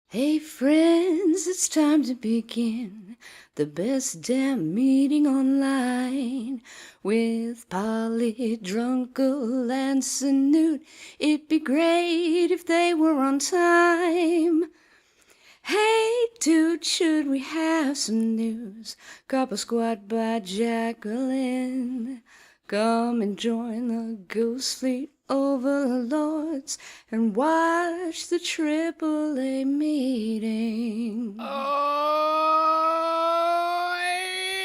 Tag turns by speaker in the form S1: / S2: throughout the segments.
S1: Hey friends, it's time to begin the best damn meeting online with Polly, Drunken, and Snoot. It'd be great if they were on time. Hey dude, should we have some news? Copper Squad by Jacqueline. Come and join the Goose Fleet overlords and watch the AAA meeting.
S2: Oh,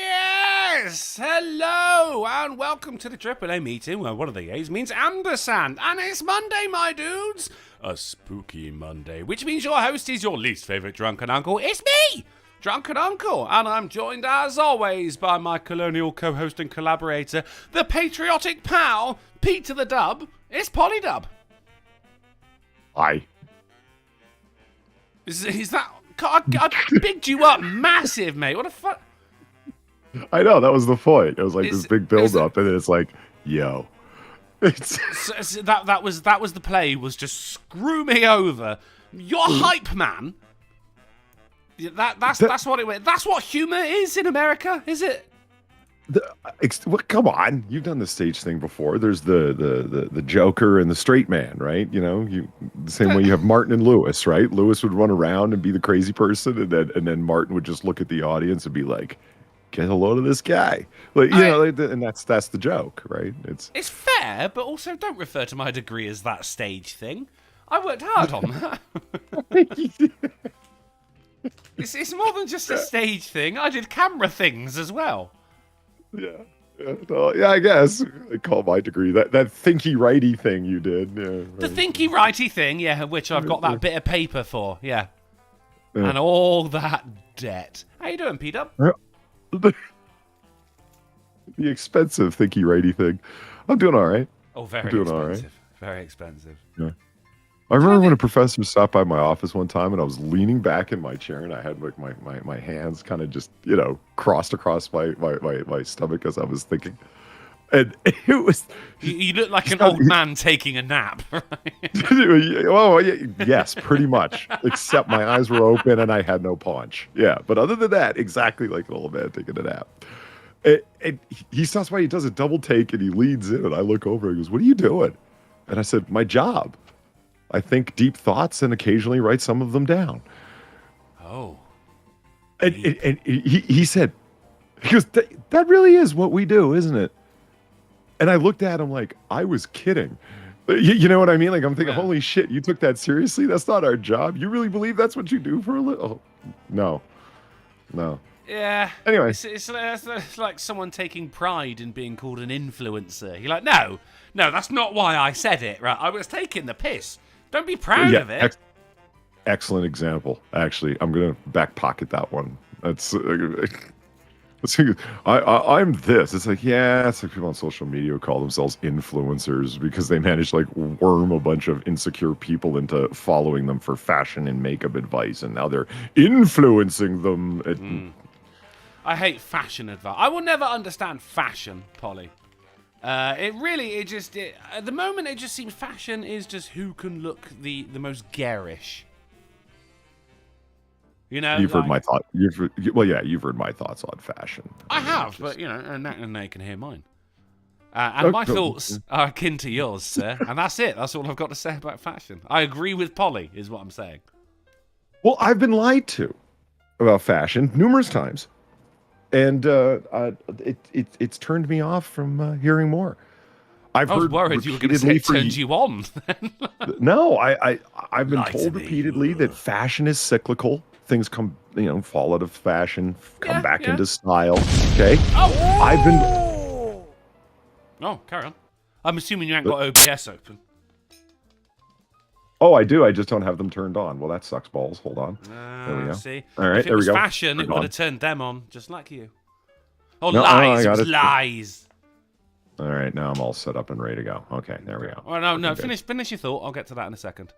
S2: yes! Hello, and welcome to the AAA meeting, where one of the A's means ampersand, and it's Monday, my dudes! A spooky Monday, which means your host is your least favourite drunken uncle. It's me! Drunken Uncle, and I'm joined as always by my colonial co-host and collaborator, the patriotic pal, Pete to the Dub. It's Polydub.
S3: Hi.
S2: Is that... I bigged you up massive, mate. What the fuck?
S3: I know, that was the point. It was like this big build-up, and then it's like, yo.
S2: So that was the play, was just screw me over. You're hype man. That's what it was. That's what humor is in America, is it?
S3: Come on, you've done the stage thing before. There's the Joker and the straight man, right? You know, the same way you have Martin and Lewis, right? Lewis would run around and be the crazy person, and then Martin would just look at the audience and be like, "Get a load of this guy," like and that's the joke, right?
S2: It's fair, but also don't refer to my degree as that stage thing. I worked hard on that. It's more than just a stage thing. I did camera things as well.
S3: Yeah, I guess I call my degree that thinky righty thing you did. Yeah, right.
S2: The thinky righty thing, yeah, which I've got that bit of paper for, yeah. And all that debt. How you doing, Peter?
S3: The expensive thinky righty thing. I'm doing all right.
S2: Oh, very expensive. All right. Very expensive.
S3: Yeah. I remember when a professor stopped by my office one time, and I was leaning back in my chair, and I had like my hands kind of just crossed across my stomach as I was thinking, and it was.
S2: You look like an old man taking a nap.
S3: Right? Oh yes, pretty much. Except my eyes were open and I had no paunch. Yeah, but other than that, exactly like an old man taking a nap. And he stops by, he does a double take, and he leans in, and I look over, and he goes, "What are you doing?" And I said, "My job. I think deep thoughts and occasionally write some of them down."
S2: Oh.
S3: And he said, he goes, that really is what we do, isn't it? And I looked at him like I was kidding. You know what I mean? Like, I'm thinking, holy shit, you took that seriously? That's not our job. You really believe that's what you do for a living? Oh, no.
S2: Yeah.
S3: Anyway.
S2: It's like someone taking pride in being called an influencer. You're like, no, that's not why I said it, right? I was taking the piss. Don't be proud of it.
S3: Excellent example. Actually, I'm gonna back pocket that one. That's I'm this. It's like, yeah, it's like people on social media who call themselves influencers because they manage to like worm a bunch of insecure people into following them for fashion and makeup advice, and now they're influencing them.
S2: I hate fashion advice. I will never understand fashion, Polly. At the moment, it just seems fashion is just who can look the most garish. You know,
S3: you've heard my thought. You've heard my thoughts on fashion.
S2: I have, but and now you can hear mine. And my thoughts are akin to yours, sir. And that's it. That's all I've got to say about fashion. I agree with Polly, is what I'm saying.
S3: Well, I've been lied to about fashion numerous times. And it's turned me off from hearing more.
S2: I was worried you were going to say it turned you on.
S3: No, I've been told repeatedly that fashion is cyclical. Things come, fall out of fashion, come back into style. Okay.
S2: Oh, carry on. I'm assuming you ain't got OBS open.
S3: Oh, I do. I just don't have them turned on. Well, that sucks balls. Hold on. There we go.
S2: See?
S3: All right,
S2: there we go. If it was fashion, it would have turned them on, just like you. Oh, no, lies. It was lies.
S3: All right, now I'm all set up and ready to go. Okay, there we go.
S2: Oh, no. Finish your thought. I'll get to that in a second.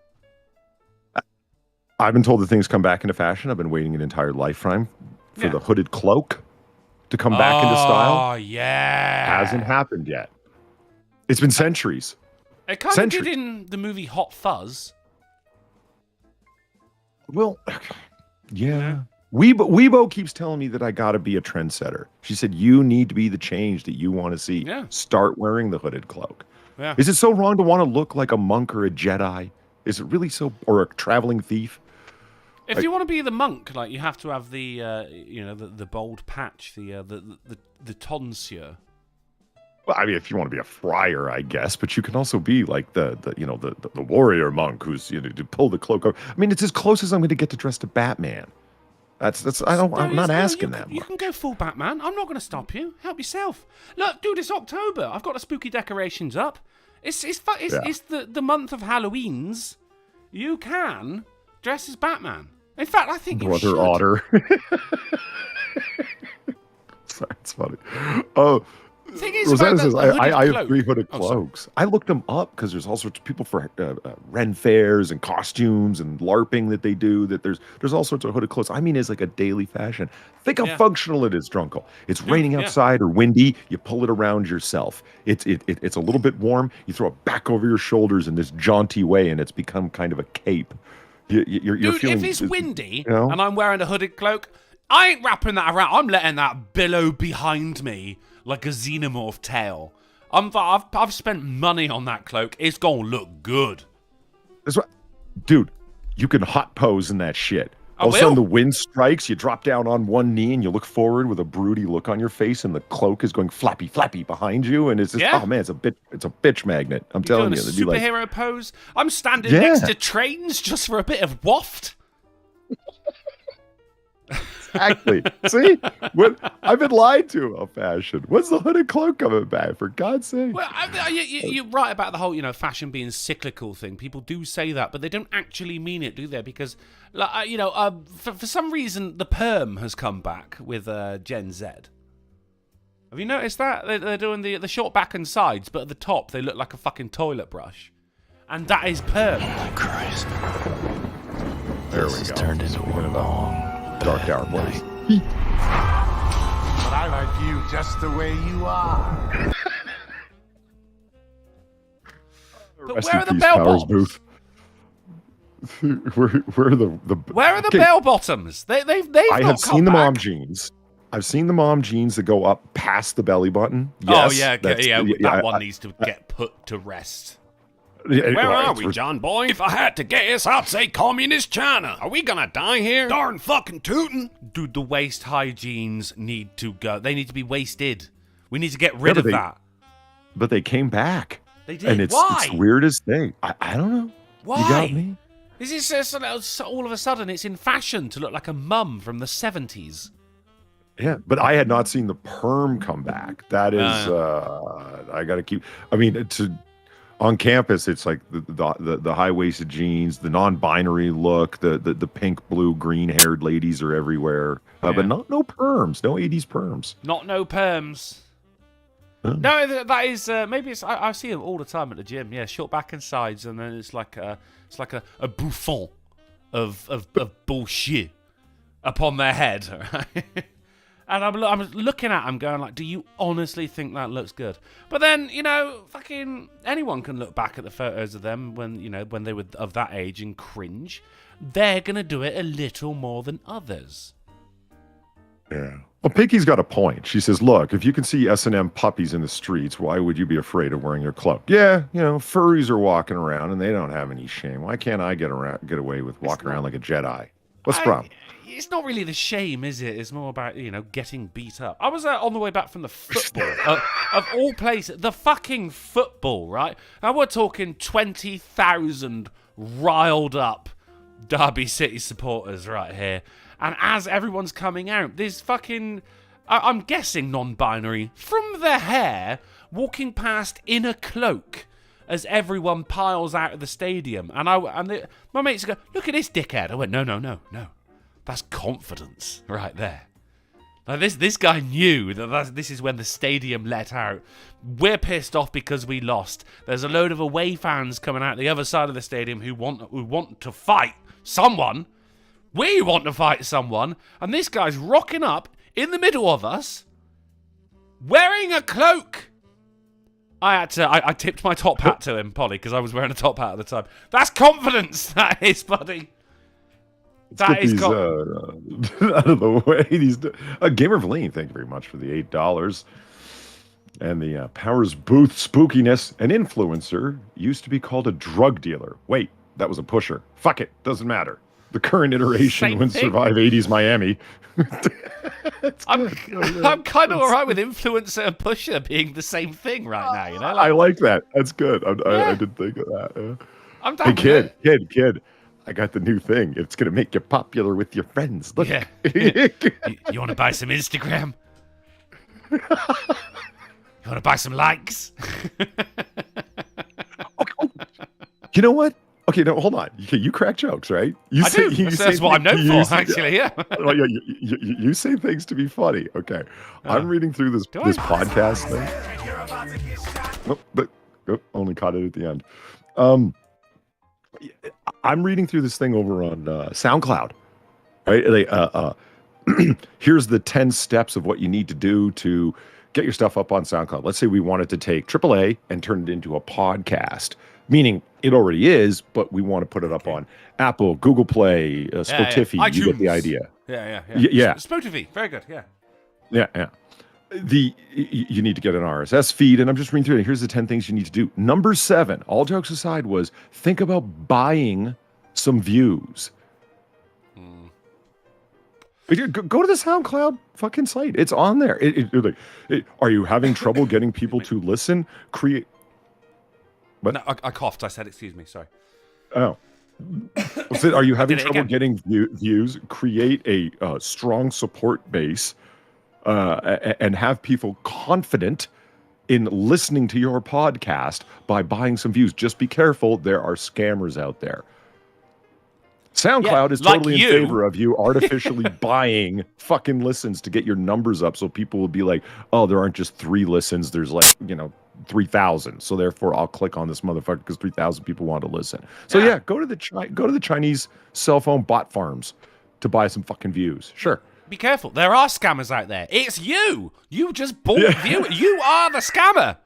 S3: I've been told that things come back into fashion. I've been waiting an entire lifetime for the hooded cloak to come back into style.
S2: Oh, yeah.
S3: Hasn't happened yet. It's been centuries.
S2: It kind of did in the movie Hot Fuzz.
S3: Well, yeah. Weibo keeps telling me that I got to be a trendsetter. She said, you need to be the change that you want to see.
S2: Yeah.
S3: Start wearing the hooded cloak.
S2: Yeah.
S3: Is it so wrong to want to look like a monk or a Jedi? Is it really so, or a traveling thief?
S2: If you want to be the monk, like you have to have the the bold patch, the tonsure.
S3: Well, I mean, if you want to be a friar, I guess, but you can also be like the warrior monk who's to pull the cloak over. I mean, it's as close as I'm going to get to dress to Batman. I'm not asking that much.
S2: You can go full Batman. I'm not going to stop you. Help yourself. Look, dude, it's October. I've got the spooky decorations up. It's the month of Halloweens. You can dress as Batman. In fact, I think you should.
S3: Brother Otter. Sorry, it's funny. Oh. Rosanna says, I have 3 hooded cloaks. Sorry. I looked them up because there's all sorts of people for Ren fairs and costumes and LARPing that they do. That there's all sorts of hooded clothes. I mean, it's like a daily fashion. Think how functional it is, Drunkle. It's raining outside or windy. You pull it around yourself. It's a little bit warm. You throw it back over your shoulders in this jaunty way, and it's become kind of a cape. You're
S2: Dude,
S3: feeling,
S2: if it's windy and I'm wearing a hooded cloak, I ain't wrapping that around. I'm letting that billow behind me like a xenomorph tail. I've spent money on that cloak. It's gonna look good.
S3: That's right. Dude, you can hot pose in that shit. All of a
S2: will.
S3: sudden the wind strikes, you drop down on one knee and you look forward with a broody look on your face and the cloak is going flappy behind you and it's just, oh man, it's a bitch magnet. I'm telling you.
S2: Doing a superhero pose. I'm standing next to trains just for a bit of waft.
S3: Exactly. See? I've been lied to about fashion. When's the hooded cloak coming back, for God's sake?
S2: Well, you're right about the whole, fashion being cyclical thing. People do say that, but they don't actually mean it, do they? Because, for some reason, the perm has come back with Gen Z. Have you noticed that? They're doing the short back and sides, but at the top, they look like a fucking toilet brush. And that is perm.
S4: Oh, Christ.
S3: There
S4: this has turned into a long,
S3: dark hour place.
S5: But I like you just the way you are.
S2: But where are the bell bottoms?
S3: Where are the
S2: Where are the bell bottoms? They've
S3: I have seen the mom jeans. I've seen the mom jeans that go up past the belly button. Yes,
S2: that one needs to get put to rest. Where are we, John boy? If I had to guess, I'd say communist China. Are we gonna die here? Darn fucking tootin'. Dude, the waist high jeans need to go. They need to be waisted. We need to get rid of that.
S3: But they came back.
S2: They did.
S3: And it's weird as thing. I don't know.
S2: Why?
S3: You got me?
S2: This is all of a sudden it's in fashion to look like a mum from the 70s.
S3: Yeah, but I had not seen the perm come back. That is, I got to keep. I mean, on campus, it's like the high-waisted jeans, the non-binary look, the pink, blue, green-haired ladies are everywhere, but no perms, no 80s perms.
S2: No perms. No, that is maybe it's. I see them all the time at the gym. Yeah, short back and sides, and then it's like a bouffant of bullshit upon their head. Right? And I'm looking at them going like, do you honestly think that looks good? But then, fucking anyone can look back at the photos of them when they were of that age and cringe. They're going to do it a little more than others.
S3: Yeah. Well, Pinky's got a point. She says, look, if you can see S&M puppies in the streets, why would you be afraid of wearing your cloak? Yeah, furries are walking around and they don't have any shame. Why can't I get away with walking around like a Jedi? What's the problem?
S2: It's not really the shame, is it? It's more about, getting beat up. I was on the way back from the football. Of all places, the fucking football, right? Now we're talking 20,000 riled up Derby City supporters right here. And as everyone's coming out, there's fucking, I'm guessing non-binary, from their hair, walking past in a cloak as everyone piles out of the stadium. And my mates go, look at this dickhead. I went, no. That's confidence right there. Like this guy knew that this is when the stadium let out. We're pissed off because we lost. There's a load of away fans coming out the other side of the stadium who want to fight someone. We want to fight someone. And this guy's rocking up in the middle of us wearing a cloak. I tipped my top hat to him, Polly, because I was wearing a top hat at the time. That's confidence, that is, buddy.
S3: Let's
S2: That
S3: get
S2: is
S3: these
S2: got-
S3: out of the way. These Gamer Verlaine, thank you very much for the $8. And the Powers Booth spookiness. An influencer used to be called a drug dealer. Wait, that was a pusher. Fuck it, doesn't matter. The current iteration
S2: Same
S3: would
S2: thing.
S3: survive 80s Miami.
S2: I'm kind of all right with influencer and pusher being the same thing right now. You know,
S3: I like that. That's good. I didn't think of that.
S2: I'm
S3: Hey,
S2: down with it.
S3: kid. I got the new thing. It's going to make you popular with your friends. Look.
S2: Yeah. You want to buy some Instagram? You want to buy some likes?
S3: You know what? Okay, no, hold on. You crack jokes, right?
S2: I do. That's what I'm known for, actually. Yeah.
S3: Well, you say things to be funny. Okay. I'm reading through this
S2: Do I?
S3: podcast thing. Only caught it at the end. I'm reading through this thing over on SoundCloud. Right? Here's the 10 steps of what you need to do to get your stuff up on SoundCloud. Let's say we wanted to take AAA and turn it into a podcast, meaning it already is, but we want to put it up on Apple, Google Play, Spotify.
S2: Yeah.
S3: You get the
S2: iTunes.
S3: idea.
S2: Yeah. Spotify, very good. Yeah.
S3: Yeah. You need to get an RSS feed, and I'm just reading through it. Here's the 10 things you need to do. Number 7, all jokes aside, was think about buying some views. Go to the SoundCloud fucking site. It's on there. Are you having trouble getting people to listen? Create. What?
S2: No, I coughed. I said, excuse me. Sorry.
S3: Oh. Are you having
S2: did it
S3: trouble
S2: again.
S3: getting views? Create a strong support base and have people confident in listening to your podcast by buying some views. Just be careful. There are scammers out there. SoundCloud is
S2: like
S3: totally
S2: you.
S3: in favor of you artificially buying fucking listens to get your numbers up, so people will be like, oh, there aren't just 3 listens, there's 3,000. So therefore I'll click on this motherfucker because 3,000 people want to listen. So yeah, go to the Chinese cell phone bot farms to buy some fucking views. Sure.
S2: Be careful. There are scammers out there. It's you. You just bought view. You are the scammer.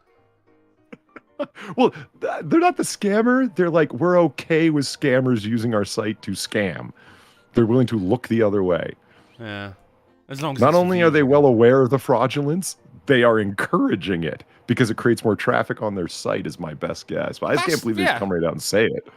S3: Well, they're not the scammer. They're like, we're okay with scammers using our site to scam. They're willing to look the other way.
S2: Yeah. As long as
S3: Not
S2: it's
S3: only are they well aware of the fraudulence, they are encouraging it because it creates more traffic on their site is my best guess. But I just can't believe they just come right out and say it.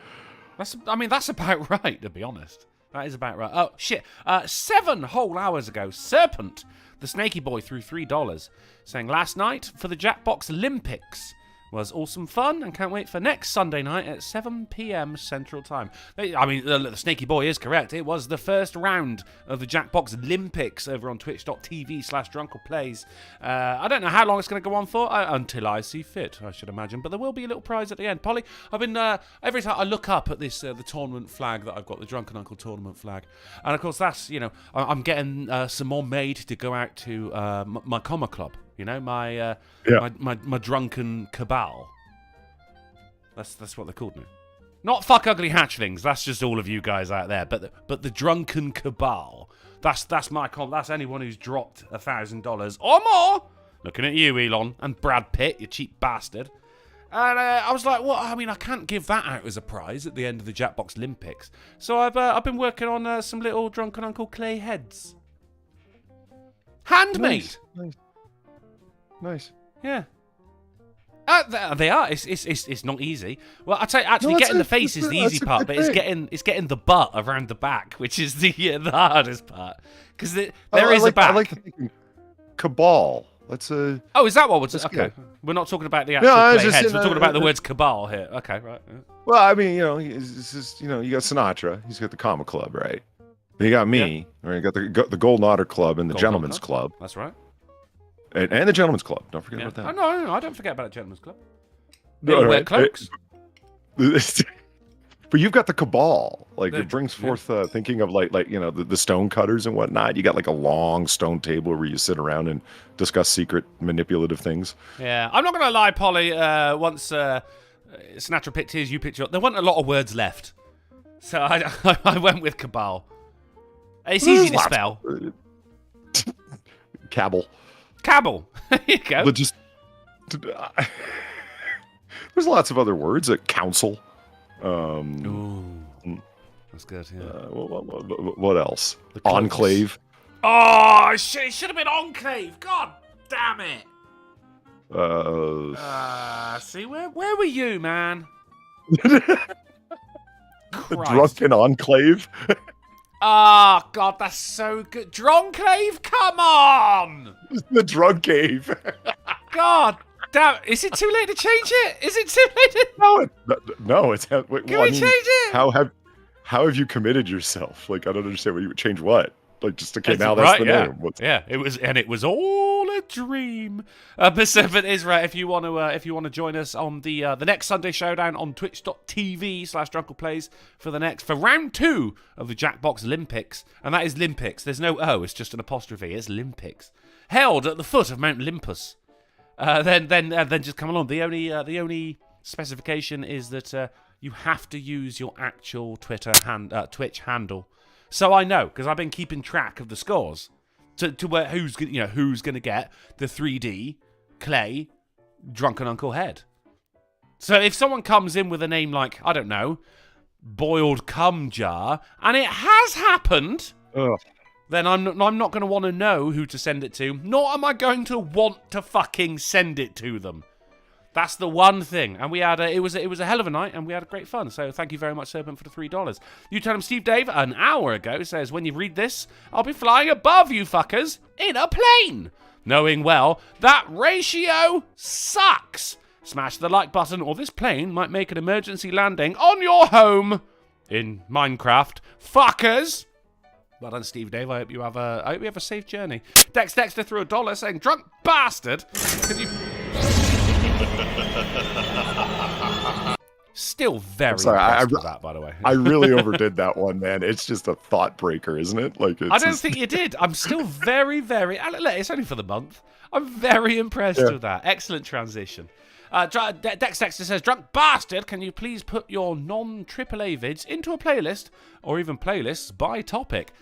S2: That's about right, to be honest. That is about right. Oh, shit. 7 whole hours ago, Serpent, the snaky boy, threw $3, saying, last night for the Jackbox Olympics was awesome fun and can't wait for next Sunday night at 7 p.m. Central Time. I mean, the snaky boy is correct. It was the first round of the Jackbox Olympics over on twitch.tv/drunkenplays. I don't know how long it's going to go on for, until I see fit, I should imagine. But there will be a little prize at the end. Polly, I've been, every time I look up at this, the tournament flag that I've got, the Drunken Uncle tournament flag. And of course, that's, I'm getting some more made to go out to my comma club. My drunken cabal. That's what they're called now. Not fuck ugly hatchlings. That's just all of you guys out there. But the drunken cabal. That's my That's anyone who's dropped $1,000 or more. Looking at you, Elon, and Brad Pitt, you cheap bastard. And I was like, well, I mean, I can't give that out as a prize at the end of the Jackbox Olympics. So I've been working on some little drunken Uncle Clay heads. Handmade.
S3: Nice.
S2: Yeah. They are. It's not easy. Well, I tell you, actually, getting the face is the easy part, but it's getting the butt around the back, which is the hardest part. Because there is a back.
S3: I like the thinking cabal. Let's
S2: Oh, is that what we're okay?
S3: good.
S2: We're not talking about the actual play heads. We're talking about the words cabal here. Okay, right. Yeah.
S3: Well, I mean, it's just, you got Sinatra. He's got the Comma Club, right? And you got me. Right? You got the Golden Otter Club and the Gentleman's Club.
S2: That's right.
S3: And the Gentleman's Club. Don't forget about that.
S2: Oh, no, I don't forget about the Gentleman's Club.
S3: No,
S2: They wear
S3: right.
S2: cloaks.
S3: But you've got the cabal. Like,
S2: Yeah,
S3: it brings forth thinking of like the stone cutters and whatnot. You got like a long stone table where you sit around and discuss secret manipulative things.
S2: Yeah, I'm not going to lie, Polly. Once Sinatra picked his, you picked yours. There weren't a lot of words left. So I went with cabal. It's easy to spell.
S3: Cabal.
S2: Cabal. There you go.
S3: But just there's lots of other words. Council.
S2: Ooh. That's good. Yeah.
S3: What else?
S2: The close.
S3: Enclave.
S2: Oh, it should have been Enclave. God damn it. See, where were you, man?
S3: The Drunken Enclave.
S2: Oh, God, that's so good. Drunclave, come on!
S3: The Drunk Cave.
S2: God damn, is it too late to change it? Is it too late to...
S3: No, it's... Can
S2: we change it?
S3: How have you committed yourself? Like, I don't understand what you would change what? Like, just okay, now
S2: right,
S3: that's the name.
S2: Yeah, it was all a dream. But it is right. If you want to join us on the next Sunday Showdown on twitch.tv/drunkleplays for round 2 of the Jackbox Olympics, and that is Olympics. There's no O, it's just an apostrophe. It's Olympics, held at the foot of Mount Olympus. Then just come along. The only specification is that you have to use your actual Twitch handle. So I know, because I've been keeping track of the scores to where who's going to get the 3D Clay Drunken Uncle Head. So if someone comes in with a name like, I don't know, Boiled Cum Jar, and it has happened, then I'm not going to want to know who to send it to, nor am I going to want to fucking send it to them. That's the one thing. And we had it was a hell of a night, and we had great fun. So thank you very much, Serpent, for the $3. You tell him Steve Dave an hour ago says, when you read this, I'll be flying above you fuckers in a plane. Knowing well, that ratio sucks. Smash the like button, or this plane might make an emergency landing on your home in Minecraft. Fuckers. Well done, Steve Dave. I hope you have a safe journey. Dexter threw $1 saying, drunk bastard. Can you... Still very impressed with that, by the way.
S3: I really overdid that one, man. It's just a thought breaker, isn't it? Like,
S2: I don't think you did. I'm still very, very... It's only for the month. I'm very impressed with that. Excellent transition. Dexter says, drunk bastard, can you please put your non-AAA vids into a playlist, or even playlists by topic?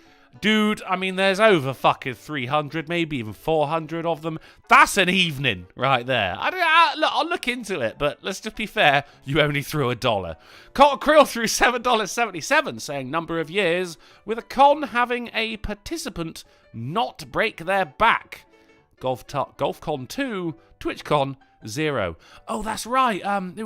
S2: Dude, I mean, there's over fucking 300, maybe even 400 of them. That's an evening right there. I'll look into it, but let's just be fair, you only threw $1. Cotton Krill threw $7.77, saying number of years, with a con having a participant not break their back. GolfCon 2, TwitchCon 0. Oh, that's right. It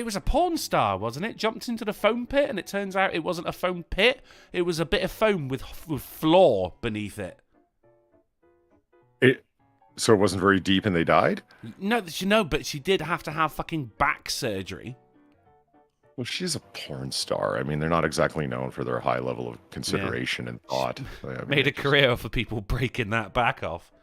S2: was a porn star, wasn't it? Jumped into the foam pit, and it turns out it wasn't a foam pit. It was a bit of foam with floor beneath it.
S3: So it wasn't very deep, and they died?
S2: No, but she did have to have fucking back surgery.
S3: Well, she's a porn star. I mean, they're not exactly known for their high level of consideration and thought.
S2: Made a career for people breaking that back off.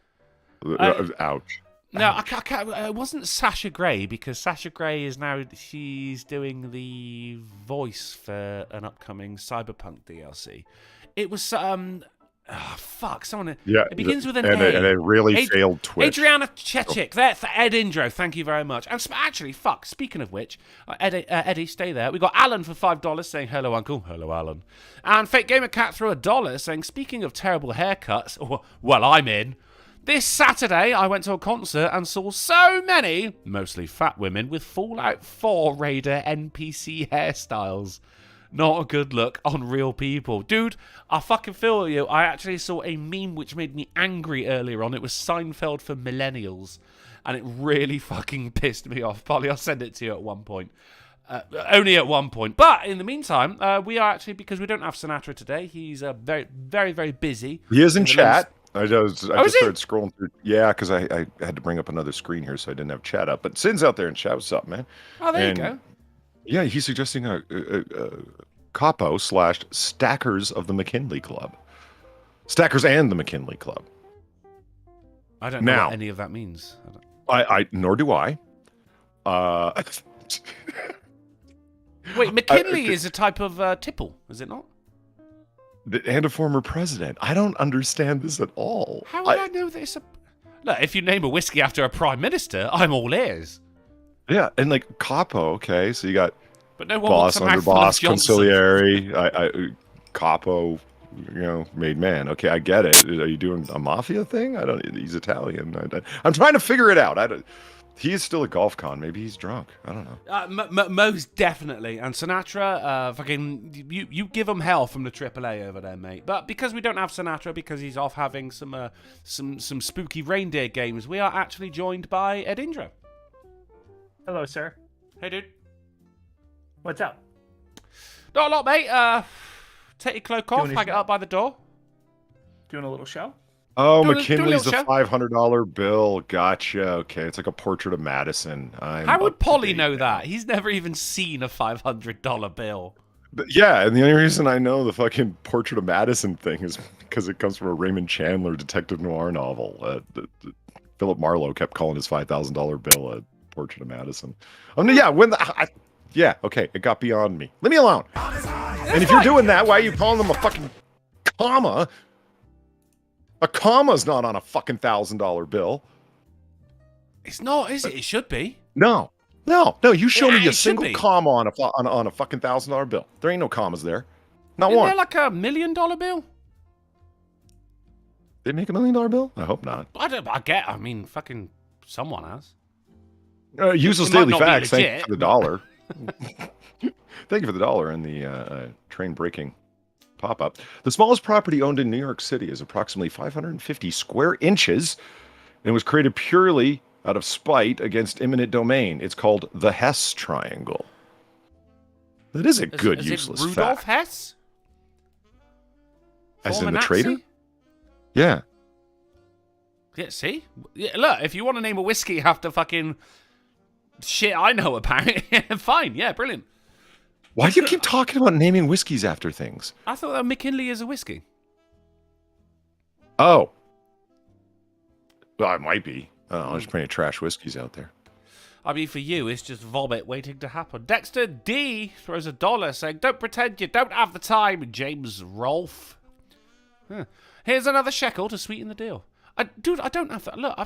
S3: Ouch.
S2: No, I can't, it wasn't Sasha Grey, because Sasha Grey she's doing the voice for an upcoming Cyberpunk DLC. It was, someone, it begins with an A.
S3: And a really failed Twitch.
S2: Adriana Chechik, that's Ed Indro, thank you very much. And actually, speaking of which, Eddie, stay there. We got Alan for $5 saying, hello, uncle. Hello, Alan. And Fake Gamer Cat threw $1 saying, speaking of terrible haircuts, well, I'm in. This Saturday, I went to a concert and saw so many, mostly fat women, with Fallout 4 Raider NPC hairstyles. Not a good look on real people. Dude, I fucking feel you. I actually saw a meme which made me angry earlier on. It was Seinfeld for millennials. And it really fucking pissed me off. Polly, I'll send it to you at one point. Only at one point. But in the meantime, we are actually, because we don't have Sinatra today, he's very, very, very busy.
S3: He is in chat. I just started scrolling through. Yeah, because I had to bring up another screen here, so I didn't have chat up. But Sin's out there in chat. What's up, man?
S2: Oh, there you go.
S3: Yeah, he's suggesting a capo / stackers of the McKinley Club. Stackers and the McKinley Club.
S2: I don't know what any of that means.
S3: Nor do I.
S2: Wait, McKinley is a type of tipple, is it not?
S3: And a former president. I don't understand this at all.
S2: How would I know this? Look, if you name a whiskey after a prime minister, I'm all ears.
S3: Yeah, and like capo, okay, so you got
S2: boss,
S3: underboss, consigliere, capo, made man. Okay, I get it. Are you doing a mafia thing? He's Italian. I'm trying to figure it out. He is still at golf con. Maybe he's drunk. I don't know.
S2: Most definitely. And Sinatra, fucking, you give him hell from the AAA over there, mate. But because we don't have Sinatra, because he's off having some spooky reindeer games, we are actually joined by Edindra.
S6: Hello, sir.
S2: Hey, dude.
S6: What's up?
S2: Not a lot, mate. Take your cloak off, hang it up by the door.
S6: Doing a little show?
S3: Oh,
S2: Do a
S3: McKinley's
S2: little
S3: a $500 bill. Gotcha. Okay, it's like a portrait of Madison.
S2: How would Polly know that? He's never even seen a $500 bill.
S3: Yeah, and the only reason I know the fucking portrait of Madison thing is because it comes from a Raymond Chandler detective noir novel. Philip Marlowe kept calling his $5,000 bill a portrait of Madison. Yeah, okay, it got beyond me. Leave me alone. And if you're doing that, why are you calling them a fucking comma? A comma's not on a fucking $1,000 bill.
S2: It's not, is it? It should be.
S3: No. You show me a
S2: it should
S3: single
S2: be.
S3: comma on a fucking $1,000 bill. There ain't no commas there. Not
S2: Isn't
S3: one.
S2: there like $1 million bill?
S3: They make $1 million bill? I hope not.
S2: I mean, fucking someone has.
S3: Useless
S2: It might
S3: daily
S2: not be
S3: facts. Thank you
S2: legit.
S3: for the dollar. Thank you for the dollar and the train breaking pop-up. The smallest property owned in New York City is approximately 550 square inches and was created purely out of spite against eminent domain. It's called the Hess Triangle. That is a good
S2: Is
S3: useless
S2: it Rudolf
S3: fact.
S2: Hess?
S3: As
S2: Former
S3: in the
S2: Nazi?
S3: traitor? Yeah.
S2: Yeah, see? Yeah, look, if you want to name a whiskey after fucking shit I know about it, fine, yeah, brilliant.
S3: Why do you keep talking about naming whiskeys after things?
S2: I thought that McKinley is a whiskey.
S3: Oh. Well, it might be. Oh, there's plenty of trash whiskeys out there.
S2: I mean, for you, it's just vomit waiting to happen. Dexter D throws $1 saying, "Don't pretend you don't have the time, James Rolfe." Huh. Here's another shekel to sweeten the deal. Dude, I don't have... Look,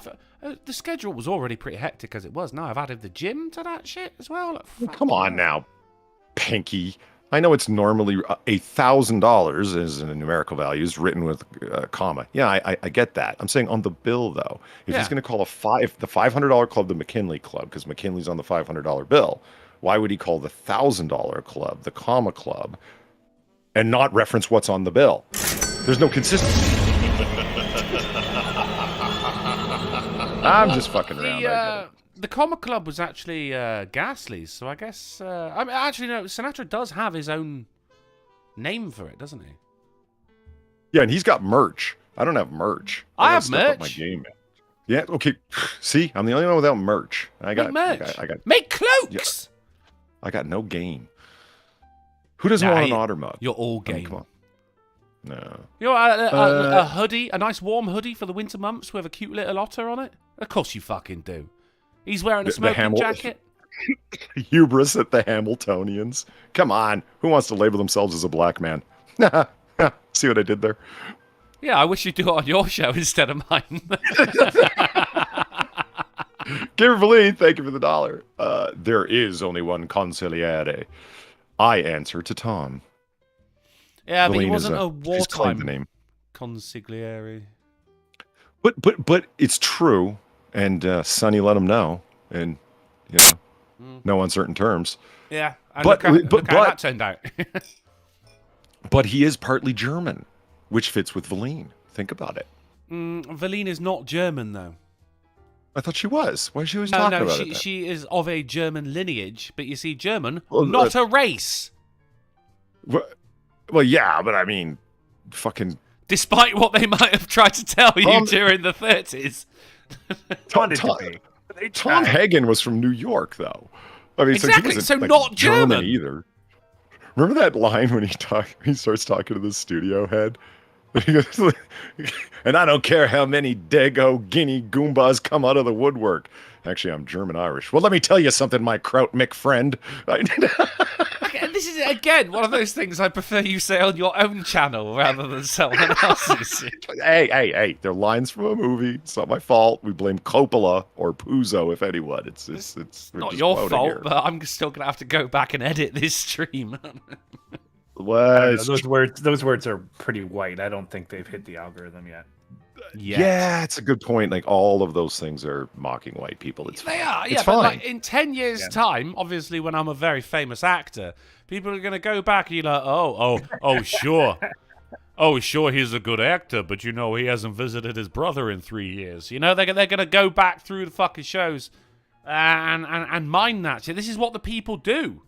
S2: the schedule was already pretty hectic as it was. Now I've added the gym to that shit as well. Look,
S3: Come on now, Pinky. I know it's normally $1,000 as in numerical values written with a comma. Yeah, I get that. I'm saying on the bill, though. If he's going to call the $500 club the McKinley Club, because McKinley's on the $500 bill, why would he call the $1,000 club the comma club and not reference what's on the bill? There's no consistency. I'm just fucking around.
S2: The Comma Club was actually Ghastly's, so I guess... I mean, actually, no, Sinatra does have his own name for it, doesn't he?
S3: Yeah, and he's got merch. I don't have merch.
S2: I
S3: gotta
S2: have
S3: step up my
S2: merch.
S3: game, man. Yeah, okay. See, I'm the only one without merch. I got
S2: Make merch.
S3: I got
S2: Make cloaks!
S3: I got no game. Who doesn't
S2: Nah,
S3: want an otter mug?
S2: You're all
S3: I mean,
S2: game.
S3: come on. No.
S2: You know, a hoodie, a nice warm hoodie for the winter months with a cute little otter on it? Of course you fucking do. He's wearing a smoking jacket.
S3: Hubris at the Hamiltonians. Come on. Who wants to label themselves as a black man? See what I did there?
S2: Yeah, I wish you'd do it on your show instead of mine.
S3: Kimberly, thank you for the dollar. There is only one consigliere. I answer to Tom.
S2: Yeah, but he
S3: Helene
S2: wasn't a
S3: she's claimed the
S2: wartime
S3: name.
S2: consigliere.
S3: But it's true, and Sonny let him know, and you know, no uncertain terms.
S2: Yeah, and
S3: But-
S2: look how
S3: but-
S2: that turned out.
S3: But he is partly German, which fits with Valine. Think about it.
S2: Valine is not German, though.
S3: I thought she was. Why is she always
S2: No,
S3: talking
S2: no,
S3: about it? Then?
S2: she is of a German lineage, but you see, German,
S3: Well,
S2: not a race.
S3: Well, yeah, but I mean, fucking
S2: Despite what they might have tried to tell you
S3: Tom-
S2: during the 30s.
S6: Wanted
S3: Tom,
S6: to be. They
S3: Tom
S6: tried.
S3: Hagen was from New York, though. I mean,
S2: Exactly,
S3: so, he
S2: so
S3: wasn't,
S2: not German.
S3: either. Remember that line when he starts talking to the studio head? He goes, and I don't care how many Dago Guinea Goombas come out of the woodwork. Actually, I'm German-Irish. Well, let me tell you something, my Kraut Mick friend.
S2: Okay, this is, again, one of those things I prefer you say on your own channel rather than someone else's.
S3: Hey, they're lines from a movie. It's not my fault. We blame Coppola or Puzo, if anyone. It's we're
S2: Not
S3: just
S2: your
S3: quoting
S2: fault,
S3: here.
S2: but I'm still going to have to go back and edit this stream.
S3: What?
S6: Those words are pretty white. I don't think they've hit the algorithm yet.
S3: Yeah, it's a good point. Like all of those things are mocking white people. It's
S2: They
S3: fine.
S2: are, yeah.
S3: It's
S2: But
S3: fine.
S2: like in 10 years' time, obviously, when I'm a very famous actor, people are going to go back and you're like, oh, sure. Oh, sure, he's a good actor, but he hasn't visited his brother in 3 years. They're going to go back through the fucking shows and mine that shit. This is what the people do.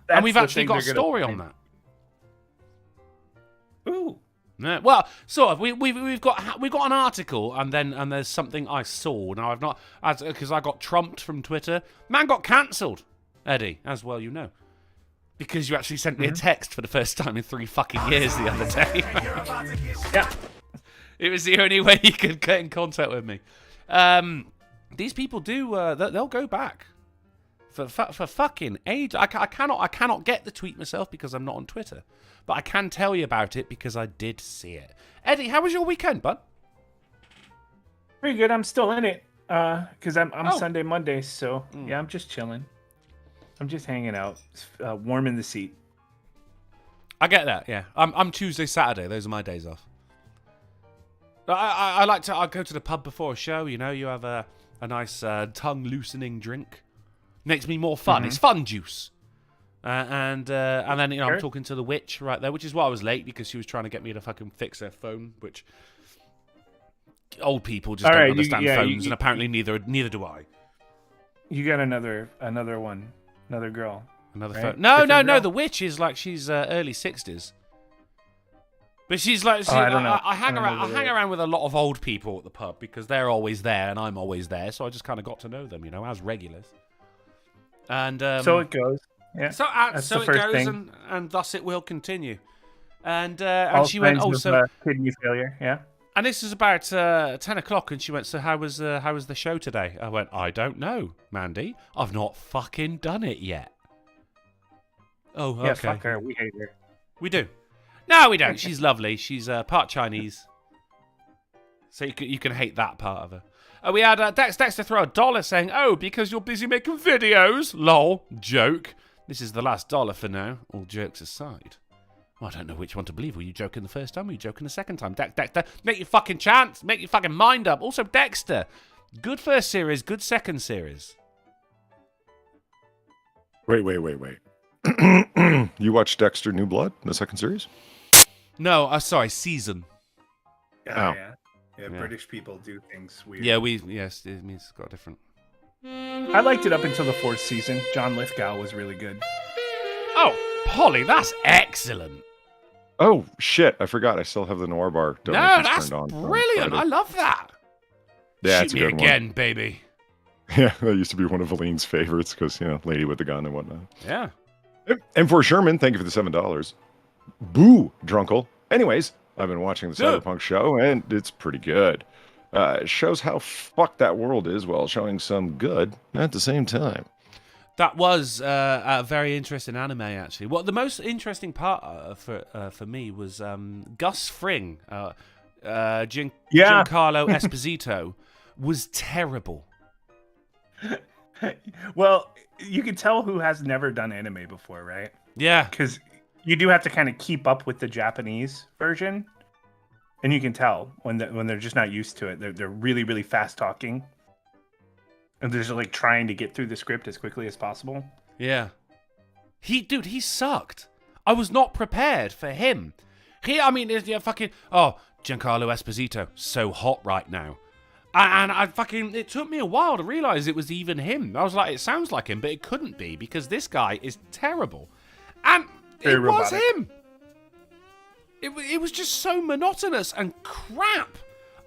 S2: And we've actually got a story on that.
S6: Ooh.
S2: Yeah, well, sort of. We've got an article, and there's something I saw. Now I've not, because I got trumped from Twitter. Man got cancelled, Eddie, as well you know, because you actually sent me a text for the first time in 3 fucking years the other day.
S6: Yeah.
S2: It was the only way you could get in contact with me. These people do. They'll go back for fucking age. I cannot get the tweet myself because I'm not on Twitter. But I can tell you about it because I did see it. Eddie, how was your weekend, bud?
S6: Pretty good. I'm still in it. Because I'm Sunday, Monday, so yeah, I'm just chilling. I'm just hanging out, warm in the seat.
S2: I get that, yeah. I'm Tuesday, Saturday. Those are my days off. I like to. I go to the pub before a show. You have a nice tongue loosening drink. Makes me more fun. It's fun juice. And then I'm talking to the witch right there, which is why I was late, because she was trying to get me to fucking fix her phone, which old people just don't understand phones, and apparently neither do I.
S6: You got another one, another girl,
S2: another
S6: right?
S2: phone. No.
S6: Girl?
S2: The witch is like she's early 60s, but she's like
S6: I don't know.
S2: I hang around with a lot of old people at the pub because they're always there and I'm always there, so I just kind of got to know them, as regulars. And
S6: so it goes. Yeah.
S2: So it goes, and thus it will continue. And she went,
S6: kidney failure. Yeah.
S2: And this is about 10 o'clock, and she went, so how was the show today? I went, I don't know, Mandy. I've not fucking done it yet. Oh, okay.
S6: Yeah, fuck her. We hate her.
S2: We do. No, we don't. She's lovely. She's part Chinese. So you can hate that part of her. We had Dexter throw $1 saying, oh, because you're busy making videos. Lol. Joke. This is the last $1 for now, all jokes aside. Well, I don't know which one to believe. Were you joking the first time or were you joking the second time? Dexter, make your fucking chance. Make your fucking mind up. Also, Dexter, good first series, good second series.
S3: Wait. You watched Dexter New Blood, the second series?
S2: No, sorry, season.
S7: Yeah, British people do things weird.
S2: Yeah, it means it's got different.
S6: I liked it up until the 4th season. John Lithgow was really good.
S2: Oh, Polly, that's excellent.
S3: Oh, shit. I forgot. I still have the Noir Bar
S2: that's
S3: turned on.
S2: Brilliant. I love that.
S3: Yeah,
S2: Shoot
S3: it's a
S2: me
S3: good
S2: again,
S3: one.
S2: baby.
S3: Yeah, that used to be one of Aline's favorites because, Lady with the Gun and whatnot.
S2: Yeah.
S3: And for Sherman, thank you for the $7. Boo, Drunkle. Anyways, I've been watching the Cyberpunk show, and it's pretty good. It shows how fucked that world is while showing some good at the same time.
S2: That was a very interesting anime, actually. Well, the most interesting part for me was Gus Fring, Giancarlo Esposito, was terrible.
S6: Well, you can tell who has never done anime before, right?
S2: Yeah.
S6: Because you do have to kind of keep up with the Japanese version. And you can tell when they're just not used to it. They're really, really fast talking. And they're just like trying to get through the script as quickly as possible.
S2: Yeah. He sucked. I was not prepared for him. Giancarlo Esposito, so hot right now. And it took me a while to realize it was even him. I was like, it sounds like him, but it couldn't be because this guy is terrible. And
S6: Very
S2: it
S6: robotic.
S2: was him. It was just so monotonous and crap.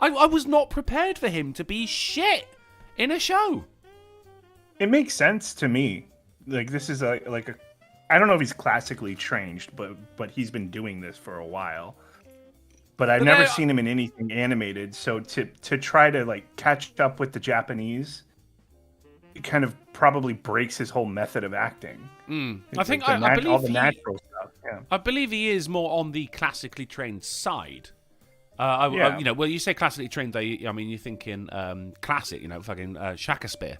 S2: I was not prepared for him to be shit in a show.
S6: It makes sense to me. Like, this is I don't know if he's classically trained, but he's been doing this for a while. But I've never seen him in anything animated, so to try to like catch up with the Japanese, it kind of probably breaks his whole method of acting.
S2: I think
S6: I believe all the natural stuff. Yeah.
S2: I believe he is more on the classically trained side. When you say classically trained, you're thinking classic, fucking Shakespeare.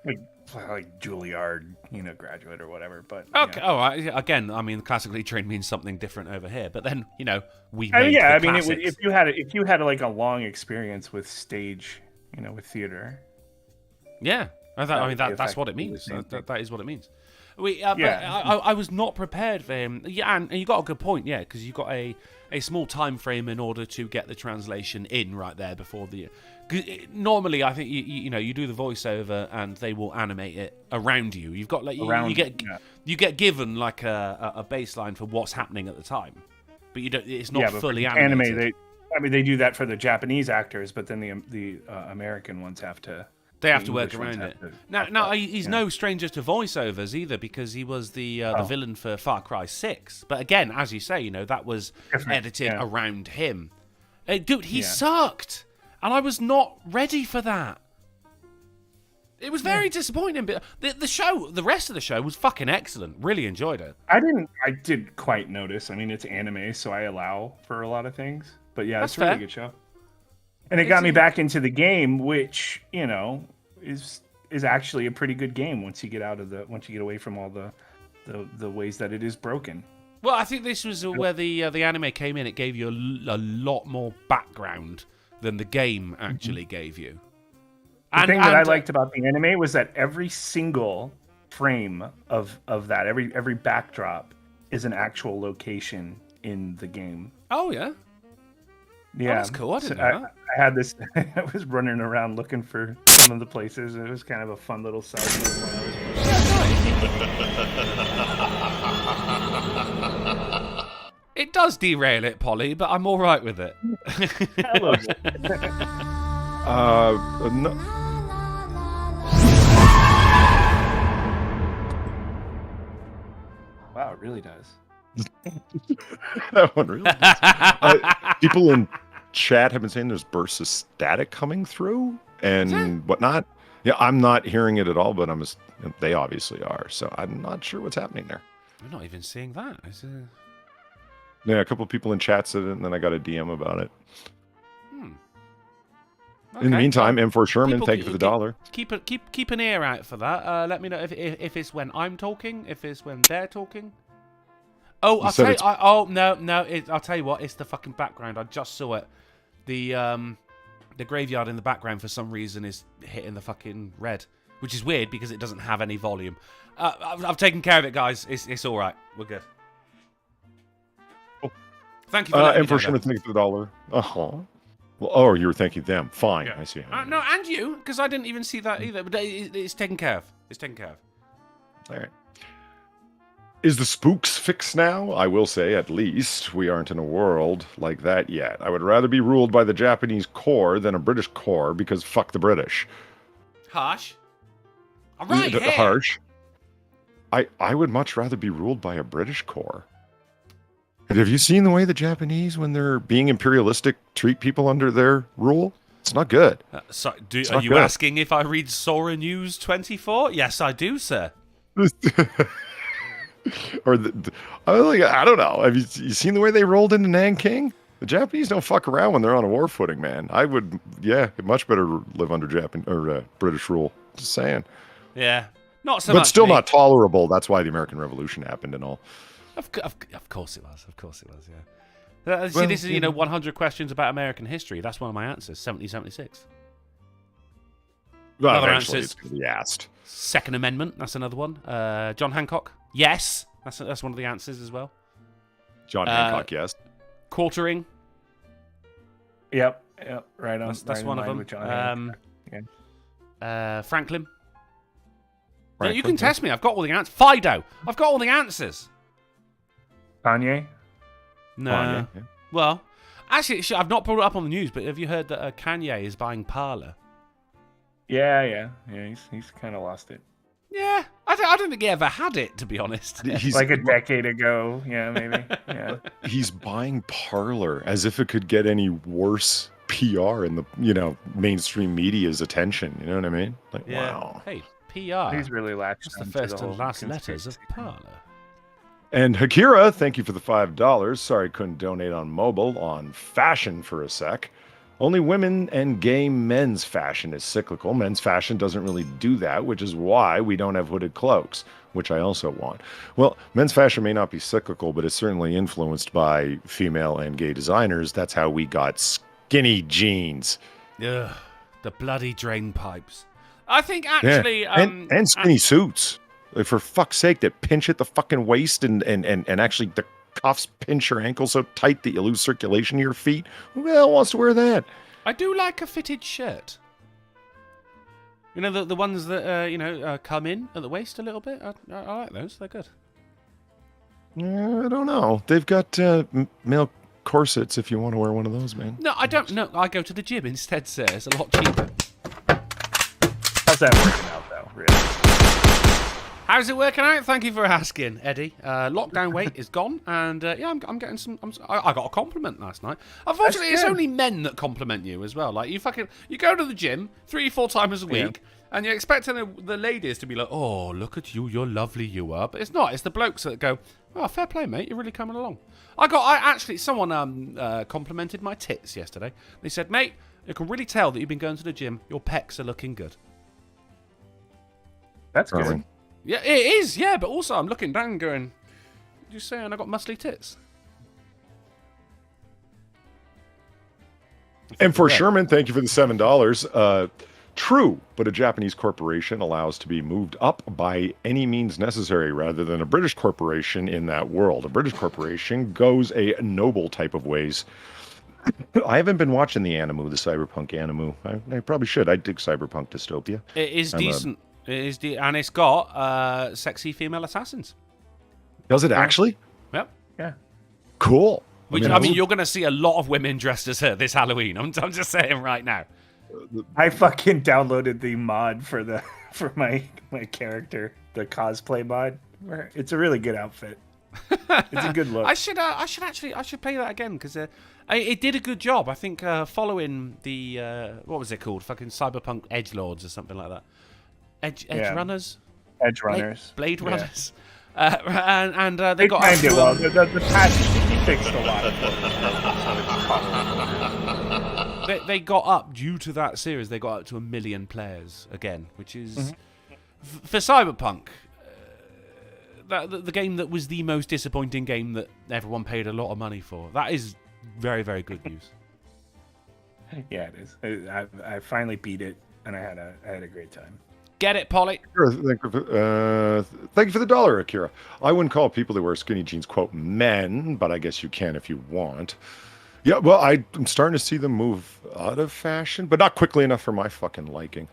S6: like Juilliard, graduate or whatever. But
S2: Okay. Oh, again, I mean, classically trained means something different over here. But then, we
S6: I mean,
S2: made
S6: yeah,
S2: the
S6: I mean,
S2: classics.
S6: if you had like a long experience with stage, with theater.
S2: Yeah, I mean that's what it
S6: effectively
S2: means.
S6: the same thing.
S2: That is what it means. But I was not prepared for him. Yeah, and you got a good point. Yeah, because you've got a small time frame in order to get the translation in right there before the. Normally, I think you do the voiceover and they will animate it around you. You've got like you get given like a baseline for what's happening at the time, but you don't. It's not fully animated.
S6: They do that for the Japanese actors, but then the American ones have to.
S2: They have to work around it. Now he's no stranger to voiceovers either, because he was the villain for Far Cry 6. But again, as you say, that was edited around him. Dude, he sucked, and I was not ready for that. It was very disappointing. But the rest of the show was fucking excellent. Really enjoyed it.
S6: I didn't quite notice. I mean, it's anime, so I allow for a lot of things. But yeah, it's a really good show. And it got me back into the game, which is actually a pretty good game once you get away from all the ways that it is broken.
S2: Well, I think this was where the anime came in. It gave you a lot more background than the game actually gave you.
S6: The thing that I liked about the anime was that every single frame of that, every backdrop, is an actual location in the game.
S2: Oh yeah.
S6: Yeah,
S2: that's cool. I didn't know that.
S6: I had this. I was running around looking for some of the places, and it was kind of a fun little side.
S2: It does derail it, Polly, but I'm all right with it.
S6: Hello.
S3: No.
S6: Wow, it really does.
S3: That one really does. People in chat have been saying there's bursts of static coming through and whatnot. Yeah, I'm not hearing it at all, but they obviously are. So I'm not sure what's happening there.
S2: We're not even seeing that.
S3: Yeah, a couple of people in chat said it, and then I got a DM about it.
S2: Okay.
S3: In the meantime, M4 Sherman, thank you for the $1.
S2: Keep an ear out for that. Let me know if it's when I'm talking, if it's when they're talking. Oh, I'll tell you. No. I'll tell you what. It's the fucking background. I just saw it. The graveyard in the background for some reason is hitting the fucking red, which is weird because it doesn't have any volume. I've taken care of it, guys. It's all right. We're good.
S3: Oh.
S2: Thank you for letting me know
S3: M4 Sherman, thank you for the $1. Well, you were thanking them. Fine, I see.
S2: No, and you, because I didn't even see that either. But it's taken care of. It's taken care of.
S3: All right. Is the spooks fixed now? I will say, at least, we aren't in a world like that yet. I would rather be ruled by the Japanese core than a British core, because fuck the British.
S2: Harsh. All right, here.
S3: Harsh. I would much rather be ruled by a British core. And have you seen the way the Japanese, when they're being imperialistic, treat people under their rule? It's not good.
S2: Are you asking if I read Sora News 24? Yes, I do, sir.
S3: Or I don't know. Have you seen the way they rolled into Nanking? The Japanese don't fuck around when they're on a war footing, man. I would, much better live under British rule. Just saying.
S2: Yeah, not so much.
S3: But still not tolerable. That's why the American Revolution happened and all.
S2: Of course it was. Of course it was. Yeah. See, this is 100 questions about American history. That's one of my answers. 1776.
S3: Well,
S2: Another
S3: eventually
S2: answer
S3: it's going to be asked.
S2: Second Amendment. That's another one. John Hancock. Yes, that's one of the answers as well.
S3: John Hancock, yes.
S2: Quartering.
S6: Yep, right on.
S2: That's one of them. Franklin. You can test me. I've got all the answers. Fido. I've got all the answers.
S6: Kanye?
S2: No.
S3: Kanye, yeah.
S2: Well, actually, I've not brought it up on the news, but have you heard that Kanye is buying Parler?
S6: Yeah. He's kind of lost it.
S2: Yeah, I don't think he ever had it, to be honest.
S6: He's like a decade ago. Yeah, maybe. Yeah.
S3: He's buying Parler as if it could get any worse PR in the mainstream media's attention. You know what I mean? Like, wow.
S2: Hey, PR.
S6: He's really latched
S2: That's the first and last letters of Parler.
S3: And Hakira, thank you for the $5. Sorry, couldn't donate on mobile on fashion for a sec. Only women and gay men's fashion is cyclical. Men's fashion doesn't really do that, which is why we don't have hooded cloaks, which I also want. Well, men's fashion may not be cyclical, but it's certainly influenced by female and gay designers. That's how we got skinny jeans.
S2: Ugh, the bloody drain pipes. I think actually...
S3: Yeah. And skinny suits. Like, for fuck's sake, that pinch at the fucking waist and actually the cuffs pinch your ankle so tight that you lose circulation to your feet. Who the hell wants to wear that?
S2: I do like a fitted shirt. You know, the ones that, come in at the waist a little bit? I like those. They're good.
S3: Yeah, I don't know. They've got male corsets if you want to wear one of those, man.
S2: No, I don't. No, I go to the gym instead, sir. It's a lot cheaper.
S6: How's that working out, though, really?
S2: How's it working out? Thank you for asking, Eddie. Lockdown weight is gone, and I'm getting some. I got a compliment last night. Unfortunately, it's only men that compliment you as well. Like you go to the gym 3-4 times a week, and you're expecting the ladies to be like, "Oh, look at you, you're lovely, you are." But it's not. It's the blokes that go, "Oh, fair play, mate. You're really coming along." Someone complimented my tits yesterday. They said, "Mate, you can really tell that you've been going to the gym. Your pecs are looking good."
S6: That's good.
S2: Yeah, it is, yeah, but also I'm looking down going, did you say I got muscly tits?
S3: And for Sherman, thank you for the $7. True, but a Japanese corporation allows to be moved up by any means necessary rather than a British corporation in that world. A British corporation goes a noble type of ways. I haven't been watching the anime, the cyberpunk anime. I probably should. I dig cyberpunk dystopia.
S2: It is decent. And it's got sexy female assassins.
S3: Does it actually?
S2: Yep.
S6: Yeah.
S3: Cool.
S2: I mean, you're going to see a lot of women dressed as her this Halloween. I'm just saying right now.
S6: I fucking downloaded the mod for my character, the cosplay mod. It's a really good outfit. It's a good look.
S2: I should play that again because it did a good job. I think following the what was it called? Fucking Cyberpunk Edgelords or something like that. Edge Runners?
S6: Edge Runners.
S2: Blade Runners. And they got
S6: up to... The patch fixed a lot.
S2: They got up, due to that series, they got up to 1 million players again, which is... For Cyberpunk, the game that was the most disappointing game that everyone paid a lot of money for. That is very, very good news.
S6: Yeah, it is. I finally beat it, and I had a great time.
S2: Get it, Polly?
S3: Sure, thank you for the $1, Akira. I wouldn't call people that wear skinny jeans, quote, men, but I guess you can if you want. Yeah, well, I'm starting to see them move out of fashion, but not quickly enough for my fucking liking.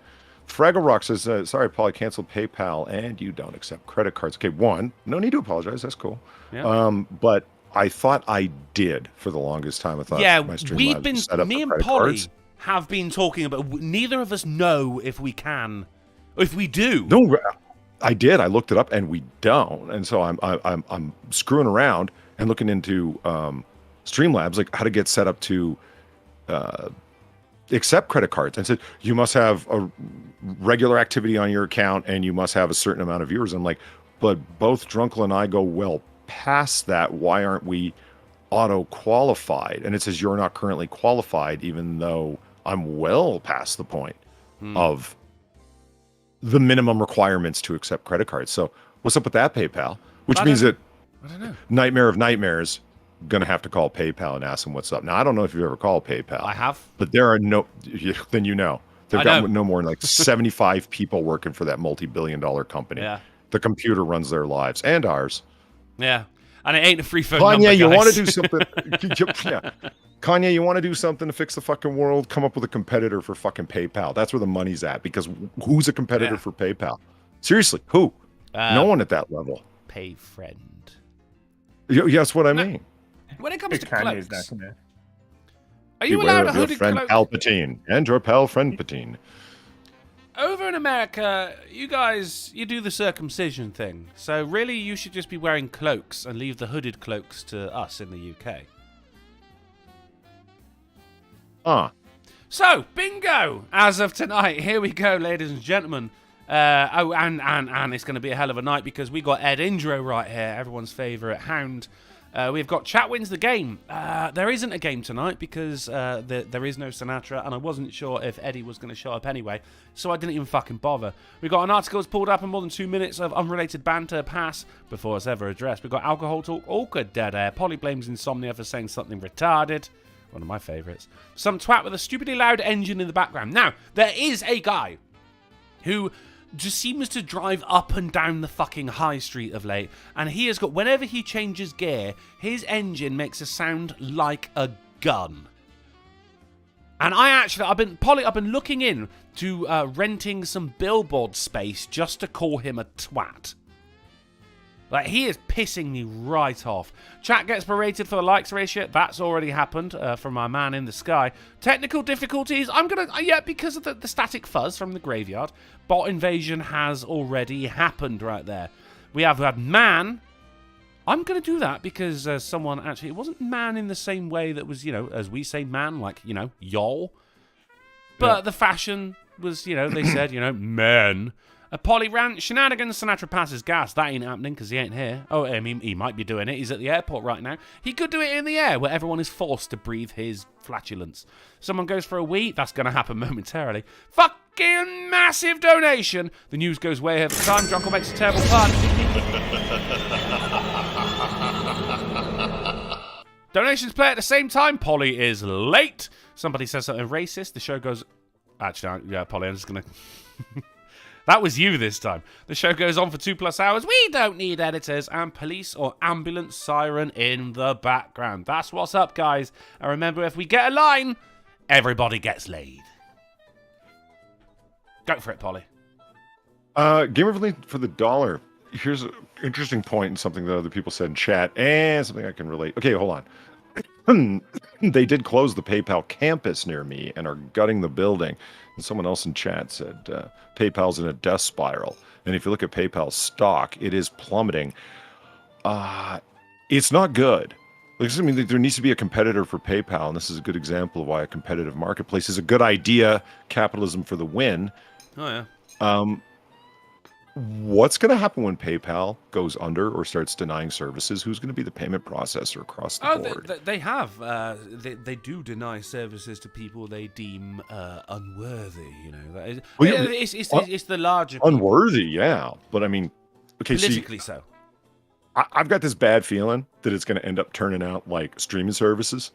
S3: Fraggle Rock says, sorry, Paul, I canceled PayPal, and you don't accept credit cards. Okay, one, no need to apologize. That's cool.
S2: Yeah.
S3: But I thought I did for the longest time. I thought my Streamlabs was set up
S2: me
S3: for
S2: and
S3: credit
S2: Polly
S3: cards.
S2: have been talking about, neither of us know if we can, if we do.
S3: No, I did. I looked it up, and we don't. And so I'm screwing around and looking into Streamlabs, like how to get set up to accept credit cards. And said you must have a regular activity on your account, and you must have a certain amount of viewers. I'm like, but both Drunken and I go well past that. Why aren't we auto qualified? And it says you're not currently qualified, even though I'm well past the point of the minimum requirements to accept credit cards. So what's up with that, PayPal? Which means that Nightmare of Nightmares going to have to call PayPal and ask them what's up. Now, I don't know if you've ever called PayPal.
S2: I have.
S3: But there are then you know. They've got no more than like 75 people working for that multi-billion-dollar company.
S2: Yeah.
S3: The computer runs their lives and ours.
S2: Yeah. And it ain't a free phone
S3: Kanye,
S2: number,
S3: you
S2: guys.
S3: want to do something? Yeah. Kanye, you want to do something to fix the fucking world? Come up with a competitor for fucking PayPal. That's where the money's at. Because who's a competitor for PayPal? Seriously, who? No one at that level.
S2: Pay friend.
S3: Yes, what I mean.
S2: When it comes to
S6: Kanye's
S2: cloaks,
S6: not gonna...
S2: are you
S3: Beware
S2: allowed a
S3: of your
S2: hooded
S3: friend
S2: cloak?
S3: Palpatine and your pal friend Patine.
S2: Over in America, you guys, you do the circumcision thing. So really, you should just be wearing cloaks and leave the hooded cloaks to us in the UK. So, bingo! As of tonight, here we go, ladies and gentlemen. And it's going to be a hell of a night because we got Ed Indro right here, everyone's favourite hound. We've got Chat Wins the Game. There isn't a game tonight because there is no Sinatra, and I wasn't sure if Eddie was going to show up anyway, so I didn't even fucking bother. We've got an article that's pulled up in more than 2 minutes of unrelated banter pass before it's ever addressed. We've got alcohol talk, awkward dead air. Polly blames insomnia for saying something retarded. One of my favourites. Some twat with a stupidly loud engine in the background. Now, there is a guy who just seems to drive up and down the fucking high street of late, and he has got, whenever he changes gear, his engine makes a sound like a gun. And I've been looking in to renting some billboard space just to call him a twat. Like, he is pissing me right off. Chat gets berated for the likes ratio. That's already happened from our man in the sky. Technical difficulties. Because of the static fuzz from the graveyard. Bot invasion has already happened right there. We have had man. I'm going to do that because someone actually... It wasn't man in the same way that was, as we say man, like, y'all. But the fashion was, they said, men... A Polly rant, shenanigans, Sinatra passes gas. That ain't happening because he ain't here. Oh, I mean, he might be doing it. He's at the airport right now. He could do it in the air where everyone is forced to breathe his flatulence. Someone goes for a wee. That's going to happen momentarily. Fucking massive donation. The news goes way ahead of time. Drunken makes a terrible pun. Donations play at the same time. Polly is late. Somebody says something racist. The show goes... Actually, yeah, Polly, I'm just going to... That was you this time. The show goes on for 2+ hours. We don't need editors and police or ambulance siren in the background. That's what's up, guys. And remember, if we get a line, everybody gets laid. Go for it, Polly.
S3: Game of Link for the $1. Here's an interesting point and something that other people said in chat and something I can relate. Okay, hold on. They did close the PayPal campus near me and are gutting the building. And someone else in chat said PayPal's in a death spiral. And if you look at PayPal's stock, it is plummeting. It's not good. Like, I mean, there needs to be a competitor for PayPal, and this is a good example of why a competitive marketplace is a good idea. Capitalism for the win.
S2: Oh, yeah.
S3: What's going to happen when PayPal goes under or starts denying services? Who's going to be the payment processor across the board?
S2: They have. They do deny services to people they deem unworthy. It's the larger people.
S3: Unworthy, yeah. But I mean, okay,
S2: politically so.
S3: I've got this bad feeling that it's going to end up turning out like streaming services.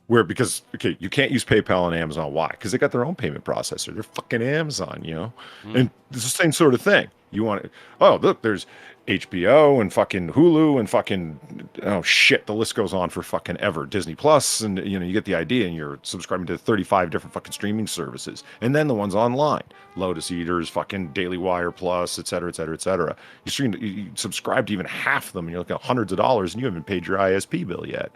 S3: Because you can't use PayPal on Amazon. Why? Because they got their own payment processor. They're fucking Amazon, And it's the same sort of thing. You want it? Oh, look, there's HBO and fucking Hulu and fucking the list goes on for fucking ever. Disney Plus, and you get the idea. And you're subscribing to 35 different fucking streaming services, and then the ones online: Lotus Eaters, fucking Daily Wire Plus, et cetera, et cetera, et cetera. You subscribe to even half of them, and you're looking at hundreds of dollars, and you haven't paid your ISP bill yet.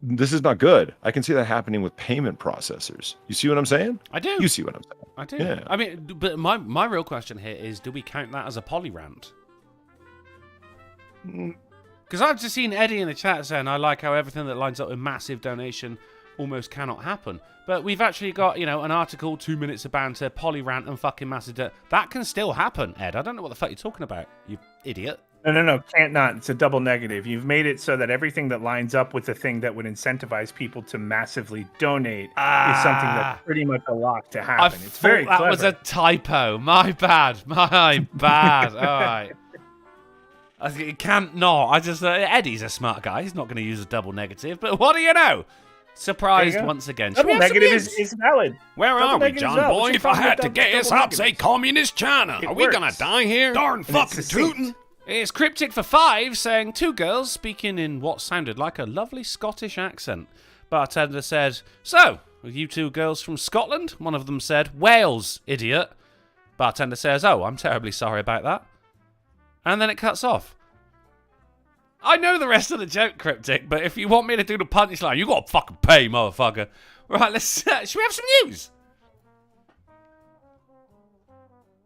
S3: This is not good. I can see that happening with payment processors. You see what I'm saying?
S2: I do.
S3: You see what I'm saying?
S2: I do.
S3: Yeah.
S2: I mean, but my real question here is, do we count that as a Polly rant? Because I've just seen Eddie in the chat saying, I like how everything that lines up with massive donation almost cannot happen. But we've actually got, an article, 2 minutes of banter, Polly rant, and fucking massive that can still happen, Ed. I don't know what the fuck you're talking about, you idiot.
S6: No, can't not. It's a double negative. You've made it so that everything that lines up with the thing that would incentivize people to massively donate is something that's pretty much a lock to happen. It's very clever.
S2: That was a typo. My bad. All right. It can't not. Eddie's a smart guy. He's not going to use a double negative. But what do you know? Surprised once again.
S6: Double negative is valid.
S2: Where are we, John Boy? If I had to guess, I'd say communist China. Are we going to die here? Darn fucking tootin'. It's Cryptic for 5 saying, 2 girls speaking in what sounded like a lovely Scottish accent. Bartender said, so, are you 2 girls from Scotland? One of them said, Wales, idiot. Bartender says, oh, I'm terribly sorry about that. And then it cuts off. I know the rest of the joke, Cryptic, but if you want me to do the punchline, you got to fucking pay, motherfucker. Right, let's. Should we have some news?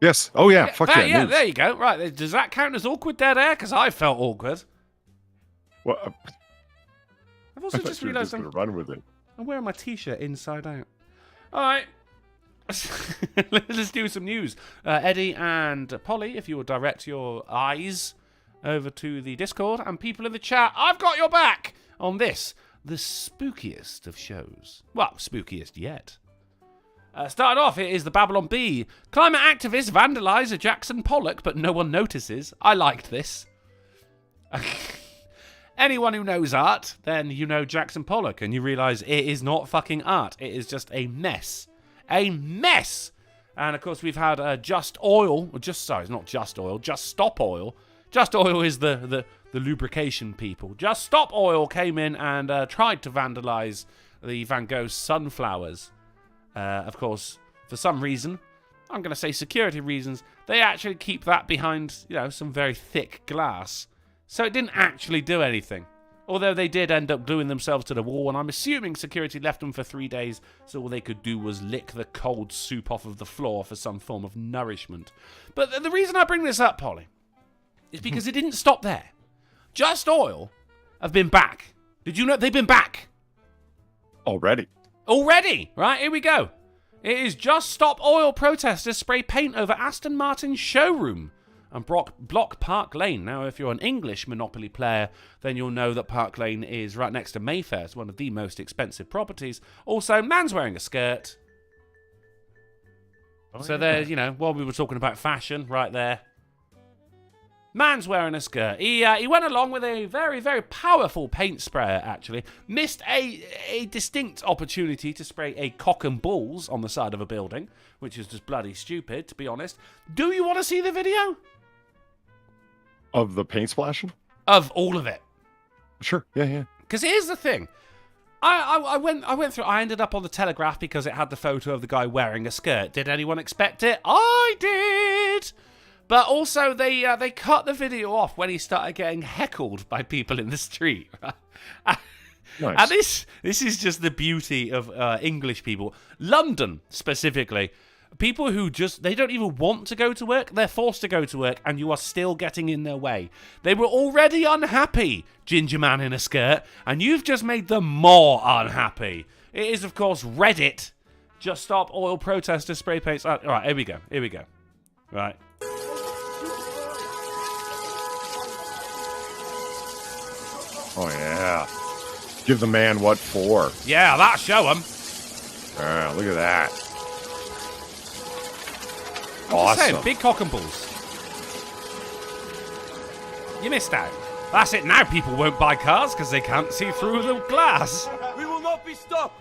S3: Yes. Oh, yeah. Fuck yeah.
S2: Yeah, there you go. Right. Does that count as awkward dead air? Because I felt awkward.
S3: Well,
S2: I've also just realised
S3: I'm run with it.
S2: I'm wearing my t-shirt inside out. All right. Let's do some news. Eddie and Polly, if you will direct your eyes over to the Discord and people in the chat. I've got your back on this, the spookiest of shows. Well, spookiest yet. Starting off, it is the Babylon Bee. Climate activists vandalise a Jackson Pollock, but no one notices. I liked this. Anyone who knows art, then you know Jackson Pollock, and you realise it is not fucking art. It is just a mess. A mess! And, of course, we've had Just Oil. Sorry, it's not Just Oil. Just Stop Oil. Just Oil is the lubrication people. Just Stop Oil came in and tried to vandalise the Van Gogh sunflowers. Of course, for some reason, I'm going to say security reasons, they actually keep that behind, some very thick glass. So it didn't actually do anything. Although they did end up gluing themselves to the wall, and I'm assuming security left them for 3 days, so all they could do was lick the cold soup off of the floor for some form of nourishment. But the reason I bring this up, Polly, is because it didn't stop there. Just Oil have been back. Did you know they've been back?
S3: Already, right? Here we go. It is Just Stop Oil protesters spray paint over Aston Martin's showroom and block Park Lane. Now, if you're an English Monopoly player, then you'll know that Park Lane is right next to Mayfair. It's one of the most expensive properties. Also, man's wearing a skirt. There's, while we were talking about fashion, right there. Man's wearing a skirt. He went along with a very, very powerful paint sprayer, actually. Missed a distinct opportunity to spray a cock and balls on the side of a building, which is just bloody stupid, to be honest. Do you want to see the video? Of the paint splashing?
S2: Of all of it.
S3: Sure, yeah.
S2: Because here's the thing. I went through, I ended up on the Telegraph because it had the photo of the guy wearing a skirt. Did anyone expect it? I did! But also, they cut the video off when he started getting heckled by people in the street. Nice. And this is just the beauty of English people. London, specifically. People who they don't even want to go to work. They're forced to go to work, and you are still getting in their way. They were already unhappy, ginger man in a skirt, and you've just made them more unhappy. It is, of course, Reddit. Just Stop Oil protesters spray paints. All right, here we go. Right.
S3: Oh, yeah. Give the man what for.
S2: Yeah, that'll show him.
S3: Yeah, look at that.
S2: I'm just saying, big cock and balls. You missed out. That's it, now people won't buy cars because they can't see through the glass.
S8: We will not be stopped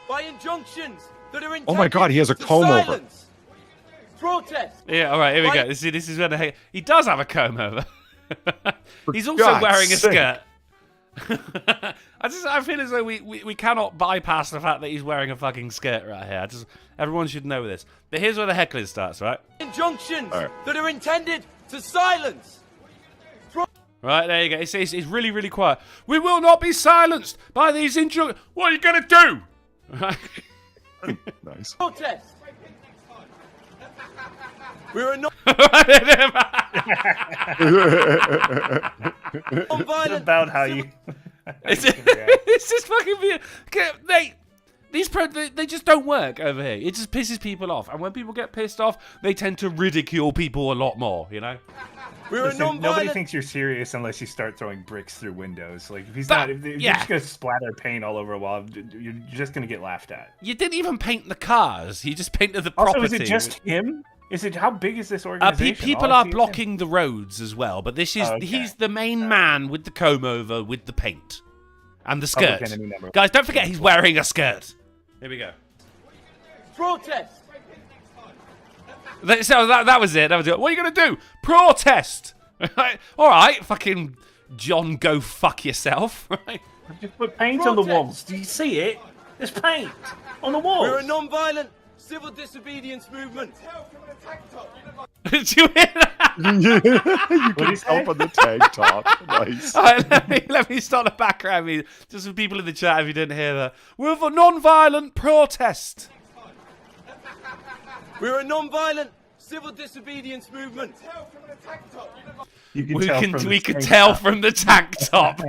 S8: by injunctions that are intended.
S3: Oh my God, he has a comb over.
S8: Protest.
S2: Yeah, all right, here we go. This is where he does have a comb over. He's also
S3: God's
S2: wearing a
S3: sake.
S2: skirt. I feel as though we cannot bypass the fact that he's wearing a fucking skirt right here. Everyone should know this. But here's where the heckling starts, right?
S8: Injunctions that are intended to silence.
S2: Right, there you go. It's really, really quiet. We will not be silenced by these injunctions. What are you going to do? Right.
S3: Nice.
S8: Protest. We are not
S6: It's about how you.
S2: It's just fucking weird. They just don't work over here. It just pisses people off. And when people get pissed off, they tend to ridicule people a lot more,
S8: We're
S6: Listen, nobody
S8: nonviolent.
S6: thinks you're serious unless you start throwing bricks through windows. Like if you're
S2: Yeah.
S6: just gonna splatter paint all over a wall, you're just gonna get laughed at.
S2: You didn't even paint the cars. You just painted the
S6: Also,
S2: property.
S6: is it just him? How big is this organization?
S2: People
S6: All
S2: are
S6: I see is him.
S2: blocking the roads as well, but he's the main man with the comb over with the paint and the skirt.
S6: Public enemy number
S2: Guys, don't forget he's wearing a skirt. Here we go.
S8: Protest.
S2: So that was it. What are you going to do? Protest. All right, fucking John, go fuck yourself. Right?
S6: Just put paint on the walls. Do you see it? There's paint on the walls.
S8: We're a non-violent civil disobedience movement.
S2: Did you hear that?
S3: You can help on the tank top. Nice.
S2: All right, let me start the background music. Just for people in the chat if you didn't hear that. We're for non-violent protest.
S8: We're a non-violent civil disobedience movement.
S6: You can
S2: We
S6: tell
S2: can
S6: from the
S2: we could
S6: tank
S2: tell
S6: top.
S2: from the tank top.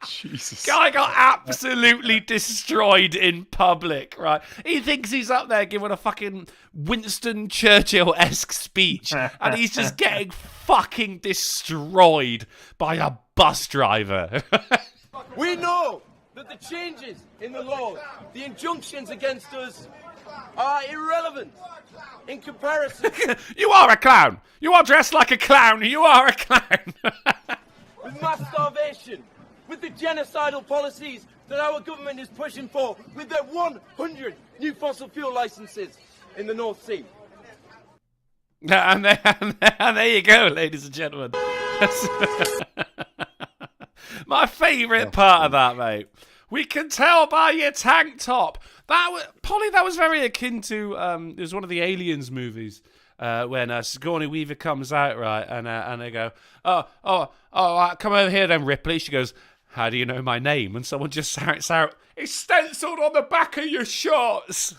S3: Jesus.
S2: Guy got absolutely destroyed in public, right? He thinks he's up there giving a fucking Winston Churchill-esque speech, and he's just getting fucking destroyed by a bus driver.
S8: We know that the changes in the law, the injunctions against us, are irrelevant in comparison.
S2: You are a clown. You are dressed like a clown. You are a clown.
S8: With mass starvation, with the genocidal policies that our government is pushing for, with their 100 new fossil fuel licenses in the North Sea.
S2: And there you go, ladies and gentlemen. My favourite part of that, mate. We can tell by your tank top. Polly, that was very akin to it was one of the Aliens movies when Sigourney Weaver comes out, right, and they go, oh, come over here then, Ripley. She goes, how do you know my name? And someone just shouts out, it's stenciled on the back of your shorts.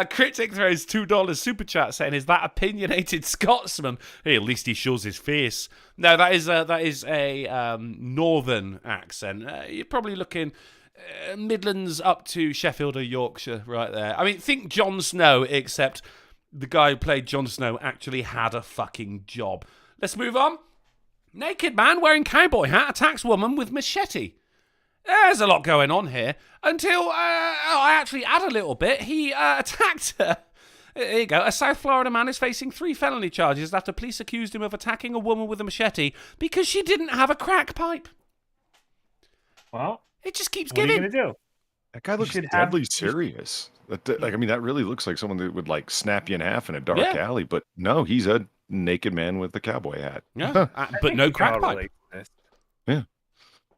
S2: Critic throws $2 super chat saying, "Is that opinionated Scotsman?" Hey, at least he shows his face. No, that is a northern accent. You're probably looking Midlands up to Sheffield or Yorkshire, right there. I mean, think Jon Snow, except the guy who played Jon Snow actually had a fucking job. Let's move on. Naked man wearing cowboy hat attacks woman with machete. There's a lot going on here. Until I actually add a little bit. He attacked her. There you go. A South Florida man is facing 3 felony charges after police accused him of attacking a woman with a machete because she didn't have a crack pipe.
S6: Well,
S2: it just keeps
S6: what
S2: giving.
S6: What are you going to do?
S3: That guy looks deadly serious. That really looks like someone that would like snap you in half in a dark alley. But no, he's a naked man with a cowboy hat.
S2: Yeah, but no crack pipe.
S3: Yeah.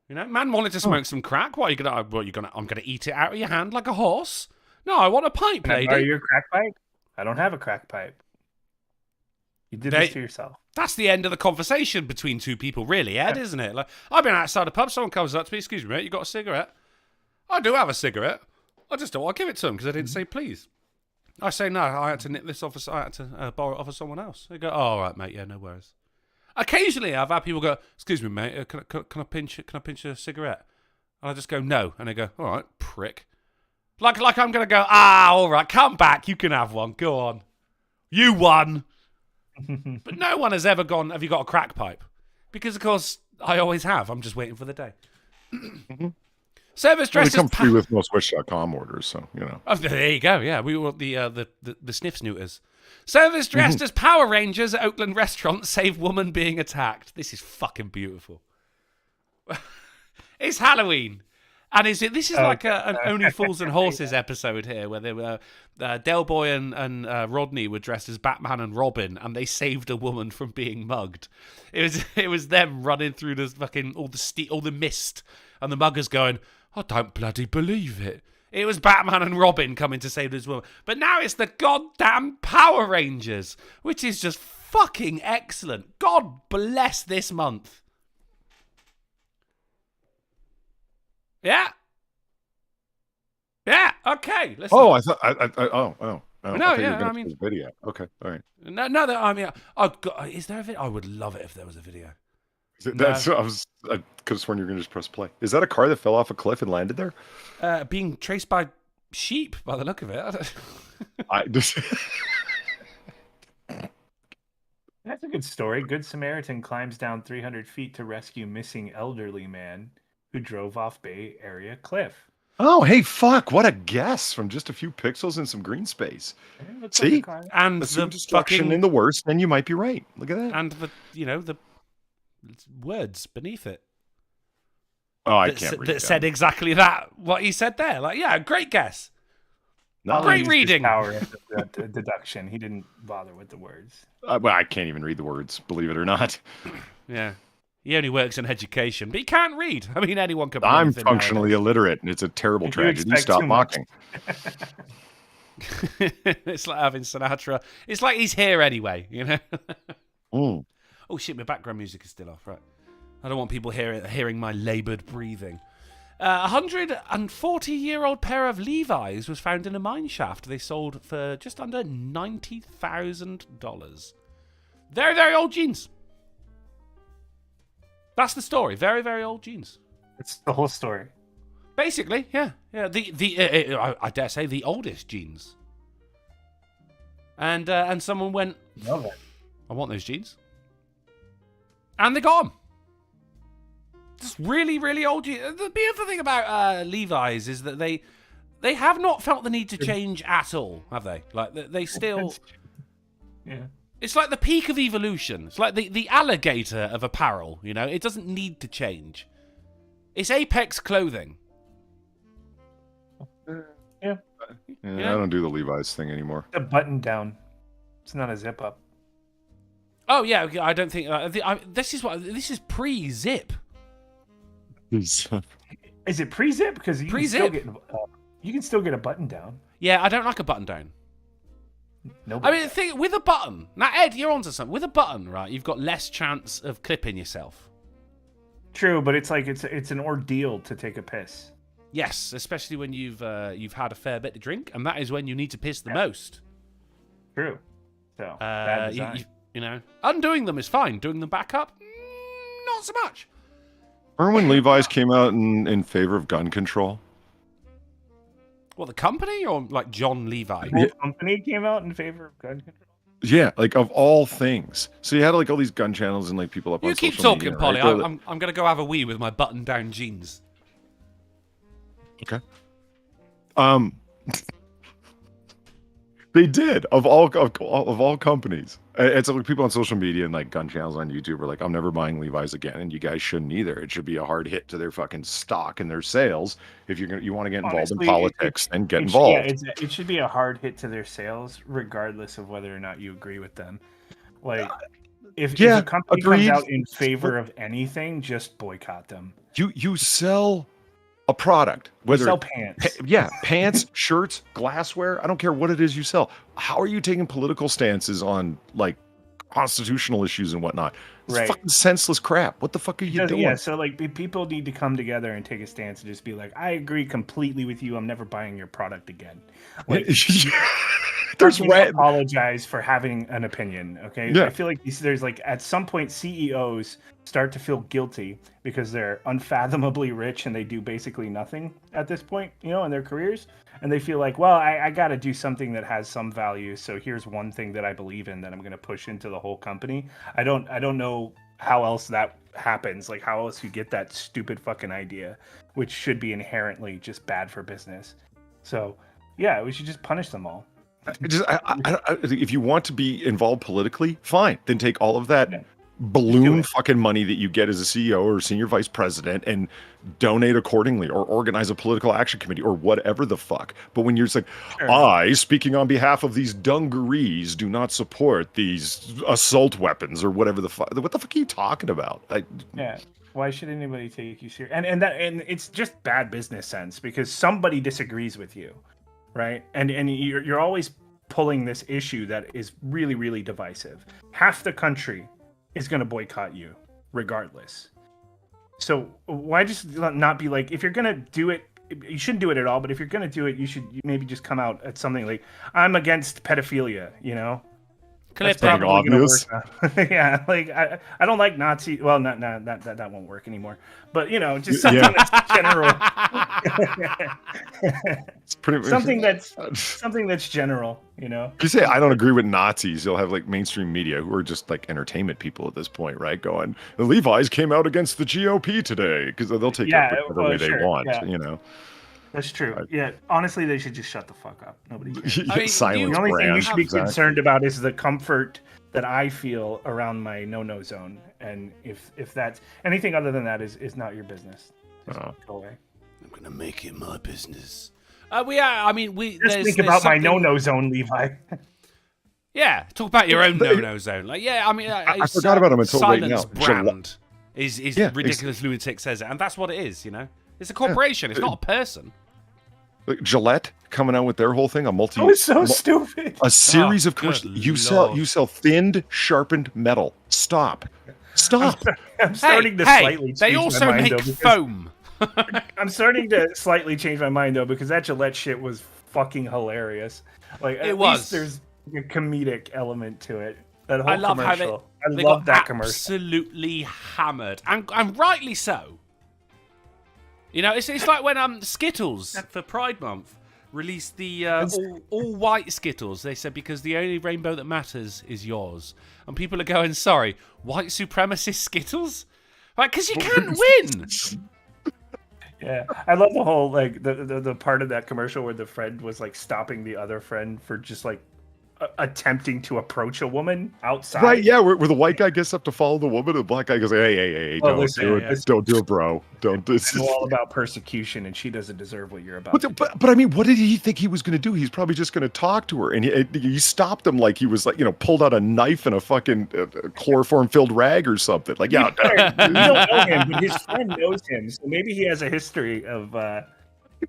S2: You know, man wanted to smoke some crack. What are you gonna? I'm gonna eat it out of your hand like a horse. No, I want a pipe, lady.
S6: Are you a crack pipe? I don't have a crack pipe. You did this to yourself.
S2: That's the end of the conversation between two people, really, Ed, isn't it? Like, I've been outside a pub. Someone comes up to me. Excuse me, mate. You got a cigarette? I do have a cigarette. I just don't want to give it to him because I didn't say please. I say no. I had to nip this off. I had to borrow it off of someone else. They go, oh, all right, mate. Yeah, no worries. Occasionally, I've had people go, "Excuse me, mate, can I pinch a cigarette?" And I just go, "No," and they go, "All right, prick." Like I'm gonna go, all right, come back, you can have one. Go on, you won. But no one has ever gone, "Have you got a crack pipe?" Because of course I always have. I'm just waiting for the day. Service dresses.
S3: They come free with most Wish.com orders, so you know.
S2: Oh, there you go. Yeah, we want the sniff snooters. Service dressed as Power Rangers at Oakland restaurant save woman being attacked. This is fucking beautiful. It's Halloween. And this is like an Only Fools and Horses episode here, where they were Del Boy and Rodney were dressed as Batman and Robin, and they saved a woman from being mugged. It was them running through the fucking all the mist, and the muggers going, "I don't bloody believe it." It was Batman and Robin coming to save this woman. But now it's the goddamn Power Rangers, which is just fucking excellent. God bless this month. Yeah. Yeah, okay.
S3: Let's I thought, no,
S2: yeah, I mean,
S3: video. Okay, all right.
S2: No, I mean, is there a video? I would love it if there was a video.
S3: That's I could have sworn you were going to just press play. Is that a car that fell off a cliff and landed there?
S2: Being traced by sheep, by the look of it.
S3: I just.
S6: That's a good story. Good Samaritan climbs down 300 feet to rescue missing elderly man who drove off Bay Area cliff.
S3: Oh, hey, fuck! What a guess from just a few pixels and some green space.
S6: Yeah,
S3: see,
S2: and
S3: the destruction in the worst, then you might be right. Look at that.
S2: And the words beneath it.
S3: Oh, I can't read
S2: that said exactly that. What he said there, like, yeah, great guess.
S3: No,
S2: great reading.
S6: Power deduction. He didn't bother with the words.
S3: Well, I can't even read the words, believe it or not.
S2: Yeah. He only works in education, but he can't read. I mean, anyone can.
S3: I'm functionally illiterate, and it's a terrible tragedy. Stop mocking.
S2: It's like having Sinatra. It's like he's here anyway, you know. Oh shit! My background music is still off. Right. I don't want people hearing my laboured breathing. 140-year-old pair of Levi's was found in a mine shaft. They sold for just under $90,000. Very, very old jeans. That's the story. Very, very old jeans.
S6: It's the whole story.
S2: Basically, yeah. I dare say the oldest jeans. And someone went,
S6: Love it.
S2: I want those jeans. And they got them. Just really, really old jeans. The beautiful thing about Levi's is that they have not felt the need to change at all, have they? Like, they still...
S6: Yeah.
S2: It's like the peak of evolution. It's like the alligator of apparel, you know? It doesn't need to change. It's apex clothing.
S6: Yeah.
S3: Yeah, I don't do the Levi's thing anymore.
S6: The button down. It's not a zip up.
S2: Oh, yeah, I don't think... this is pre-zip.
S6: Is it pre-zip? Because you can still get a button down.
S2: Yeah, I don't like a button down.
S6: Nobody
S2: I mean, the thing with a button. Now, Ed, you're onto something. With a button, right? You've got less chance of clipping yourself.
S6: True, but it's like it's an ordeal to take a piss.
S2: Yes, especially when you've had a fair bit to drink, and that is when you need to piss the most.
S6: True. So bad design.
S2: You know, undoing them is fine. Doing them back up, not so much.
S3: Remember when Levi's came out in favor of gun control?
S2: What, the company or like John Levi?
S6: The whole company came out in favor of gun control.
S3: Yeah, like of all things. So you had like all these gun channels and like people up on
S2: You keep
S3: social
S2: talking,
S3: media,
S2: Polly.
S3: right?
S2: I'm gonna go have a wee with my button-down jeans.
S3: Okay. They did of all companies. It's like people on social media and like gun channels on YouTube are like, I'm never buying Levi's again, and you guys shouldn't either. It should be a hard hit to their fucking stock and their sales. If you want to get involved in politics, then get involved.
S6: It should be a hard hit to their sales, regardless of whether or not you agree with them. Like, if a company comes out in favor of anything, just boycott them.
S3: You sell a product, whether
S6: sell pants.
S3: Pants, shirts, glassware, I don't care what it is you sell. How are you taking political stances on like constitutional issues and whatnot? It's fucking senseless crap. What the fuck are you doing?
S6: Yeah, so like people need to come together and take a stance and just be like, I agree completely with you. I'm never buying your product again. Like,
S3: there's
S6: apologize for having an opinion. Okay,
S3: yeah.
S6: I feel like there's like at some point CEOs start to feel guilty because they're unfathomably rich and they do basically nothing at this point, you know, in their careers, and they feel like, well, I got to do something that has some value. So here's one thing that I believe in that I'm going to push into the whole company. I don't know how else that happens. Like how else you get that stupid fucking idea, which should be inherently just bad for business. So yeah, we should just punish them all.
S3: If you want to be involved politically, fine. Then take all of that balloon fucking money that you get as a CEO or senior vice president and donate accordingly, or organize a political action committee or whatever the fuck. But when you're just like, I, speaking on behalf of these dungarees, do not support these assault weapons or whatever the fuck. What the fuck are you talking about?
S6: Yeah. Why should anybody take you serious? And it's just bad business sense because somebody disagrees with you. Right, and you're always pulling this issue that is really, really divisive. Half the country is going to boycott you, regardless. So why just not be like, if you're going to do it, you shouldn't do it at all. But if you're going to do it, you should maybe just come out at something like, I'm against pedophilia. You know,
S2: That's
S3: probably obvious.
S6: Yeah, like I don't like Nazi. Well, that won't work anymore. But you know, just something that's general.
S3: It's pretty
S6: something that's general. You know,
S3: if you say I don't agree with Nazis, you'll have like mainstream media who are just like entertainment people at this point, right? Going, the Levi's came out against the GOP today because they'll take it the way they want. Yeah. You know.
S6: That's true. Yeah, honestly, they should just shut the fuck up. Nobody cares.
S3: The
S6: only thing you should be concerned about is the comfort that I feel around my no-no zone, and if that's anything other than that is not your business. Just go away.
S2: I'm gonna make it my business. We
S6: just think about my no-no zone, Levi.
S2: Yeah, talk about your own no-no zone. Like, yeah, I mean,
S3: I forgot about him until right now.
S2: Brand is ridiculous lunatic says it, and that's what it is. You know, it's a corporation. It's not a person.
S3: Like Gillette coming out with their whole thing,
S6: That was so stupid.
S3: A series of commercials. You sell thinned, sharpened metal. Stop.
S6: I'm starting to slightly change
S2: they also
S6: my mind,
S2: make foam.
S6: I'm starting to slightly change my mind though, because that Gillette shit was fucking hilarious. Like at least there's a comedic element to it. That whole
S2: I love how
S6: commercial.
S2: they
S6: I love
S2: got
S6: that commercial.
S2: absolutely hammered, and rightly so. You know, it's like when Skittles for Pride Month released the all white Skittles. They said because the only rainbow that matters is yours, and people are going, sorry, white supremacist Skittles, right? Because you can't win.
S6: Yeah, I love the whole like the part of that commercial where the friend was like stopping the other friend for just like attempting to approach a woman outside.
S3: Right, yeah, where the white guy gets up to follow the woman, and the black guy goes, hey,
S6: Oh,
S3: don't
S6: listen,
S3: do it.
S6: yeah.
S3: Don't do it, bro. Don't do it.
S6: It's all about persecution, and she doesn't deserve what you're about.
S3: But I mean, what did he think he was going to do? He's probably just going to talk to her, and he stopped him like he was like, pulled out a knife and a fucking chloroform-filled rag or something. Like, yeah,
S6: You don't know him, but his friend knows him, so maybe he has a history of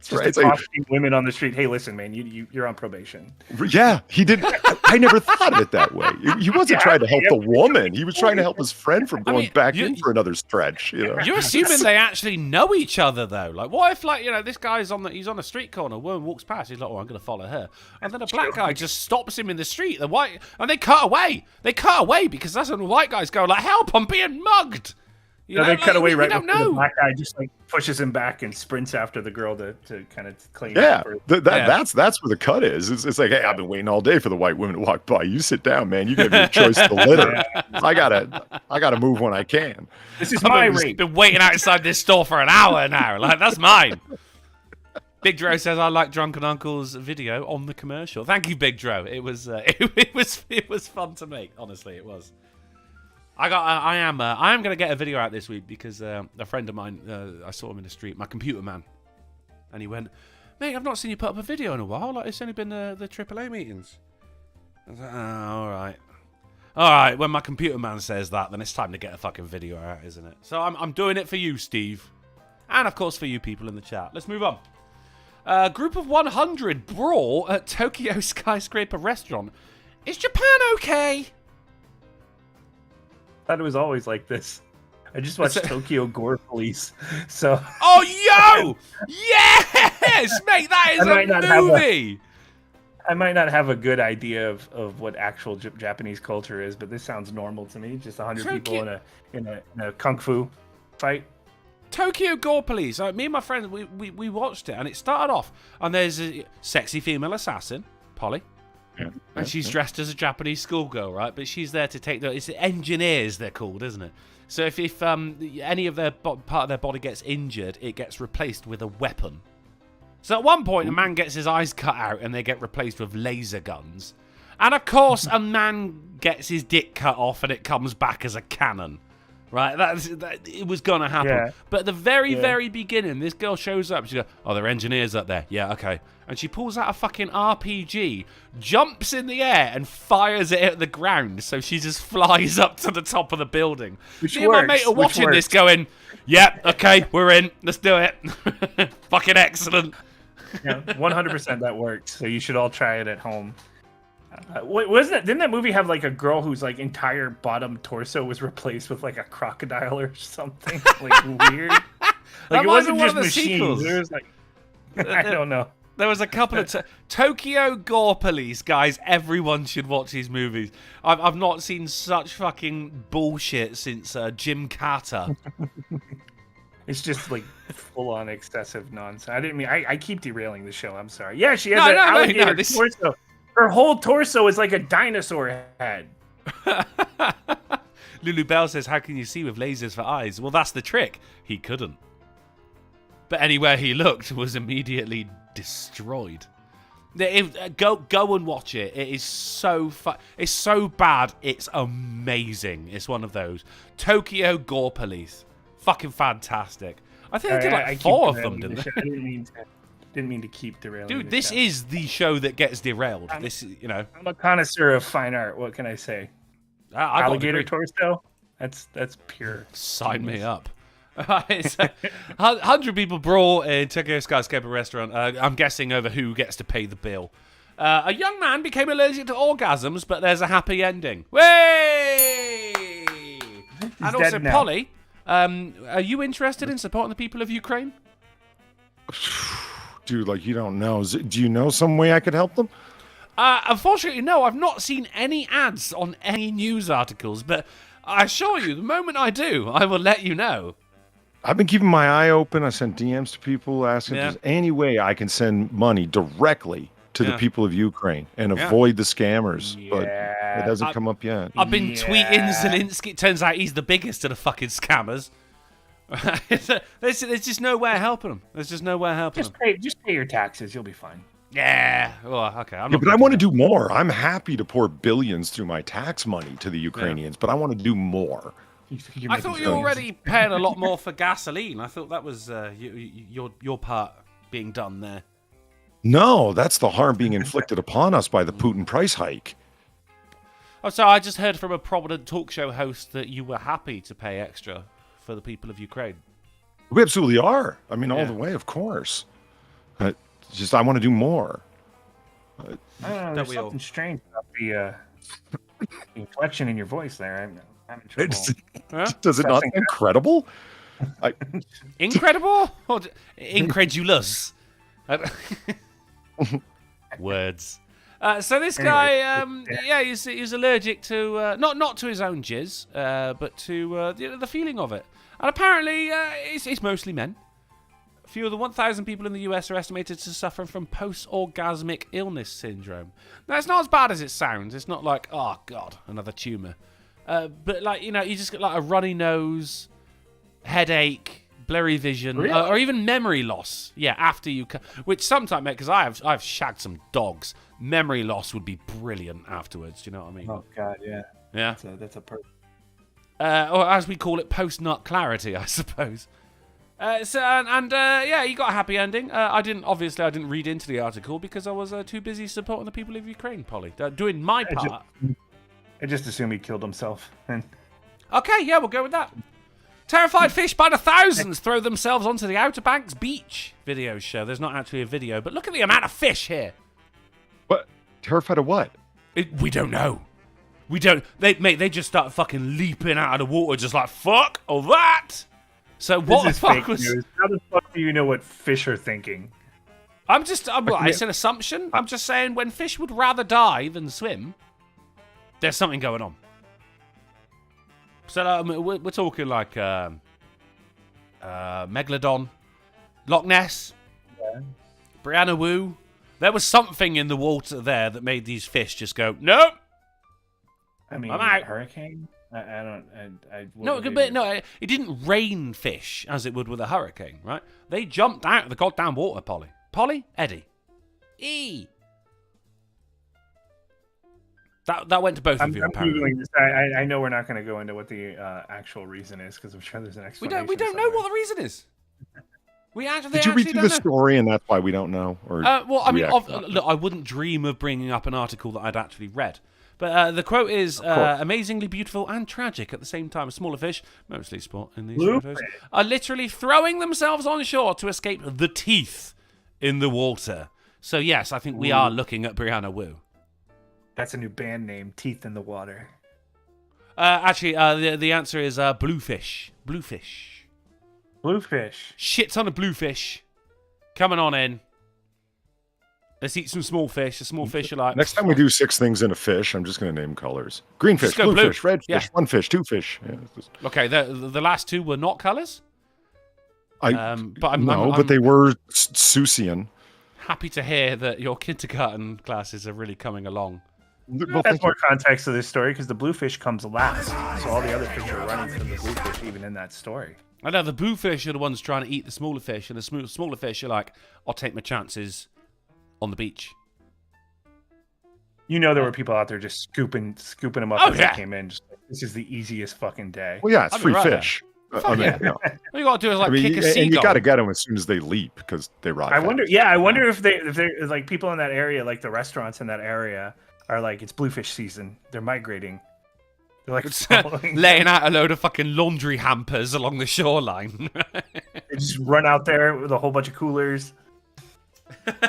S6: just accosting women on the street. Hey, listen, man, you're on probation.
S3: Yeah, he didn't. I never thought of it that way. He wasn't trying to help the woman. He was trying to help his friend from going back in for another stretch.
S2: You're assuming they actually know each other, though. Like, what if, like, this guy's he's on a street corner, a woman walks past, he's like, oh, I'm going to follow her. And then a black guy just stops him in the street. The white, and they cut away. They cut away because that's when the white guys go, like, help, I'm being mugged.
S6: They cut away right before
S2: before
S6: the black guy just like pushes him back and sprints after the girl to kind of claim.
S3: Yeah, that's where the cut is. It's like, hey, I've been waiting all day for the white women to walk by. You sit down, man. You gave me a choice to litter. I gotta move when I can.
S6: This is my rate.
S2: Been waiting outside this store for an hour now. Like, that's mine. Big Dro says, I like Drunken Uncle's video on the commercial. Thank you, Big Dro. It was it was fun to make. Honestly, it was. I am going to get a video out this week because a friend of mine, I saw him in the street, my computer man, and he went, mate, I've not seen you put up a video in a while. Like, it's only been the AAA meetings. I was like, oh, all right. When my computer man says that, then it's time to get a fucking video out, isn't it? So I'm doing it for you, Steve, and of course for you people in the chat. Let's move on. A group of 100 brawl at Tokyo skyscraper restaurant. Is Japan okay?
S6: I thought it was always like this. I just watched Tokyo Gore Police, so.
S2: Oh, yo! Yes, mate, that is a movie.
S6: I might not have a good idea of what actual Japanese culture is, but this sounds normal to me. Just 100 people in a kung fu fight.
S2: Tokyo Gore Police. Me and my friends, we watched it, and it started off, and there's a sexy female assassin, Polly.
S3: Yeah,
S2: and she's dressed as a Japanese schoolgirl, right? But she's there to take it's the engineers, they're called, isn't it? So if any of their part of their body gets injured, it gets replaced with a weapon. So at one point, a man gets his eyes cut out and they get replaced with laser guns. And of course, a man gets his dick cut off and it comes back as a cannon. Right? It was going to happen.
S6: Yeah.
S2: But at the very beginning, this girl shows up. She goes, oh, there are engineers up there. Yeah, okay. And she pulls out a fucking RPG, jumps in the air, and fires it at the ground. So she just flies up to the top of the building. Me and my mate are watching this going, yeah, okay, we're in. Let's do it. Fucking excellent.
S6: Yeah, 100% that works. So you should all try it at home. Didn't that movie have like a girl whose like entire bottom torso was replaced with like a crocodile or something like weird? Like it wasn't just machines. There was like I don't know.
S2: There was a couple of Tokyo Gore Police, guys. Everyone should watch these movies. I've not seen such fucking bullshit since Jim Carter.
S6: It's just like full on excessive nonsense. I didn't mean I keep derailing the show. I'm sorry. Yeah, she has an alligator torso. Her whole torso is like a dinosaur head.
S2: Lulu Bell says, how can you see with lasers for eyes? Well, that's the trick. He couldn't. But anywhere he looked was immediately destroyed. Go and watch it. It is so it's so bad. It's amazing. It's one of those. Tokyo Gore Police. Fucking fantastic. I think they did like 4 of them, didn't they?
S6: I didn't mean to keep derailing.
S2: Dude, this is the show that gets derailed. I'm
S6: a connoisseur of fine art. What can I say? Alligator torso? That's pure.
S2: Sign me up. It's 100 people brawl in Tokyo skyscraper restaurant. I'm guessing over who gets to pay the bill. A young man became allergic to orgasms, but there's a happy ending. Way! And also, Polly, are you interested in supporting the people of Ukraine?
S3: Dude, like, you don't know. Do you know some way I could help them?
S2: Unfortunately, no. I've not seen any ads on any news articles, but I assure you, the moment I do, I will let you know.
S3: I've been keeping my eye open. I sent DMs to people asking if there's any way I can send money directly to the people of Ukraine and avoid the scammers. But it hasn't come up yet.
S2: I've been tweeting Zelensky. It turns out he's the biggest of the fucking scammers. There's just no way of helping him. There's just no way of helping him.
S6: Just pay your taxes. You'll be fine.
S2: Yeah. Well, okay.
S3: But I want to do more. I'm happy to pour billions through my tax money to the Ukrainians, but I want to do more.
S2: I thought you were already paying a lot more for gasoline. I thought that was your part being done there.
S3: No, that's the harm being inflicted upon us by the Putin price hike.
S2: Oh, so I just heard from a prominent talk show host that you were happy to pay extra for the people of Ukraine.
S3: We absolutely are. I mean, all the way, of course. Just I want to do more.
S6: I don't know. There's something strange about the inflection in your voice there. I'm in trouble.
S3: Does it not incredible?
S2: Incredible? Or incredulous? Words. So this guy, he's allergic to not to his own jizz, but to the feeling of it. And apparently, it's mostly men. A few of the 1,000 people in the US are estimated to suffer from post-orgasmic illness syndrome. Now, it's not as bad as it sounds. It's not like, oh god, another tumor. But like, you just get like a runny nose, headache, blurry vision, or even memory loss. Yeah, after you, which sometimes, mate, because I've shagged some dogs. Memory loss would be brilliant afterwards. Do you know what I mean?
S6: Oh god, yeah.
S2: Yeah.
S6: That's a perfect.
S2: Or as we call it, post-nut clarity, I suppose. He got a happy ending. I didn't read into the article because I was too busy supporting the people of Ukraine, Polly. Doing my part.
S6: I just assume he killed himself.
S2: Okay, yeah, we'll go with that. Terrified fish by the thousands throw themselves onto the Outer Banks beach. Videos show. There's not actually a video, but look at the amount of fish here.
S3: What? Terrified of what?
S2: We don't know. We don't. They just start fucking leaping out of the water, just like fuck or that. So what the fuck was?
S6: News. How the fuck do you know what fish are thinking?
S2: It's an assumption. I'm just saying when fish would rather die than swim, there's something going on. So we're talking like Megalodon, Loch Ness, Brianna Wu. There was something in the water there that made these fish just go, nope.
S6: I mean,
S2: I'm out.
S6: hurricane.
S2: It didn't rain fish as it would with a hurricane, right? They jumped out of the goddamn water, Polly. Polly, Eddie. That went to both of you, apparently.
S6: I know we're not going to go into what the actual reason is because I'm sure there's an explanation.
S2: We don't know what the reason is.
S3: Did you read through the story and that's why we don't know? Or
S2: look, I wouldn't dream of bringing up an article that I'd actually read. But the quote is, amazingly beautiful and tragic at the same time. Smaller fish, mostly sport in these photos, are literally throwing themselves on shore to escape the teeth in the water. So yes, I think we are looking at Brianna Wu.
S6: That's a new band name, Teeth in the Water.
S2: The answer is bluefish. Bluefish. Shit ton of bluefish coming on in. Let's eat some small fish. The small fish are like...
S3: Next time we do 6 things in a fish, I'm just going to name colors. Green fish, blue fish, red fish, 1 fish, 2 fish. Yeah,
S2: okay, the last 2 were not colors?
S3: But they were Seussian.
S2: Happy to hear that your kindergarten classes are really coming along.
S6: That's more context to this story because the bluefish comes last. So all the other fish are running from the bluefish even in that story.
S2: I know, the bluefish are the ones trying to eat the smaller fish, and the smaller fish are like, I'll take my chances on the beach.
S6: You know there were people out there just scooping them up as they came in. Just like, this is the easiest fucking day.
S3: Well, yeah, it's free fish.
S2: All you gotta do is kick a seagull.
S3: And you gotta get them as soon as they leap because they rot.
S6: I wonder if they're like people in that area, like the restaurants in that area, are like it's bluefish season. They're migrating. They're like
S2: laying out a load of fucking laundry hampers along the shoreline.
S6: They just run out there with a whole bunch of coolers.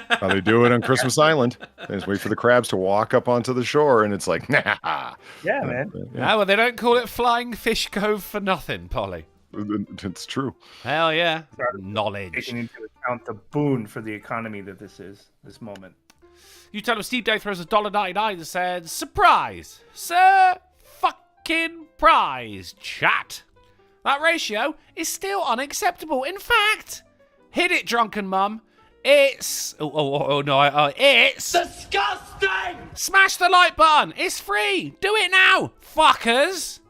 S3: How they do it on Christmas Island. They just wait for the crabs to walk up onto the shore, and it's like, nah.
S6: Yeah, man.
S2: Yeah, well, they don't call it Flying Fish Cove for nothing, Polly.
S3: It's true.
S2: Hell yeah. Knowledge.
S6: Taking into account the boon for the economy that this moment.
S2: You tell him Steve Day throws $1.99 and says, surprise! Sir fucking prize, chat. That ratio is still unacceptable. In fact, hit it, drunken mum. It's... it's...
S8: Disgusting!
S2: Smash the like button. It's free. Do it now, fuckers.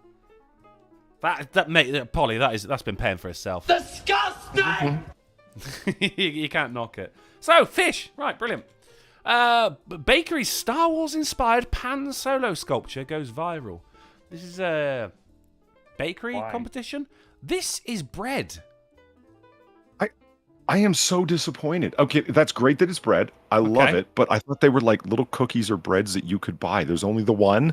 S2: Mate, Polly, that's been paying for itself.
S8: Disgusting!
S2: You can't knock it. So, fish. Right, brilliant. Bakery's Star Wars-inspired pan solo sculpture goes viral. This is a bakery competition. This is bread.
S3: I am so disappointed. Okay, that's great that it's bread. I love it, but I thought they were like little cookies or breads that you could buy. There's only the one.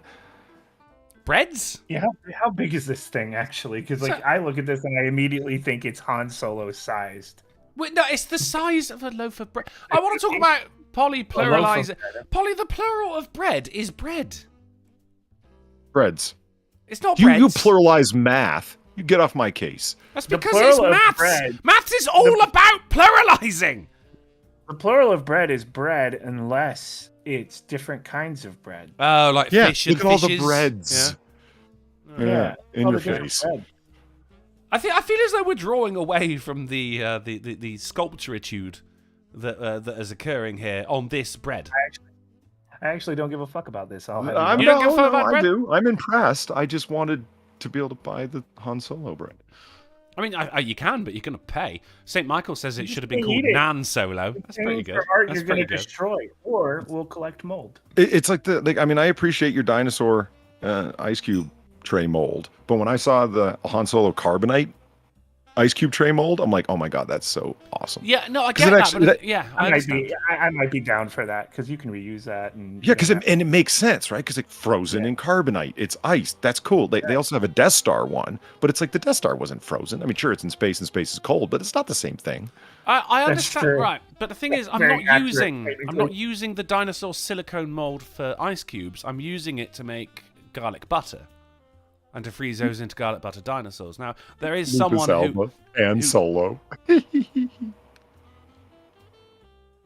S2: Breads?
S6: Yeah, how big is this thing actually? Because I look at this and I immediately think it's Han Solo sized.
S2: Wait, no, it's the size of a loaf of bread. I want to talk about polypluralizing. Polly, the plural of bread is bread.
S3: Breads.
S2: It's not
S3: You
S2: breads.
S3: pluralize math. You get off my case.
S2: That's because it's maths. Maths is all about pluralizing.
S6: The plural of bread is bread unless it's different kinds of bread.
S2: Oh, like fish and
S3: look at all the
S2: fishes.
S3: breads. Yeah, in your face.
S6: Bread.
S2: I feel as though we're drawing away from the sculpturitude that is occurring here on this bread.
S6: I actually don't give a fuck about this.
S2: You don't give a fuck about
S3: I
S2: bread?
S3: do. I'm impressed. I just wanted to be able to buy the Han Solo bread.
S2: I mean, you can, but you're going to pay. St. Michael says it should have been called
S6: eat it.
S2: Nan Solo. That's pretty good.
S6: For art
S2: That's
S6: you're going to
S2: pretty good.
S6: destroy, or we'll collect mold.
S3: It's like I mean, I appreciate your dinosaur ice cube tray mold, but when I saw the Han Solo carbonite ice cube tray mold, I'm like, oh my god, that's so awesome.
S2: Yeah, no, I get that, but yeah, I
S6: might be down for that because you can reuse that. And
S3: Yeah, because it makes sense, right? Because it's frozen in carbonite. It's ice. That's cool. They also have a Death Star one, but it's like the Death Star wasn't frozen. I mean, sure, it's in space and space is cold, but it's not the same thing.
S2: I understand,
S6: true.
S2: right? But the thing is, I'm not using the dinosaur silicone mold for ice cubes. I'm using it to make garlic butter. And to freeze those into garlic butter dinosaurs. Now, there is someone
S3: who Solo. Get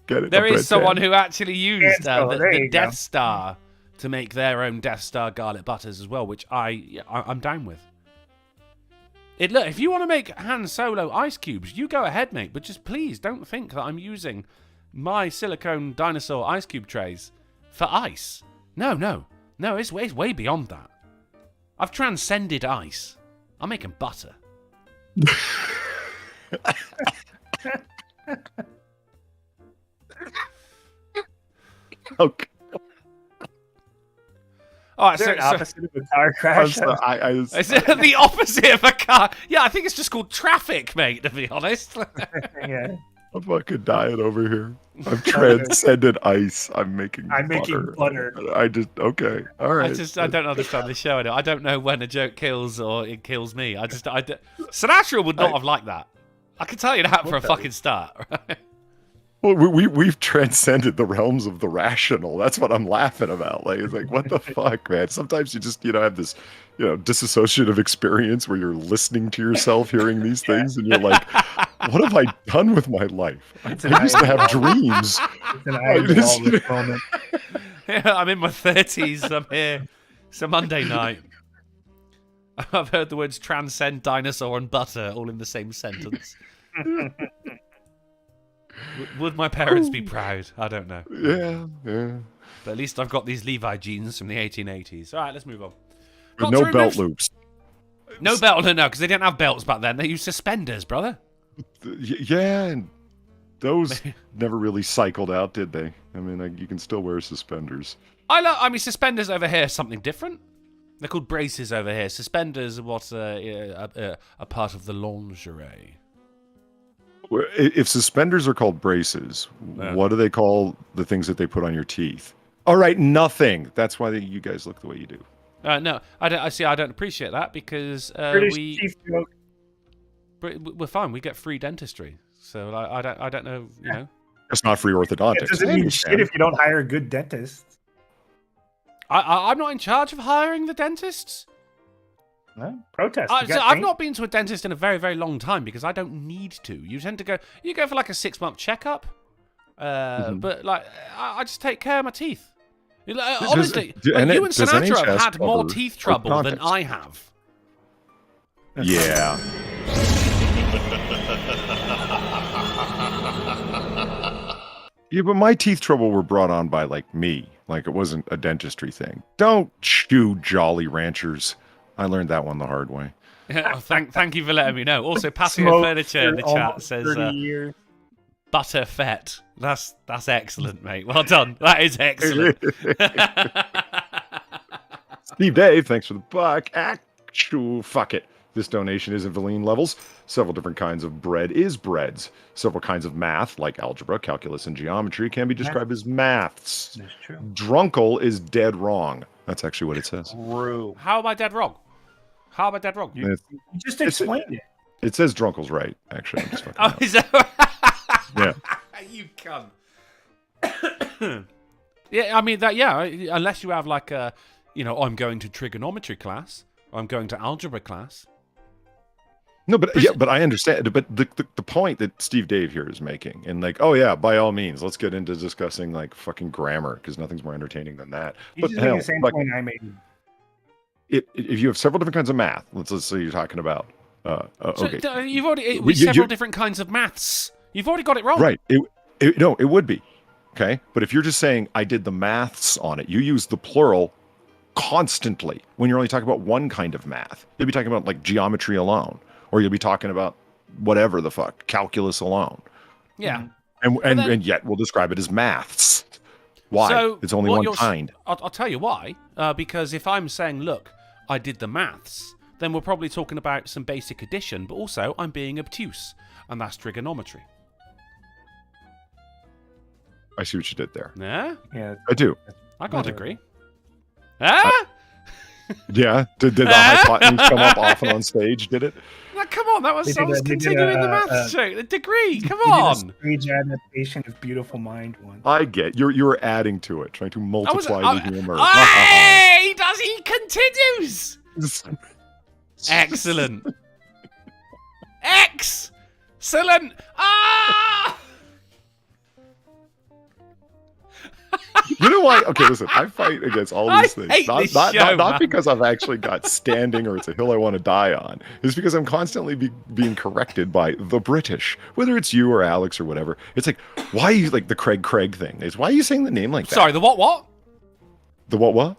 S3: it?
S2: There is someone who actually used
S6: Solo,
S2: the Death Star to make their own Death Star garlic butters as well, which I'm down with. Look, if you want to make Han Solo ice cubes, you go ahead, mate. But just please don't think that I'm using my silicone dinosaur ice cube trays for ice. No, it's way beyond that. I've transcended ice. I'm making butter.
S3: Okay.
S2: All right,
S6: Is there an opposite of a car crash?
S2: Is it the opposite of a car? Yeah, I think it's just called traffic, mate, to be honest.
S6: Yeah.
S3: I'm fucking dying over here. I've transcended ice. I'm making
S6: butter.
S3: Okay. All right.
S2: I don't understand the show. I don't know when a joke kills or it kills me. Sinatra would not have liked that. I can tell you that for a fucking start. Right?
S3: Well, we've transcended the realms of the rational. That's what I'm laughing about. Like, it's like, what the fuck, man? Sometimes you just, have this, disassociative experience where you're listening to yourself hearing these things, and you're like, what have I done with my life? I used to have dreams.
S6: It's an moment.
S2: Yeah, I'm in my 30s. I'm here. It's a Monday night. I've heard the words transcend, dinosaur, and butter all in the same sentence. Would my parents be proud? I don't know.
S3: Yeah.
S2: But at least I've got these Levi jeans from the 1880s. All right, let's move on.
S3: With no belt loops.
S2: No belt, no, because they didn't have belts back then. They used suspenders, brother.
S3: Yeah, and those never really cycled out, did they? I mean, you can still wear suspenders.
S2: I mean, suspenders over here are something different. They're called braces over here. Suspenders are what are part of the lingerie.
S3: If suspenders are called braces, what do they call the things that they put on your teeth? All right, nothing. That's why you guys look the way you do.
S2: No, I don't. I don't appreciate that because we're fine. We get free dentistry, so I don't know.
S3: It's not free orthodontics.
S6: It doesn't mean shit if you don't hire a good dentist.
S2: I'm not in charge of hiring the dentists.
S6: No, protest.
S2: I've not been to a dentist in a very, very long time because I don't need to. You tend to go. You go for like a 6-month checkup. But like, I just take care of my teeth. Like,
S3: Does-
S2: honestly,
S3: do-
S2: like,
S3: and
S2: you
S3: it-
S2: and
S3: does
S2: Sinatra have
S3: NHS
S2: had more
S3: cover
S2: teeth
S3: for
S2: trouble than
S3: context?
S2: I have.
S3: Yeah. Yeah, but my teeth trouble were brought on by like me. Like it wasn't a dentistry thing. Don't chew Jolly Ranchers. I learned that one the hard way.
S2: Oh, thank you for letting me know. Also, Patio
S6: Smoked
S2: Furniture in the
S6: for
S2: chat
S6: almost
S2: says
S6: 30 years.
S2: butter fett. That's excellent, mate. Well done. That is excellent.
S3: Steve Dave, thanks for the buck. Fuck it. This donation is in Valine levels. Several different kinds of bread is breads. Several kinds of math, like algebra, calculus, and geometry, can be described as maths.
S6: That's true.
S3: Drunkle is dead wrong. That's actually what it says.
S6: True.
S2: How am I dead wrong? How am I dead wrong?
S3: It,
S6: You just explained it.
S3: it says Drunkle's right, actually. I'm just fucking
S2: Oh,
S3: up.
S2: is that
S3: Yeah.
S2: You cunt. Yeah, I mean that. Yeah, unless you have like a, I'm going to trigonometry class, or I'm going to algebra class.
S3: No, but yeah, but I understand. But the point that Steve Dave here is making, and like, oh yeah, by all means, let's get into discussing like fucking grammar because nothing's more entertaining than that.
S6: He's
S3: But
S6: just making
S3: hell,
S6: the same
S3: like,
S6: point I made.
S3: if you have several different kinds of math, let's say you're talking about, okay,
S2: So, you've already
S3: You-
S2: several
S3: you-
S2: different kinds of maths. You've already got it wrong.
S3: right? No, it would be okay. But if you're just saying I did the maths on it, you use the plural constantly when you're only talking about one kind of math. You'll be talking about like geometry alone, or you'll be talking about whatever the fuck, calculus alone.
S2: Yeah.
S3: And yet we'll describe it as maths. Why?
S2: So
S3: It's only
S2: what
S3: one
S2: you're s-
S3: kind.
S2: I'll tell you why. Because if I'm saying, look, I did the maths, then we're probably talking about some basic addition, but also I'm being obtuse, and that's trigonometry.
S3: I see what you did there.
S2: Yeah?
S6: Yeah.
S3: I do.
S2: I can't agree. Ah?
S3: Yeah. Did the hypotenuse come up often on stage? Did it?
S2: Like, come on, that was
S6: They
S2: I
S6: did
S2: was
S6: a- they did
S2: continuing the
S6: a-
S2: maths joke. The degree, come
S6: He did a
S2: on.
S6: stage adaptation of Beautiful Mind one.
S3: I get you're adding to it, trying to multiply the humor.
S2: Hey, he continues. Excellent. Excellent. Ah!
S3: You know why? Okay, listen. I fight against all
S2: I
S3: these things,
S2: hate
S3: not
S2: this show, man.
S3: not because I've actually got standing or it's a hill I want to die on. It's because I'm constantly being corrected by the British, whether it's you or Alex or whatever. It's like, why are you like the Craig thing? Is why are you saying the name like that?
S2: Sorry, the what?
S3: The what?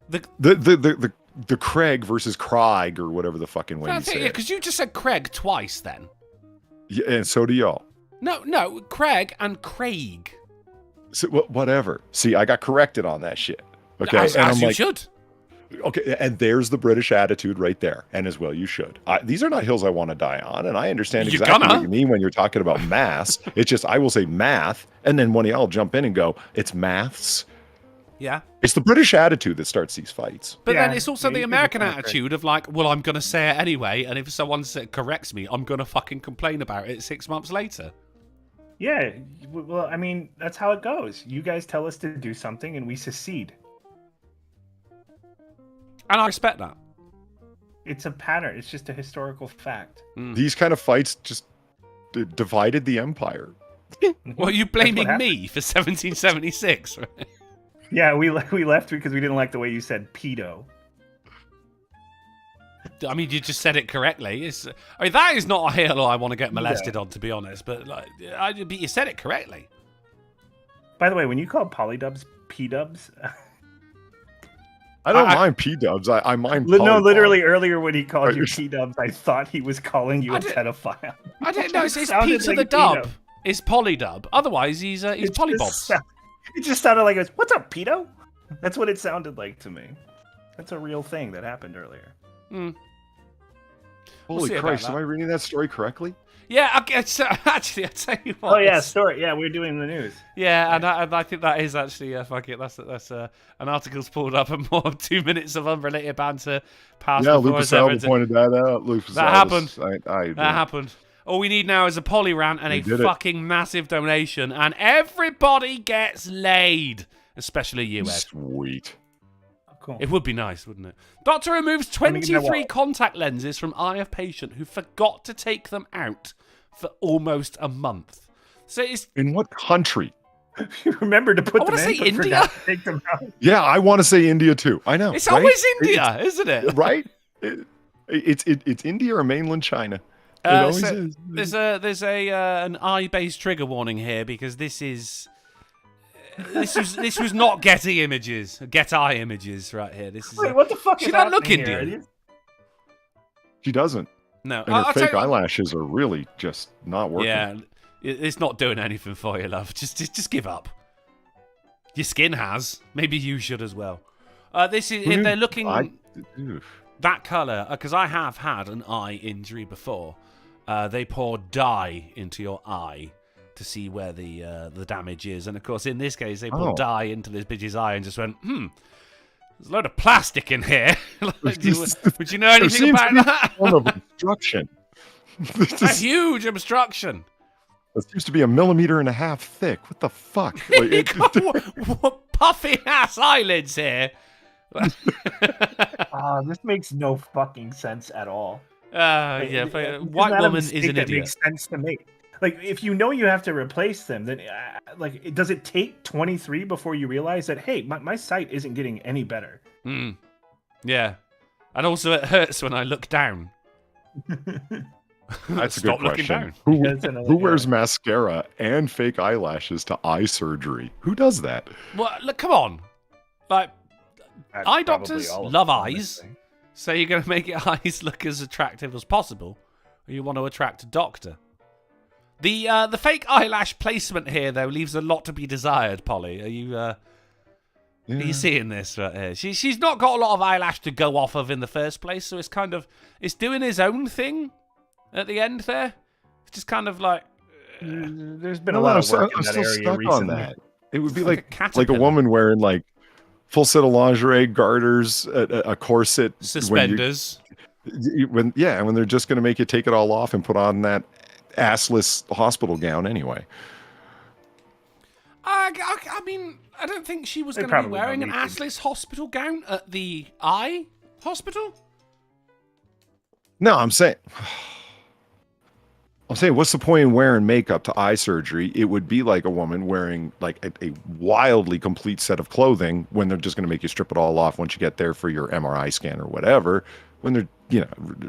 S2: The
S3: The Craig versus Craig or whatever the fucking way you say it.
S2: because you just said Craig twice then.
S3: Yeah, and so do y'all.
S2: No, Craig and Craig.
S3: So, whatever. See, I got corrected on that shit. Okay,
S2: As
S3: and I'm
S2: you
S3: like,
S2: should.
S3: okay, and there's the British attitude right there, and as well you should. These are not hills I want to die on, and I understand
S2: You're
S3: exactly
S2: gonna.
S3: what you mean when you're talking about maths. It's just I will say math, and then one of y'all jump in and go, it's maths.
S2: Yeah.
S3: It's the British attitude that starts these fights.
S2: But
S6: Yeah,
S2: then it's also
S6: yeah,
S2: the
S6: you
S2: American
S6: can correct.
S2: attitude of like, well, I'm going to say it anyway, and if someone corrects me, I'm going to fucking complain about it 6 months later.
S6: Yeah. Well, I mean, that's how it goes. You guys tell us to do something and we secede.
S2: And I respect that.
S6: It's a pattern. It's just a historical fact.
S3: These kind of fights just divided the empire.
S2: Well, you
S6: That's
S2: blaming
S6: what
S2: me for 1776, right?
S6: Yeah, we left because we didn't like the way you said pedo.
S2: I mean, you just said it correctly. That is not a hill I want to get molested on, to be honest. But but you said it correctly.
S6: By the way, when you call polydubs p-dubs,
S3: I don't mind P-dubs. I mind
S6: no,
S3: polygon.
S6: literally earlier when he called you p-dubs, I thought he was calling you a pedophile.
S2: I didn't know. It's
S6: sounded
S2: P to
S6: like
S2: the
S6: a
S2: dub.
S6: pedo.
S2: It's polydub. Otherwise, he's polybobs.
S6: It just sounded like it was, what's up, pedo? That's what it sounded like to me. That's a real thing that happened earlier.
S2: We'll
S3: Holy
S2: see about
S3: Christ,
S2: that.
S3: am I reading that story correctly?
S2: Yeah, okay, so actually, I'll tell you what.
S6: Oh yeah, story. Yeah, we're doing the news.
S2: Yeah, and I think that is actually fuck it. That's an article's pulled up and more of 2 minutes of unrelated banter past.
S3: Yeah,
S2: before
S3: Lupus
S2: it's ever
S3: Alba
S2: to-
S3: pointed that out. Lupus
S2: That
S3: Albus,
S2: happened.
S3: I
S2: That happened. All we need now is a poly rant and
S3: We
S2: a
S3: did it.
S2: fucking massive donation, and everybody gets laid, especially you, Ed.
S3: Sweet.
S6: Cool.
S2: It would be nice, wouldn't it? Doctor removes
S6: Let me get that
S2: 23
S6: wallet.
S2: contact lenses from eye of patient who forgot to take them out for almost a month. So it's.
S3: In what country?
S6: Remember to put
S2: I
S6: them
S2: wanna
S6: in,
S2: say
S6: but
S2: India.
S6: forgot to take them out.
S3: Yeah, I want to say India too. I know.
S2: It's
S3: right?
S2: always India, isn't it?
S3: Right? It's India or mainland China. It always
S2: So
S3: is.
S2: there's an eye-based trigger warning here because this was not Getty images, Get Eye images right here. This is.
S6: Wait, what the fuck
S2: She
S6: is
S2: don't look
S6: happening here?
S2: Indian.
S3: She doesn't.
S2: No,
S3: And her
S2: I'll tell
S3: fake
S2: you what-
S3: eyelashes are really just not working.
S2: Yeah, it's not doing anything for you, love. Just give up. Your skin has. Maybe you should as well. This is if they're looking
S3: Oof.
S2: that color because I have had an eye injury before. They pour dye into your eye to see where the damage is, and of course, in this case, they poured dye into this bitch's eye and just went, there's a load of plastic in here. Would you know anything about that?
S3: Form of obstruction.
S2: A huge obstruction.
S3: It seems to be 1.5 millimeters thick. What the fuck? Like,
S2: What puffy ass eyelids here.
S6: This makes no fucking sense at all.
S2: Yeah,
S6: It's
S2: white
S6: not a
S2: woman
S6: mistake
S2: is an
S6: that
S2: idiot.
S6: Makes sense to me. Like, if you know you have to replace them, then does it take 23 before you realize that, hey, my sight isn't getting any better?
S2: Yeah, and also it hurts when I look down.
S3: That's a
S2: Stop
S3: good
S2: looking
S3: question.
S2: down.
S3: Who wears mascara and fake eyelashes to eye surgery? Who does that?
S2: Well, look, come on. Like,
S6: That's
S2: eye
S6: probably
S2: doctors
S6: all of
S2: love
S6: them,
S2: eyes,
S6: honestly.
S2: so you're going to make your eyes look as attractive as possible, or you want to attract a doctor. The fake eyelash placement here, though, leaves a lot to be desired, Polly. Are you seeing this right here? She's not got a lot of eyelash to go off of in the first place, so it's doing his own thing at the end there. It's just kind of like...
S6: There's been a lot of work in that area
S3: stuck
S6: recently.
S3: on that. It would be
S2: like a
S3: like a
S2: caterpillar.
S3: woman wearing like full set of lingerie, garters, a corset,
S2: Suspenders.
S3: when they're just going to make you take it all off and put on that assless hospital gown anyway.
S2: I mean, I don't think she was
S6: They
S2: going to be
S6: probably
S2: wearing
S6: don't
S2: an
S6: need to.
S2: assless hospital gown at the eye hospital.
S3: No, I'm saying, what's the point in wearing makeup to eye surgery? It would be like a woman wearing like a wildly complete set of clothing when they're just going to make you strip it all off once you get there for your MRI scan or whatever, when they're,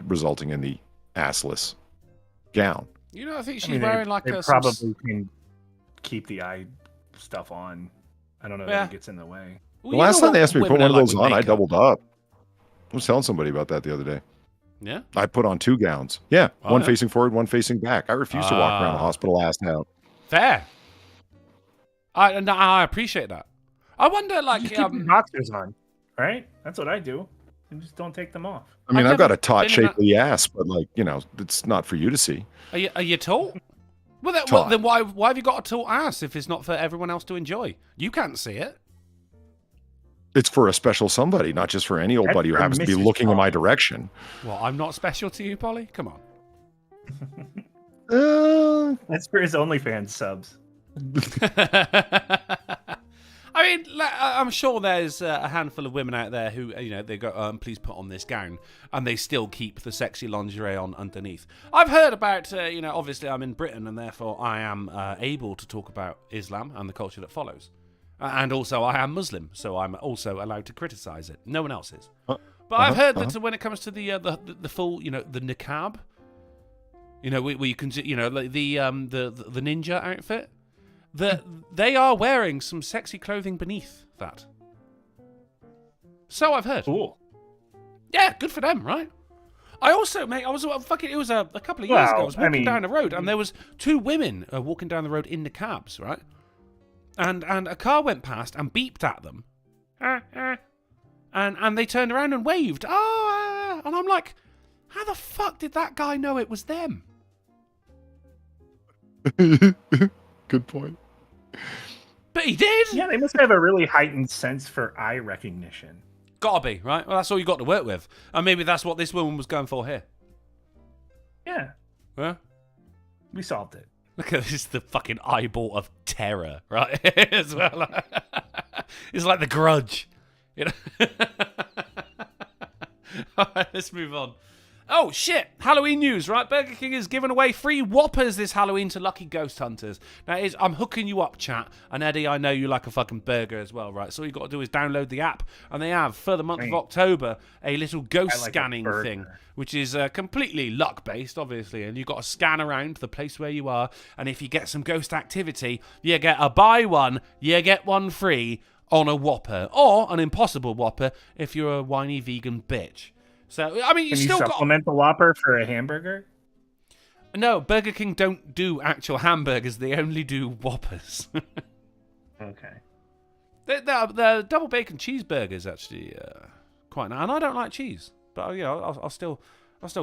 S3: resulting in the assless gown.
S2: I think she's
S6: I mean,
S2: wearing like
S6: they
S2: a...
S6: probably can keep the eye stuff on. I don't know
S2: Yeah.
S6: if it gets in the way.
S3: The last time they asked me to put one of those on, I doubled up. I was telling somebody about that the other day.
S2: Yeah?
S3: I put on 2 gowns. Yeah,
S2: Oh,
S3: one
S2: yeah.
S3: facing forward, one facing back. I refuse to walk around the hospital ass out.
S2: Fair. I appreciate that. I wonder, like...
S6: Just keep your boxers on, right? That's what I do. And just don't take them off.
S3: I mean,
S2: I've
S3: I've got
S2: never
S3: a taut,
S2: been in a-
S3: shapely ass, but like, it's not for you to see.
S2: Are you tall? Well,
S3: Taut.
S2: then why have you got a tall ass if it's not for everyone else to enjoy? You can't see it.
S3: It's for a special somebody, not just for any old
S6: That's
S3: buddy who
S6: for
S3: happens to be
S6: Mrs.
S3: looking in my
S6: Paul.
S3: direction.
S2: Well, I'm not special to you, Polly. Come on.
S6: That's for his OnlyFans subs.
S2: I mean, I'm sure there's a handful of women out there who, they go, please put on this gown, and they still keep the sexy lingerie on underneath. I've heard about, obviously I'm in Britain, and therefore I am able to talk about Islam and the culture that follows. And also I am Muslim, so I'm also allowed to criticize it. No one else is. But I've heard that when it comes to the full, the niqab, where you can, like the ninja outfit, that they are wearing some sexy clothing beneath that. So I've heard.
S6: Cool.
S2: Yeah, good for them, right? I also, mate, it was a couple of years ago. I was walking down the road, and there was 2 women walking down the road in niqabs, right? And a car went past and beeped at them. And they turned around and waved. And I'm like, how the fuck did that guy know it was them?
S3: Good point.
S2: But he did.
S6: Yeah, they must have a really heightened sense for eye recognition.
S2: Gotta be, right? Well, that's all you got to work with. And maybe that's what this woman was going for here.
S6: Yeah,
S2: Huh?
S6: we solved it.
S2: Look at this, the fucking eyeball of terror, right? As well. It's like The Grudge. All right, let's move on. Oh, shit. Halloween news, right? Burger King is giving away free Whoppers this Halloween to lucky ghost hunters. Now, I'm hooking you up, chat. And Eddie, I know you like a fucking burger as well, right? So all you got to do is download the app. And they have, for the month of October, a little ghost scanning thing, which is completely luck-based, obviously. And you've got to scan around the place where you are. And if you get some ghost activity, you get a buy one, you get one free on a Whopper. Or an Impossible Whopper if you're a whiny vegan bitch. So, I mean,
S6: Can
S2: still
S6: you supplement the Whopper for a hamburger?
S2: No, Burger King don't do actual hamburgers. They only do Whoppers.
S6: Okay.
S2: The double bacon cheeseburgers actually quite nice. And I don't like cheese, but I'll still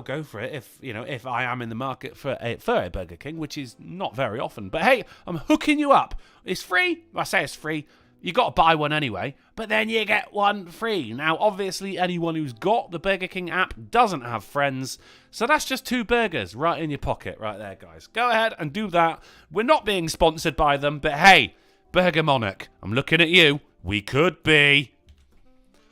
S2: go for it if I am in the market for a Burger King, which is not very often. But hey, I'm hooking you up. It's free. I say it's free. You got to buy one anyway, but then you get one free. Now, obviously, anyone who's got the Burger King app doesn't have friends, so that's just 2 burgers right in your pocket right there, guys. Go ahead and do that. We're not being sponsored by them, but hey, Burger Monarch, I'm looking at you. We could be.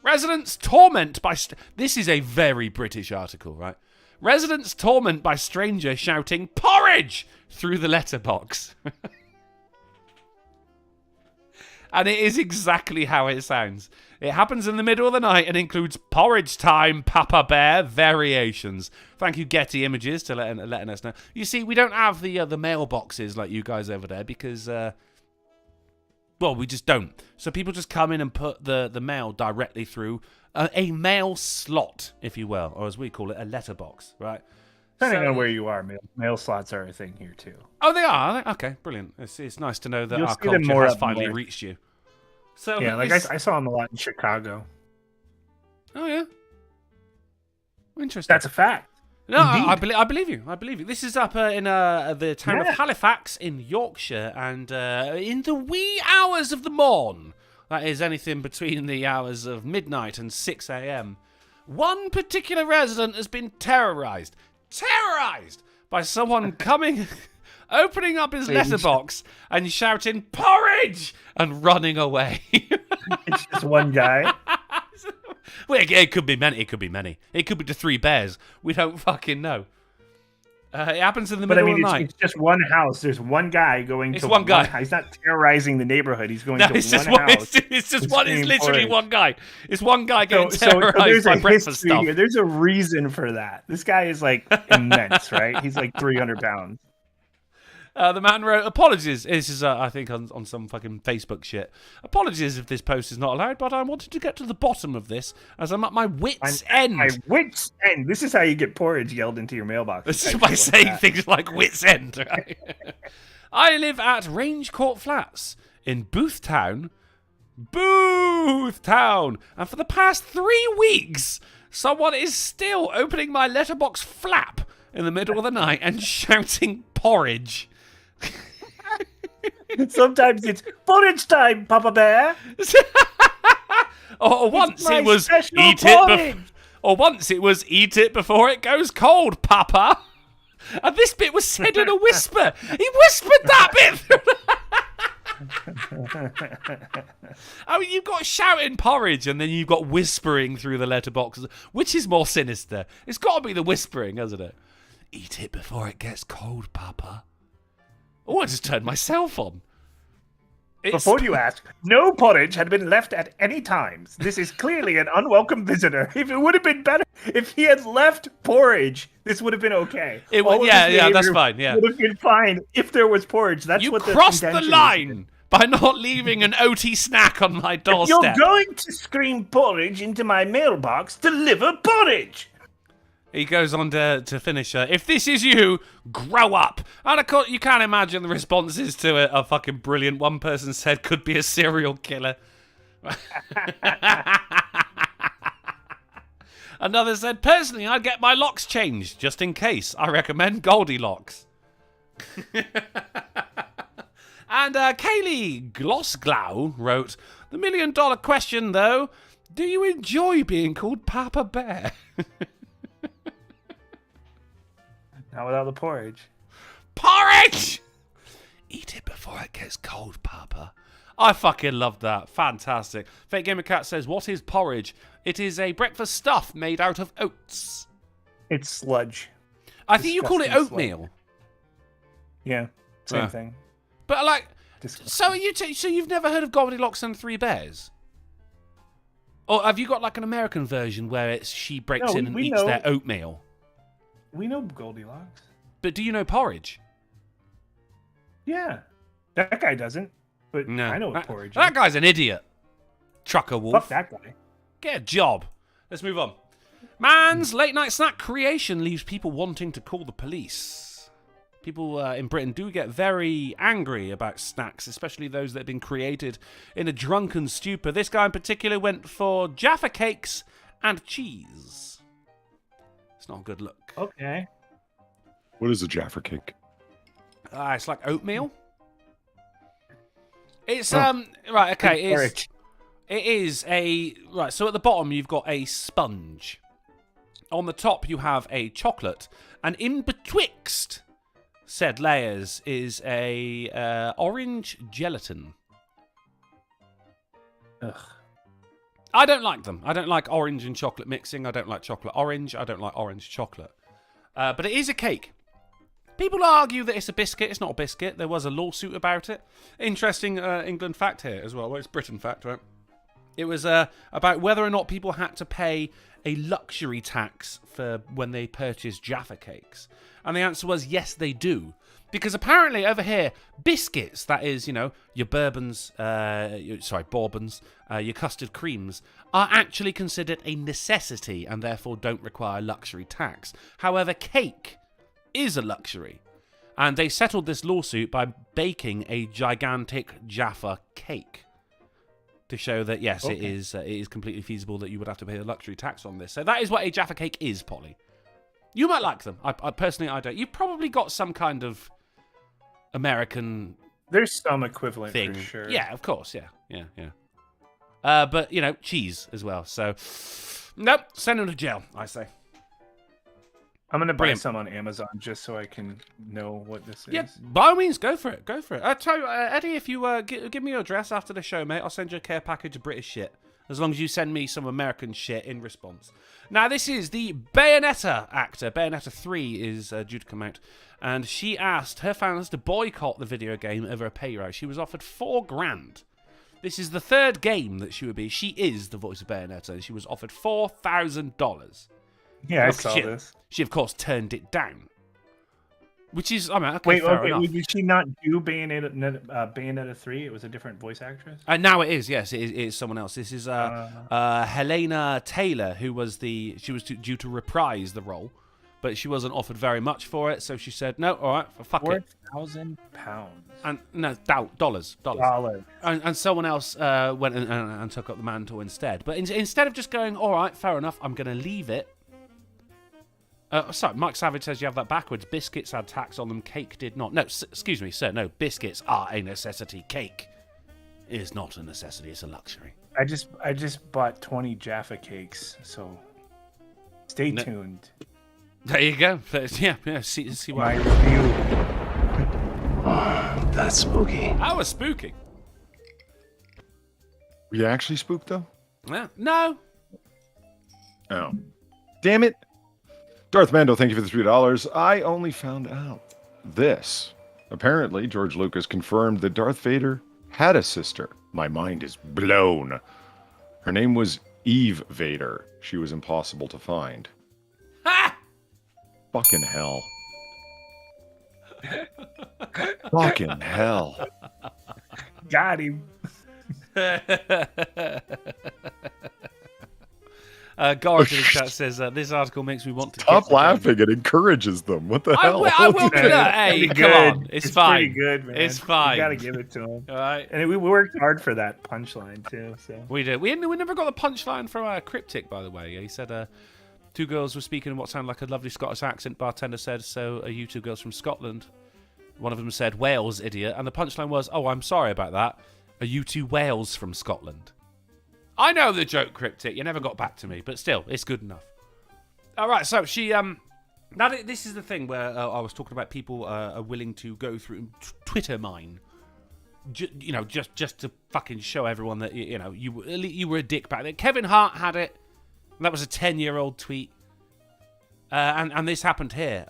S2: Residents torment by... This is a very British article, right? Residents torment by stranger shouting, "Porridge!" through the letterbox. And it is exactly how it sounds. It happens in the middle of the night and includes porridge time, Papa Bear variations. Thank you, Getty Images, for letting us know. You see, we don't have the mailboxes like you guys over there because, we just don't. So people just come in and put the mail directly through a mail slot, if you will, or as we call it, a letterbox, right?
S6: Depending on where you are, mail slots are a thing here too.
S2: Oh, they are? Okay, brilliant. It's nice to know that
S6: You'll
S2: our
S6: see them
S2: culture
S6: more
S2: has
S6: up
S2: finally
S6: north.
S2: reached you. So
S6: Yeah, like I saw them a lot in Chicago.
S2: Oh, yeah? Interesting.
S6: That's a fact.
S2: No, I believe you. I believe you. This is up in the town of Halifax in Yorkshire, and in the wee hours of the morn, that is anything between the hours of midnight and 6 a.m., one particular resident has been terrorised by someone coming, opening up his letterbox and shouting, "Porridge!" and running away.
S6: It's just one guy.
S2: Well, it could be many. It could be many. It could be the 3 bears. We don't fucking know. It happens in the middle of the night.
S6: It's just one house. There's one guy going to
S2: one guy.
S6: He's not terrorizing the neighborhood. He's going to
S2: it's
S6: one
S2: just
S6: house.
S2: It's just one. It's literally
S6: porridge.
S2: one guy. It's one guy getting
S6: So
S2: terrorized
S6: there's
S2: by
S6: a
S2: breakfast
S6: history
S2: stuff.
S6: here. There's a reason for that. This guy is like immense, right? He's like 300 pounds.
S2: The man wrote, "Apologies." This is, I think, on some fucking Facebook shit. "Apologies if this post is not allowed, but I wanted to get to the bottom of this as I'm at my wit's end."
S6: My wit's end. This is how you get porridge yelled into your mailbox.
S2: This is by saying things like "wit's end." Right? "I live at Range Court Flats in Boothtown, and for the past 3 weeks, someone is still opening my letterbox flap in the middle of the night and shouting porridge."
S6: Sometimes it's porridge time, Papa Bear.
S2: Or once
S6: my
S2: it was
S6: special
S2: eat
S6: porridge.
S2: eat it before it goes cold, Papa. And this bit was said in a whisper. He whispered that bit. I mean, you've got shouting porridge and then you've got whispering through the letterboxes. Which is more sinister? It's got to be the whispering, hasn't it? "Eat it before it gets cold, Papa." Oh, I just turned myself on.
S6: Before you ask, no porridge had been left at any times. This is clearly an unwelcome visitor. If it would have been better if he had left porridge, this would have been okay.
S2: It would, yeah, that's fine. Yeah,
S6: would have been fine if there was porridge. That's
S2: you
S6: what
S2: crossed the
S6: intention
S2: line
S6: is.
S2: by not leaving an OT snack on my
S6: If
S2: doorstep.
S6: you're going to scream porridge into my mailbox, deliver porridge.
S2: He goes on to finish, "If this is you, grow up." And of course, you can't imagine the responses to it are fucking brilliant. One person said, "Could be a serial killer." Another said, "Personally, I'd get my locks changed, just in case. I recommend Goldilocks." And Kaylee Glossglow wrote, "The $1 million question, though, do you enjoy being called Papa Bear?"
S6: Not without the porridge.
S2: Porridge! "Eat it before it gets cold, Papa." I fucking love that. Fantastic. Fake Gamer Cat says, "What is porridge?" "It is a breakfast stuff made out of oats."
S6: It's sludge.
S2: I think you call it
S6: Disgusting sludge.
S2: oatmeal.
S6: Yeah, same thing.
S2: But like,
S6: Disgusting.
S2: so so you've never heard of Goldilocks and the Three Bears? Or have you got like an American version where it's she breaks in and eats their oatmeal?
S6: We know Goldilocks.
S2: But do you know porridge?
S6: Yeah. That guy doesn't. But
S2: No.
S6: I know what porridge
S2: That
S6: is.
S2: guy's an idiot. Trucker wolf.
S6: Fuck that guy.
S2: Get a job. Let's move on. Man's late night snack creation leaves people wanting to call the police. People in Britain do get very angry about snacks, especially those that have been created in a drunken stupor. This guy in particular went for Jaffa cakes and cheese. It's not a good look.
S6: Okay.
S3: What is a Jaffa cake?
S2: It's like oatmeal. It's right. Okay, it is a right. So at the bottom you've got a sponge. On the top you have a chocolate, and in betwixt said layers is a orange gelatin.
S6: Ugh.
S2: I don't like them. I don't like orange and chocolate mixing. I don't like chocolate orange. I don't like orange chocolate. But it is a cake. People argue that it's a biscuit. It's not a biscuit. There was a lawsuit about it. Interesting England fact here as well. Well, it's Britain fact, right? It was about whether or not people had to pay a luxury tax for when they purchased Jaffa cakes. And the answer was yes, they do. Because apparently over here, biscuits, that is, you know, your bourbons, bourbons, your custard creams, are actually considered a necessity and therefore don't require luxury tax. However, cake is a luxury. And they settled this lawsuit by baking a gigantic Jaffa cake to show that, yes,
S6: Okay.
S2: it is completely feasible that you would have to pay a luxury tax on this. So that is what a Jaffa cake is, Polly. You might like them. I personally, I don't. You've probably got some kind of American
S6: There's some equivalent
S2: thing.
S6: for sure.
S2: Yeah, of course. Yeah. But, you know, cheese as well. So, nope, send them to jail, I say.
S6: I'm going to buy
S2: Brilliant.
S6: some on Amazon just so I can know what this is.
S2: Yeah, by all means, go for it. Go for it. Tell you, Eddie, if you give me your address after the show, mate, I'll send you a care package of British shit. As long as you send me some American shit in response. Now, this is the Bayonetta actor. Bayonetta 3 is due to come out. And she asked her fans to boycott the video game over a pay rise. She was offered $4,000. This is the third game that she would be. She is the voice of Bayonetta. And she was offered $4,000.
S6: Yeah, I saw this.
S2: She, of course, turned it down. Which is, I mean, okay,
S6: Wait,
S2: fair enough.
S6: did she not do Bayonetta 3? It was a different voice actress?
S2: Now it is, yes, it is someone else. This is Helena Taylor, she was due to reprise the role, but she wasn't offered very much for it, so she said, no, all right, fuck it.
S6: £4,000.
S2: And no, dollars. And someone else went and took up the mantle instead. But instead of just going, all right, fair enough, I'm going to leave it. Sorry, Mike Savage says you have that backwards. Biscuits had tax on them, cake did not. No, excuse me, sir. No, biscuits are a necessity. Cake is not a necessity. It's a luxury.
S6: I just bought 20 Jaffa cakes, so stay tuned.
S2: There you go. Yeah. See
S6: My
S2: what
S6: review.
S4: That's spooky.
S2: That was spooky.
S3: Were you actually spooked though?
S2: Yeah. No.
S3: Oh, damn it! Darth Mando, thank you for the $3. I only found out this. Apparently, George Lucas confirmed that Darth Vader had a sister. My mind is blown. Her name was Eve Vader. She was impossible to find.
S2: Ha!
S3: Fucking hell. Fucking hell.
S6: Got him.
S2: Garth in the chat says, this article makes me want to
S3: Stop laughing. It encourages them. What the hell?
S2: I will do that. Hey,
S6: Pretty
S2: come
S6: good.
S2: on. It's fine.
S6: Pretty good, man.
S2: It's fine.
S6: You gotta give it to him.
S2: All right.
S6: And we worked hard for that punchline too. So
S2: We did. We never got the punchline from Cryptic, by the way. He said, two girls were speaking in what sounded like a lovely Scottish accent. Bartender said, so are you two girls from Scotland? One of them said, Wales, idiot. And the punchline was, oh, I'm sorry about that. Are you two Wales from Scotland? I know the joke, Cryptic. You never got back to me, but still, it's good enough. All right, so she this is the thing where I was talking about people are willing to go through Twitter mine, just to fucking show everyone that you were a dick back then. Kevin Hart had it. That was a 10-year-old tweet. and this happened here.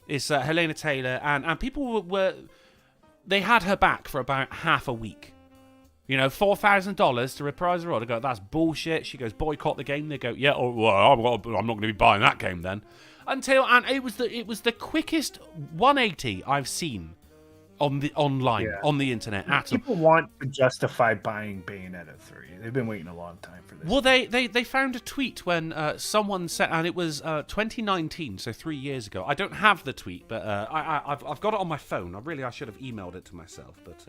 S2: It's Helena Taylor, and people were they had her back for about half a week. You know, $4,000 to reprise her order. Go, that's bullshit. She goes, boycott the game. They go, yeah, oh, well, I'm not going to be buying that game then. And it was the quickest 180 I've seen online on the internet.
S6: People want to justify buying Bayonetta 3. They've been waiting a long time for this.
S2: Well, they found a tweet when someone said, and it was 2019, so 3 years ago. I don't have the tweet, but I've got it on my phone. I should have emailed it to myself, but.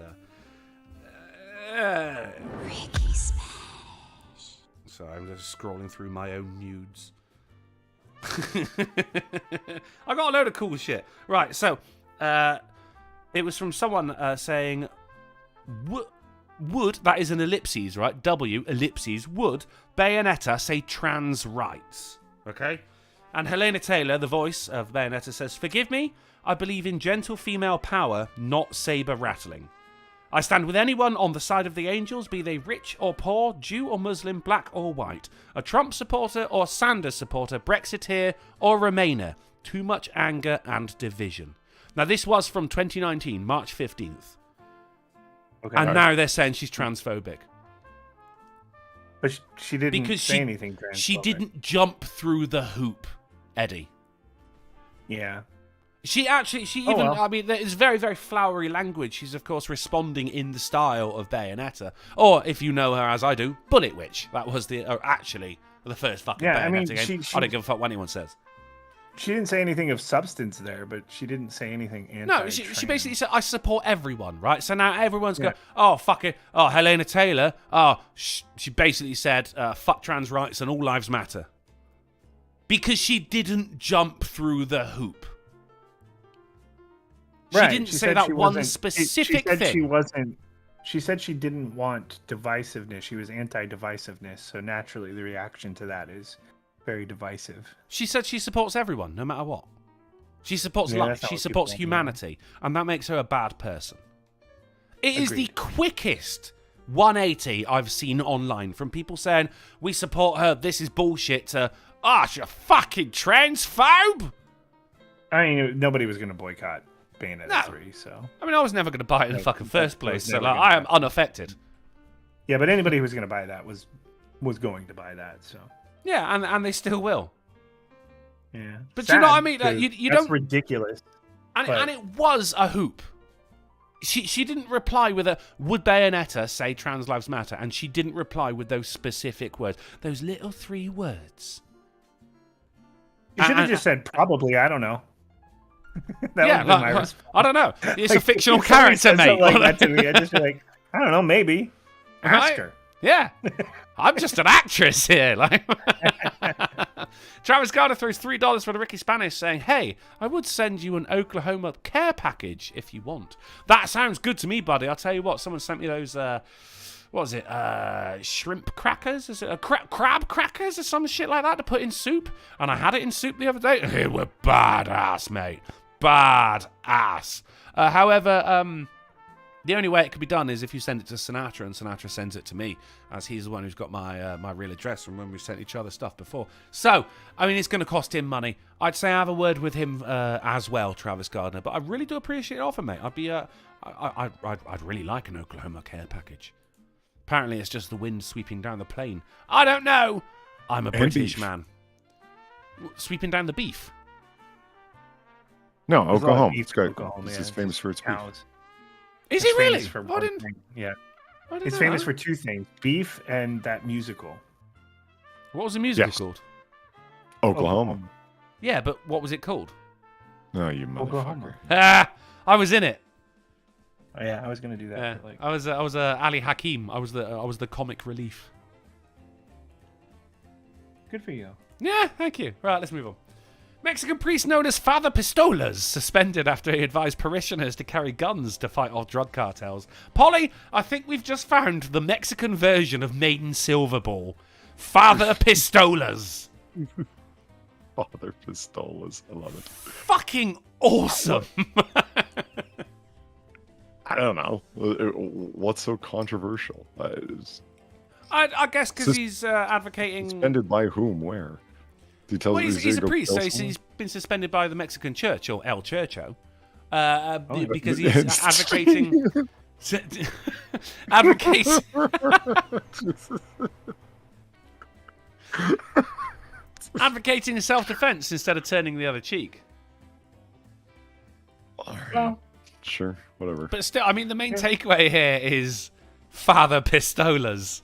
S1: Ricky Smash.
S2: So I'm just scrolling through my own nudes. I got a load of cool shit. Right, so it was from someone saying, would, that is an ellipses, right? W, ellipses, would Bayonetta say trans rights? Okay? And Helena Taylor, the voice of Bayonetta, says, forgive me, I believe in gentle female power, not saber rattling. I stand with anyone on the side of the angels, be they rich or poor, Jew or Muslim, black or white, a Trump supporter or Sanders supporter, Brexiteer or Remainer. Too much anger and division. Now, this was from 2019, March 15th. Okay, and now they're saying she's transphobic.
S6: But she didn't say anything transphobic.
S2: She didn't jump through the hoop, Eddie.
S6: Yeah.
S2: I mean, it's very, very flowery language. She's, of course, responding in the style of Bayonetta. Or, if you know her as I do, Bullet Witch. That was the first fucking Bayonetta game. I don't give a fuck what anyone says.
S6: She didn't say anything of substance there, but she didn't say anything anti-trans.
S2: No, she basically said, I support everyone, right? So now everyone's going, oh, fuck it. Oh, Helena Taylor. Oh, she basically said, fuck trans rights and all lives matter. Because she didn't jump through the hoop. Right. She didn't say that one specific thing.
S6: She said she didn't want divisiveness. She was anti-divisiveness. So naturally, the reaction to that is very divisive.
S2: She said she supports everyone, no matter what. She supports life. She supports humanity. And that makes her a bad person. It is the quickest 180 I've seen online from people saying, we support her, this is bullshit, to, she's a fucking transphobe.
S6: I mean, nobody was going to boycott Bayonetta 3, so...
S2: I mean, I was never going to buy it in the fucking first place, so I am unaffected.
S6: Yeah, but anybody who was going to buy that was going to buy that, so...
S2: Yeah, and they still will.
S6: Yeah.
S2: But you know what I mean? You
S6: that's
S2: don't...
S6: ridiculous.
S2: And it was a hoop. She didn't reply with a, would Bayonetta say trans lives matter? And she didn't reply with those specific words. Those little 3 words.
S6: You should have just said, probably, I don't know.
S2: I don't know. It's a fictional character, mate.
S6: Like that to me, I just be like, I don't know, maybe. Ask her.
S2: Yeah. I'm just an actress here. Like, Travis Gardner throws $3 for the Ricky Spanish saying, hey, I would send you an Oklahoma care package if you want. That sounds good to me, buddy. I'll tell you what, someone sent me those, what was it, shrimp crackers? Is it crab crackers or some shit like that to put in soup? And I had it in soup the other day. They were badass, mate. Badass. However, the only way it could be done is if you send it to Sinatra, and Sinatra sends it to me, as he's the one who's got my my real address from when we sent each other stuff before. So, I mean, it's going to cost him money. I'd say I have a word with him as well, Travis Gardner. But I really do appreciate the offer, mate. I'd be, I'd really like an Oklahoma care package. Apparently, it's just the wind sweeping down the plain. I don't know. I'm a British man. Sweeping down the beef.
S3: No, Oklahoma. It's good. This is famous for its beef.
S2: Is it really?
S6: Yeah. It's famous for 2 things: beef and that musical.
S2: What was the musical called?
S3: Oklahoma.
S2: Yeah, but what was it called?
S3: No, you motherfucker.
S2: I was in it.
S6: Oh, yeah, I was gonna do that.
S2: Yeah. I was Ali Hakim. I was the comic relief.
S6: Good for you.
S2: Yeah, thank you. Right, let's move on. Mexican priest known as Father Pistolas suspended after he advised parishioners to carry guns to fight off drug cartels. Polly, I think we've just found the Mexican version of Maiden Silverball. Father Pistolas.
S3: Father Pistolas. I love it.
S2: Fucking awesome.
S3: I don't know. What's so controversial?
S2: I guess because he's advocating...
S3: Suspended by whom? Where? He tells
S2: Well,
S3: him
S2: he's a
S3: gonna go
S2: priest,
S3: kill
S2: so
S3: someone?
S2: he's been suspended by the Mexican church, or El Churcho, because
S3: yeah.
S2: he's advocating... advocating... advocating self-defense instead of turning the other cheek.
S3: All right. Sure, whatever.
S2: But still, I mean, the main takeaway here is Father Pistolas.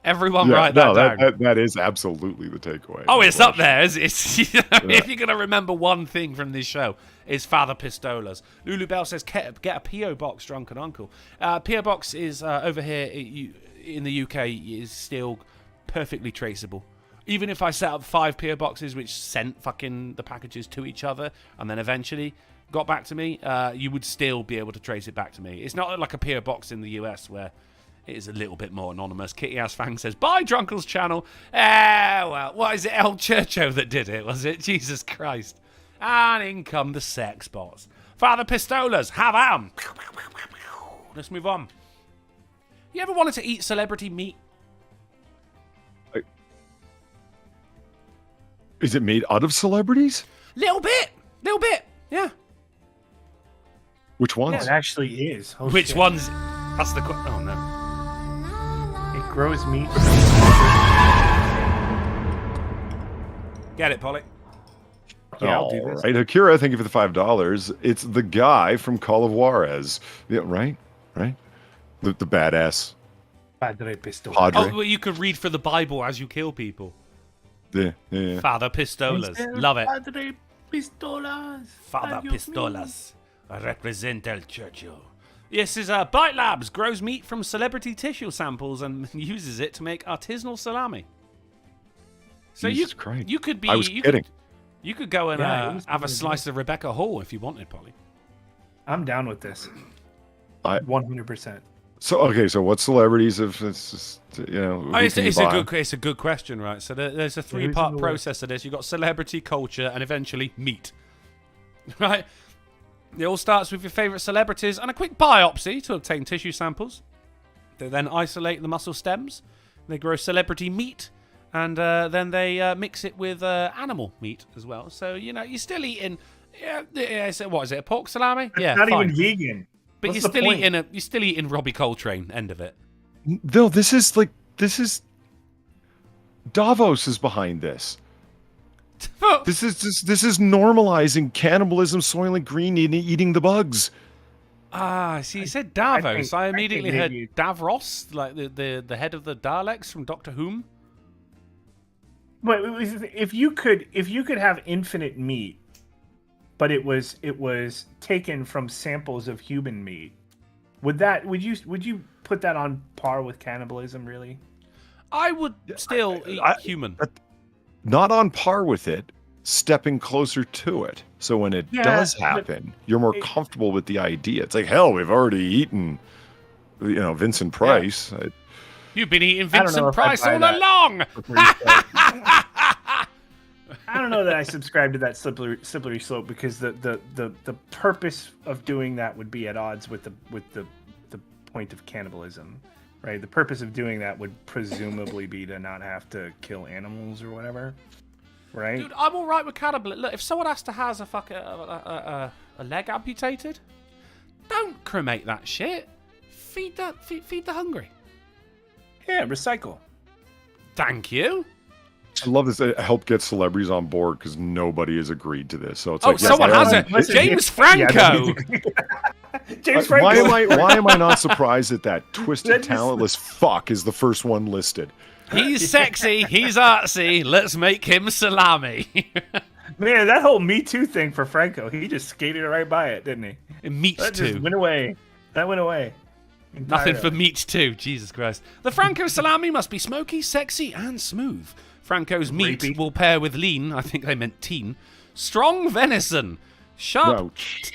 S2: Everyone write that down.
S3: That is absolutely the takeaway.
S2: Oh, it's up there. It's you know, if you're going to remember one thing from this show, it's Father Pistolas. Lulu Bell says, get a P.O. Box, Drunken Uncle. P.O. Box is over here in the UK is still perfectly traceable. Even if I set up 5 P.O. Boxes which sent fucking the packages to each other and then eventually got back to me, you would still be able to trace it back to me. It's not like a P.O. Box in the US where it is a little bit more anonymous. Kitty Ass Fang says, buy Drunkel's channel. Well, what is it? El Churcho that did it, was it? Jesus Christ. And in come the sex bots. Father Pistolas, have am. Let's move on. You ever wanted to eat celebrity meat?
S3: Is it made out of celebrities?
S2: Little bit, yeah.
S3: Which ones?
S6: Yeah, it actually is. Oh,
S2: Which
S6: shit.
S2: ones? That's the question. Oh, no.
S6: It grows meat.
S2: Get it, Polly.
S6: Yeah, I'll do this.
S3: Right, Akira, thank you for the $5. It's the guy from Call of Juarez. Yeah, right? The badass
S6: Padre Pistola.
S3: Padre.
S2: Oh, well, you could read for the Bible as you kill people.
S3: Yeah.
S2: Father Pistolas. Love it.
S6: Padre Pistolas.
S2: Father Pistolas. Represent El Churcho. Yes, is Bite Labs grows meat from celebrity tissue samples and uses it to make artisanal salami. So
S3: Jesus Christ.
S2: you could be.
S3: I was kidding.
S2: You could go and
S6: Yeah,
S2: have a slice of Rebecca Hall if you wanted, Polly.
S6: I'm down with this.
S3: I-
S6: 100%.
S3: So what celebrities if it's just, who
S2: It's
S3: can you buy?
S2: a good question, right? So there's a 3-part process to this. You've got celebrity, culture, and eventually meat. Right? It all starts with your favourite celebrities and a quick biopsy to obtain tissue samples. They then isolate the muscle stems. They grow celebrity meat, and then they mix it with animal meat as well. So, you're still eating... what is it, a pork salami?
S6: It's not even vegan.
S2: But
S6: What's
S2: you're
S6: the
S2: still
S6: point?
S2: you're still eating Robbie Coltrane, end of it.
S3: No, this is Davos is behind this. This is normalizing cannibalism, soiling green, and eating the bugs.
S2: See, you said Davos. I immediately heard
S6: maybe-
S2: Davros, like the head of the Daleks from Doctor Who.
S6: But if you could have infinite meat, but it was taken from samples of human meat, would you put that on par with cannibalism? Really?
S2: I would still eat human.
S3: Not on par with it, stepping closer to it. So when it does happen, you're more comfortable with the idea. It's like, hell, we've already eaten, Vincent Price.
S2: Yeah. You've been eating
S6: I don't know
S2: Vincent
S6: if I
S2: Price
S6: buy
S2: all
S6: that.
S2: along.
S6: I don't know that I subscribe to that slippery slope, because the purpose of doing that would be at odds with the point of cannibalism, right? The purpose of doing that would presumably be to not have to kill animals or whatever, right?
S2: Dude, I'm all right with cannibalism. Look, if someone has to have a leg amputated, don't cremate that shit. Feed the hungry.
S6: Yeah, recycle.
S2: Thank you.
S3: I love this. It helped get celebrities on board because nobody has agreed to this. So it's
S2: Oh,
S3: like,
S2: someone
S3: yes,
S2: has
S3: I
S2: it.
S3: am-
S2: James Franco.
S6: James Franco.
S3: Why am I not surprised that that twisted,
S6: That is-
S3: talentless fuck is the first one listed?
S2: He's sexy. He's artsy. Let's make him salami.
S6: Man, that whole Me Too thing for Franco, he just skated right by it, didn't he?
S2: Meat
S6: That just
S2: too.
S6: went away. That went away.
S2: Nothing for
S6: Entirely.
S2: meat too. Jesus Christ. The Franco salami must be smoky, sexy, and smooth. Franco's meat
S6: Rapey.
S2: will pair with lean, I think they meant teen, strong venison, sharp
S3: Ouch.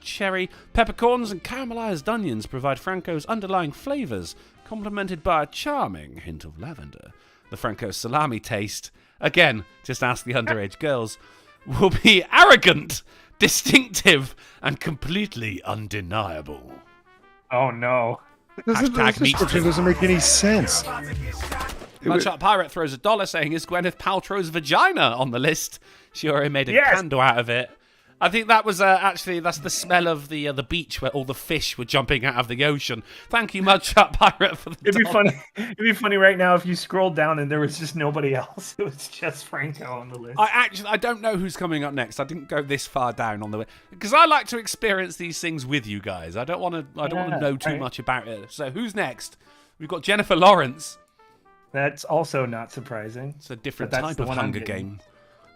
S2: cherry, peppercorns, and caramelized onions provide Franco's underlying flavors, complemented by a charming hint of lavender. The Franco salami taste, again, just ask the underage girls, will be arrogant, distinctive, and completely undeniable.
S6: Oh no.
S2: Hashtag
S3: This
S2: meat
S3: description
S2: too.
S3: doesn't make any sense.
S2: Mudshot Pirate throws $1 saying, is Gwyneth Paltrow's vagina on the list? She already made a candle out of it. I think that was actually, that's the smell of the beach where all the fish were jumping out of the ocean. Thank you, Mudshot Pirate, for the
S6: It'd be funny right now if you scrolled down and there was just nobody else. It was just Franco on the list.
S2: I don't know who's coming up next. I didn't go this far down on the way because I like to experience these things with you guys. I don't want to know too much about it. So who's next? We've got Jennifer Lawrence.
S6: That's also not surprising.
S2: It's a different type of Hunger Game.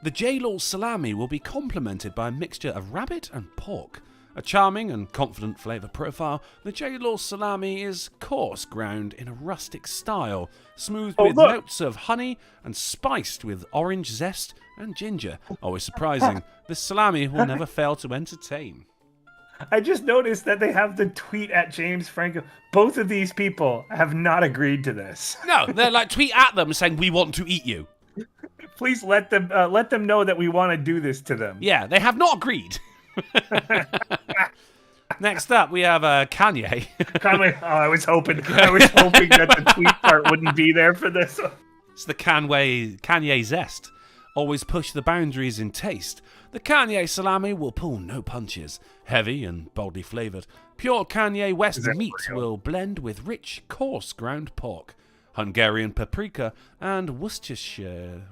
S2: The J-Law salami will be complemented by a mixture of rabbit and pork. A charming and confident flavour profile, the J-Law salami is coarse ground in a rustic style, smoothed with notes of honey and spiced with orange zest and ginger. Always surprising, this salami will never fail to entertain.
S6: I just noticed that they have the tweet at James Franco. Both of these people have not agreed to this.
S2: No, they're like tweet at them saying, we want to eat you.
S6: Please let them know that we want to do this to them.
S2: Yeah, they have not agreed. Next up, we have Kanye.
S6: I was hoping that the tweet part wouldn't be there for this.
S2: It's the Kanye zest. Always push the boundaries in taste. The Kanye salami will pull no punches. Heavy and boldly flavoured. Pure Kanye West meat will blend with rich, coarse ground pork. Hungarian paprika, and Worcestershire.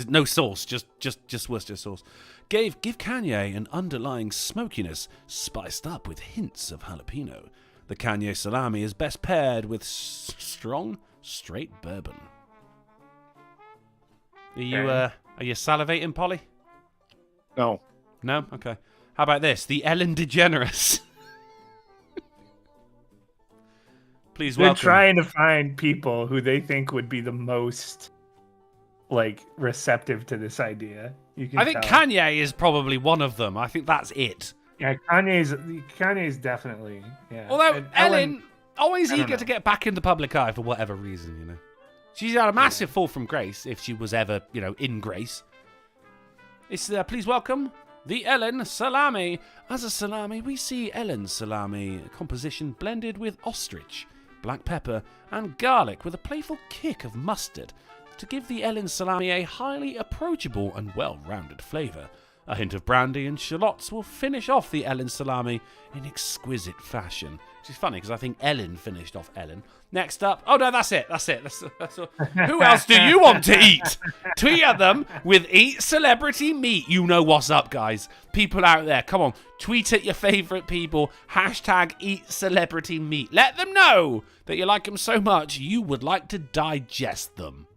S2: No sauce, just Worcester sauce. Give Kanye an underlying smokiness, spiced up with hints of jalapeno. The Kanye salami is best paired with strong, straight bourbon. Are you salivating, Polly?
S3: No.
S2: No? Okay. How about this? The Ellen DeGeneres. Please welcome.
S6: They're trying to find people who they think would be the most, receptive to this idea.
S2: I think Kanye is probably one of them. I think that's it.
S6: Yeah, Kanye's definitely. Yeah.
S2: Although Ellen always eager to get back in the public eye for whatever reason, you know. She's had a massive fall from grace if she was ever, in grace. It's please welcome the Ellen salami. As a salami, we see Ellen's salami composition blended with ostrich, black pepper, and garlic with a playful kick of mustard to give the Ellen salami a highly approachable and well-rounded flavour. A hint of brandy and shallots will finish off the Ellen salami in exquisite fashion. Which is funny because I think Ellen finished off Ellen. Next up, oh no, that's it. That's all. Who else do you want to eat? Tweet at them with Eat Celebrity Meat. You know what's up, guys. People out there, come on. Tweet at your favourite people. # Eat Celebrity Meat. Let them know that you like them so much you would like to digest them.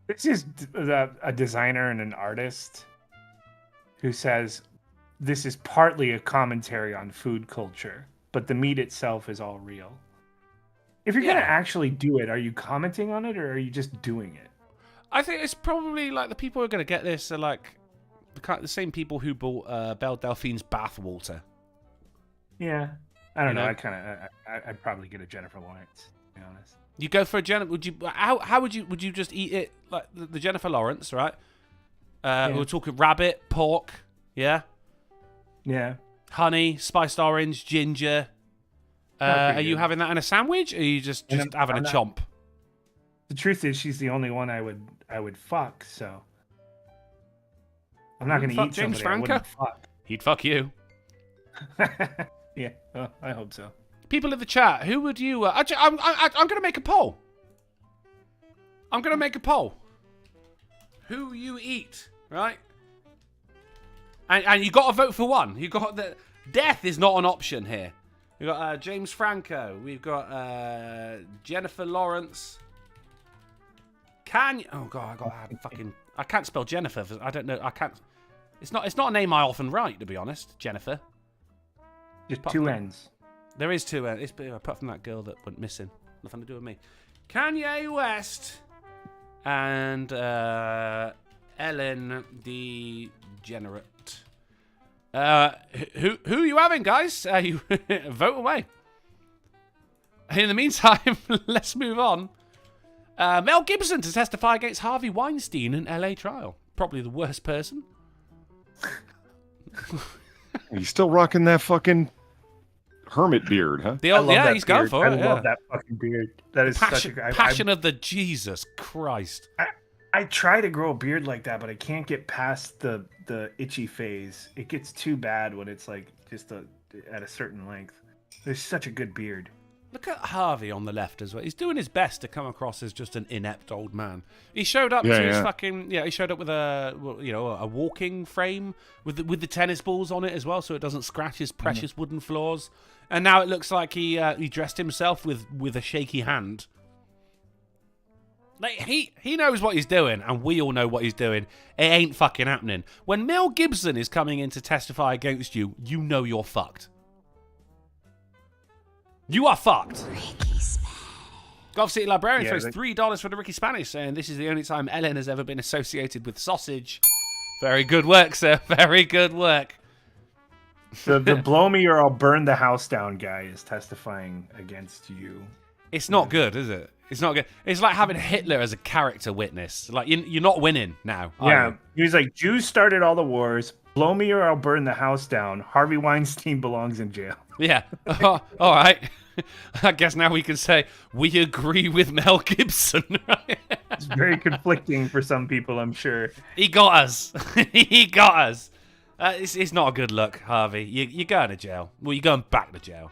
S6: This is a designer and an artist who says this is partly a commentary on food culture, but the meat itself is all real. If you're going to actually do it, are you commenting on it or are you just doing it?
S2: I think it's probably the people who are going to get this are the same people who bought Belle Delphine's bath water.
S6: Yeah. I don't know. I'd probably get a Jennifer Lawrence, to be honest.
S2: You go for a Jennifer? Would you? How would you? Would you just eat it like the Jennifer Lawrence, right? We're talking rabbit, pork, yeah, honey, spiced orange, ginger. Are you having that in a sandwich, or are you just having a chomp?
S6: The truth is, she's the only one I would fuck. So I'm not going to eat
S2: James
S6: somebody
S2: Franco.
S6: I wouldn't fuck.
S2: He'd fuck you.
S6: Yeah, well, I hope so.
S2: People in the chat, who would you... I'm going to make a poll. Who you eat, right? And you got to vote for one. You got death is not an option here. We've got James Franco. We've got Jennifer Lawrence. Oh God, I can't spell Jennifer. I don't know. I can't. It's not a name I often write, to be honest. Jennifer.
S6: Just two N's.
S2: There is two N's. Apart from that girl that went missing. Nothing to do with me. Kanye West and Ellen DeGenerate. Who are you having, guys? You vote away. In the meantime, let's move on. Mel Gibson to testify against Harvey Weinstein in LA trial. Probably the worst person.
S3: Are you still rocking that fucking hermit beard, huh?
S2: The old,
S6: I love that
S2: he's going
S6: beard.
S2: for it.
S6: I
S2: Yeah.
S6: love that fucking beard. That is
S2: Passion,
S6: such a
S2: passion of the Jesus Christ.
S6: I try to grow a beard like that, but I can't get past the itchy phase. It gets too bad when it's like just at a certain length. There's such a good beard.
S2: Look at Harvey on the left as well. He's doing his best to come across as just an inept old man. He showed up to his fucking he showed up with a walking frame with the tennis balls on it as well, so it doesn't scratch his precious wooden floors. And now it looks like he dressed himself with a shaky hand. Like he knows what he's doing, and we all know what he's doing. It ain't fucking happening. When Mel Gibson is coming in to testify against you, you know you're fucked. You are fucked. Golf City Librarian throws $3 for the Ricky Spanish, saying this is the only time Ellen has ever been associated with sausage. Very good work, sir. Very good work.
S6: The blow me or I'll burn the house down guy is testifying against you.
S2: It's not good, is it? It's not good. It's like having Hitler as a character witness. Like, you're not winning now.
S6: Yeah. He was like, Jews started all the wars. Blow me or I'll burn the house down. Harvey Weinstein belongs in jail.
S2: Yeah. All right. I guess now we can say we agree with Mel Gibson. Right?
S6: It's very conflicting for some people, I'm sure.
S2: He got us. He got us. It's not a good look, Harvey. You're going to jail. Well, you're going back to jail.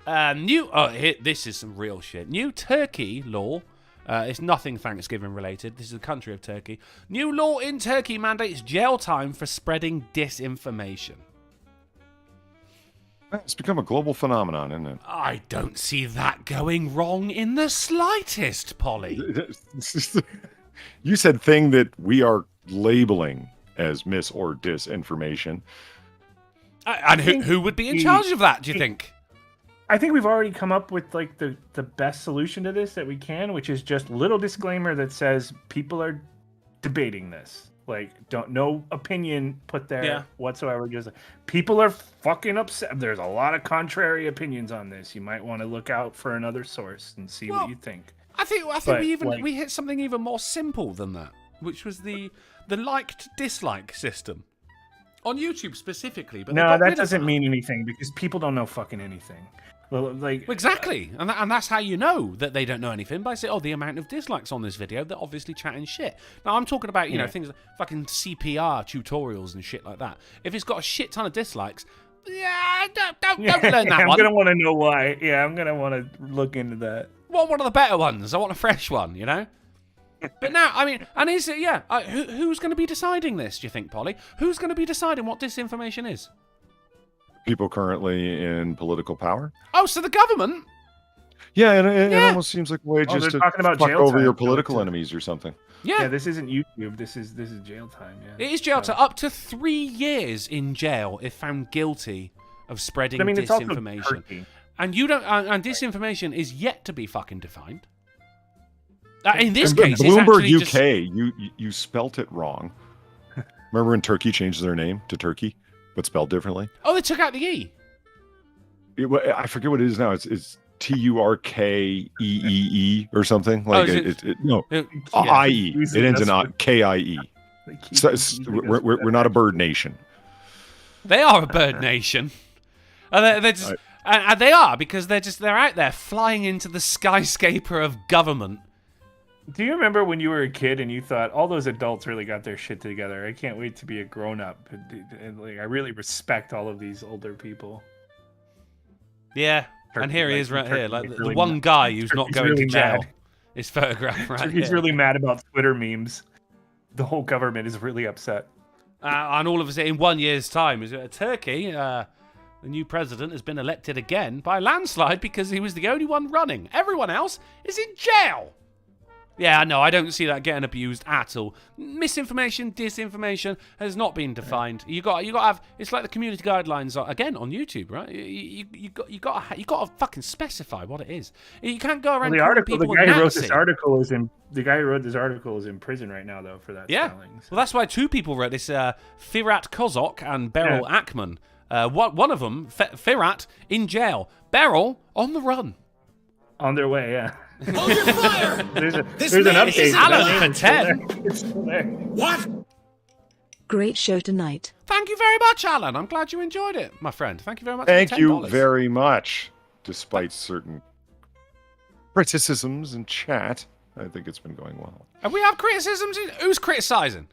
S2: This is some real shit. New Turkey law. It's nothing Thanksgiving related. This is the country of Turkey. New law in Turkey mandates jail time for spreading disinformation.
S3: It's become a global phenomenon, isn't it?
S2: I don't see that going wrong in the slightest, Polly.
S3: You said thing that we are labeling as mis or disinformation.
S2: And who would be in charge of that, do you think?
S6: I think we've already come up with like the best solution to this that we can, which is just little disclaimer that says people are debating this. Like, no opinion put there whatsoever. Just people are fucking upset. There's a lot of contrary opinions on this. You might want to look out for another source and see what you think.
S2: I think we hit something even more simple than that, which was the liked dislike system on YouTube specifically. But
S6: no, that doesn't mean anything because people don't know fucking anything. Well,
S2: exactly, and that's how you know that they don't know anything by saying, the amount of dislikes on this video, they're obviously chatting shit. Now I'm talking about things like fucking CPR tutorials and shit like that. If it's got a shit ton of dislikes, don't learn that
S6: I'm
S2: one.
S6: gonna want to know why. Yeah, I'm gonna want to look into that.
S2: Well, one of the better ones. I want a fresh one, But now, I mean, and is it? Who's going to be deciding this? Do you think, Polly? Who's going to be deciding what disinformation is?
S3: People currently in political power.
S2: Oh, so the government?
S3: Yeah, and it almost seems like a way just to
S6: talking about
S3: fuck
S6: jail
S3: over
S6: time
S3: your political enemies or something.
S2: Yeah,
S6: this isn't YouTube. This is jail time. Yeah,
S2: it is jail time. Up to 3 years in jail if found guilty of spreading disinformation.
S6: It's also
S2: and you don't. And disinformation is yet to be fucking defined. In this case,
S3: Bloomberg
S2: it's
S3: UK, you spelt it wrong. Remember when Turkey changed their name to Turkey, but spelled differently?
S2: Oh, they took out the E.
S3: I forget what it is now. It's TURKEEE or something like IE. It ends in KIE. So we're not a bird nation.
S2: They are a bird nation. And they are because they're out there flying into the skyscraper of government.
S6: Do you remember when you were a kid and you thought all those adults really got their shit together? I can't wait to be a grown up. And I really respect all of these older people.
S2: Yeah, and here he is right here, like the one guy who's not going to jail. His photograph right here.
S6: He's really mad about Twitter memes. The whole government is really upset.
S2: And all of a sudden, in 1 year's time, Turkey, the new president has been elected again by a landslide because he was the only one running. Everyone else is in jail. Yeah, no, I don't see that getting abused at all. Misinformation, disinformation has not been defined. You got to have. It's like the community guidelines again on YouTube, right? You got to fucking specify what it is. You can't go around.
S6: The guy who wrote this article is in prison right now, though, for that.
S2: Yeah.
S6: Spelling, so.
S2: Well, that's why 2 people wrote this: Firat Kozok and Beryl Akman. One of them, Firat, in jail. Beryl on the run.
S6: On their way, yeah.
S9: Hold your fire!
S6: There's an
S2: This
S6: update.
S2: is Alan for 10.
S6: It's still there.
S9: What? Great show tonight.
S2: Thank you very much, Alan. I'm glad you enjoyed it, my friend. Thank you very much.
S3: Thank
S2: for the
S3: you
S2: $10.
S3: very much. Despite certain criticisms in chat, I think it's been going well.
S2: And we have criticisms. Who's criticizing?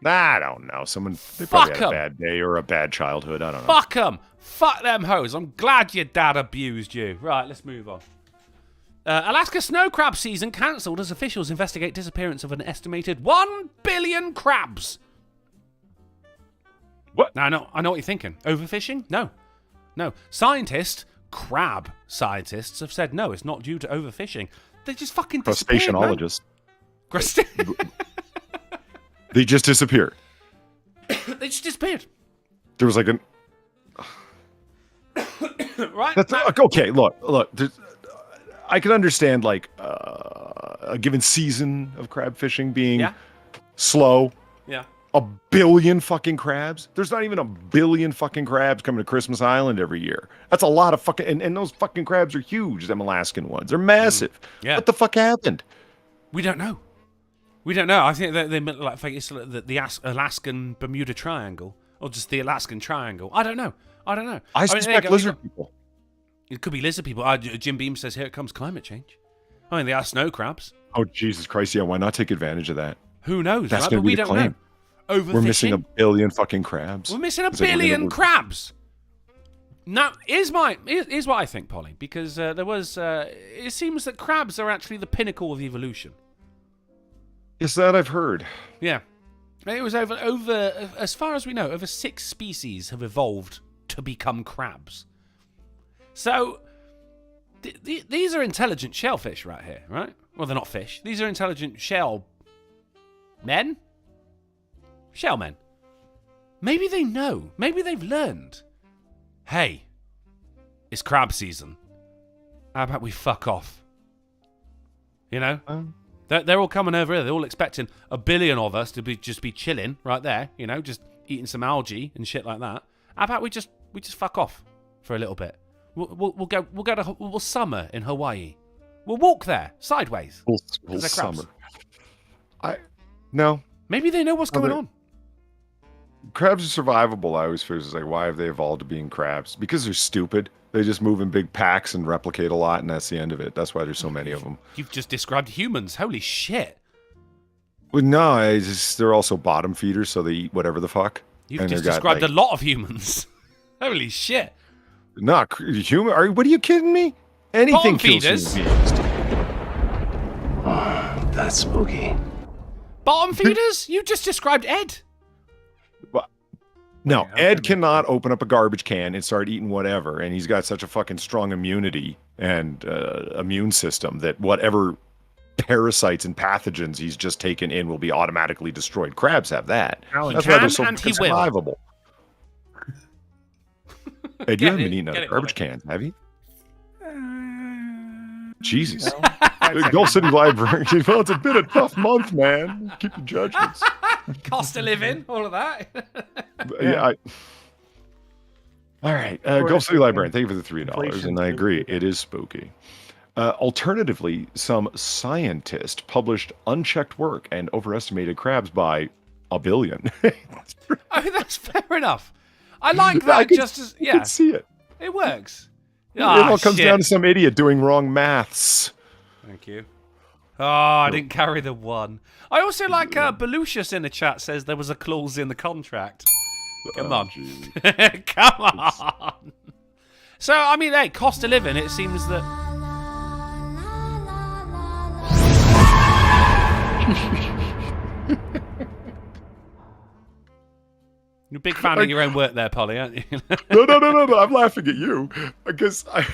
S3: I don't know. They
S2: Fuck
S3: probably had
S2: 'em.
S3: a bad day or a bad childhood. I don't know.
S2: Fuck them. Fuck them hoes. I'm glad your dad abused you. Right, let's move on. Alaska snow crab season cancelled as officials investigate disappearance of an estimated 1 billion crabs.
S3: What?
S2: Now, I know what you're thinking. Overfishing? No. Crab scientists have said no, it's not due to overfishing. They just fucking disappeared, man.
S3: Crustaceanologists. They just disappeared.
S2: They just disappeared.
S3: There was like an...
S2: Right?
S3: Okay, look. I can understand like a given season of crab fishing being slow.
S2: Yeah.
S3: 1 billion fucking crabs? There's not even 1 billion fucking crabs coming to Christmas Island every year. That's a lot of fucking... And those fucking crabs are huge, them Alaskan ones. They're massive.
S2: Yeah.
S3: What the fuck happened?
S2: We don't know. I think they like it's the Alaskan Bermuda Triangle, or just the Alaskan Triangle. I don't know.
S3: I suspect lizard people.
S2: It could be lizard people. Jim Beam says, here it comes climate change. I mean, they are snow crabs.
S3: Oh, Jesus Christ. Yeah, why not take advantage of that?
S2: Who knows?
S3: That's
S2: right?
S3: going
S2: But
S3: to be
S2: we
S3: the
S2: don't
S3: claim.
S2: know. Overfishing.
S3: We're missing 1 billion fucking crabs.
S2: We're missing a
S3: It's like
S2: billion crabs. Now, here's what I think, Polly, because there was... it seems that crabs are actually the pinnacle of evolution.
S3: Yes, that I've heard.
S2: Yeah. It was over, as far as we know, over 6 species have evolved to become crabs. So, these are intelligent shellfish right here, right? Well, they're not fish. These are intelligent shell men? Shell men. Maybe they know. Maybe they've learned. Hey, it's crab season. How about we fuck off? You know? They're all coming over here. They're all expecting 1 billion of us to just be chilling right there, you know, just eating some algae and shit like that. How about we just fuck off for a little bit? We'll summer in Hawaii. We'll walk there sideways.
S3: We'll summer. No.
S2: Maybe they know what's going on.
S3: Crabs are survivable. I always figure it's like, why have they evolved to being crabs? Because they're stupid. They just move in big packs and replicate a lot, and that's the end of it. That's why there's so many of them.
S2: You've just described humans. Holy shit.
S3: Well, no, they're also bottom feeders, so they eat whatever the fuck.
S2: You've just described a lot of humans. Holy shit.
S3: Not human. What are you kidding me? Anything kills
S2: feeders.
S3: human beings.
S4: That's spooky.
S2: Bottom feeders? You just described Ed.
S3: No, Ed cannot open up a garbage can and start eating whatever, and he's got such a fucking strong immunity and immune system that whatever parasites and pathogens he's just taken in will be automatically destroyed. Crabs have that. That's why they're so survivable. Ed, you haven't been eating out of garbage cans, have you? Jesus. Gulf City Library. Well, it's been a tough month, man. Keep your judgments.
S2: Cost of living, all of that.
S3: Yeah. All right. Gulf City Librarian, thank you for the $3. And I agree, it is spooky. Alternatively, some scientist published unchecked work and overestimated crabs by 1 billion.
S2: I mean, that's fair enough. I like that. I
S3: can see it.
S2: It works.
S3: It all comes down to some idiot doing wrong maths.
S2: Thank you. Oh, I didn't carry the 1. I also like Belucius in the chat says there was a clause in the contract. Come on. Come on. So, I mean, hey, cost of living, it seems that... You're a big fan of your own work there, Polly, aren't you?
S3: No. I'm laughing at you because I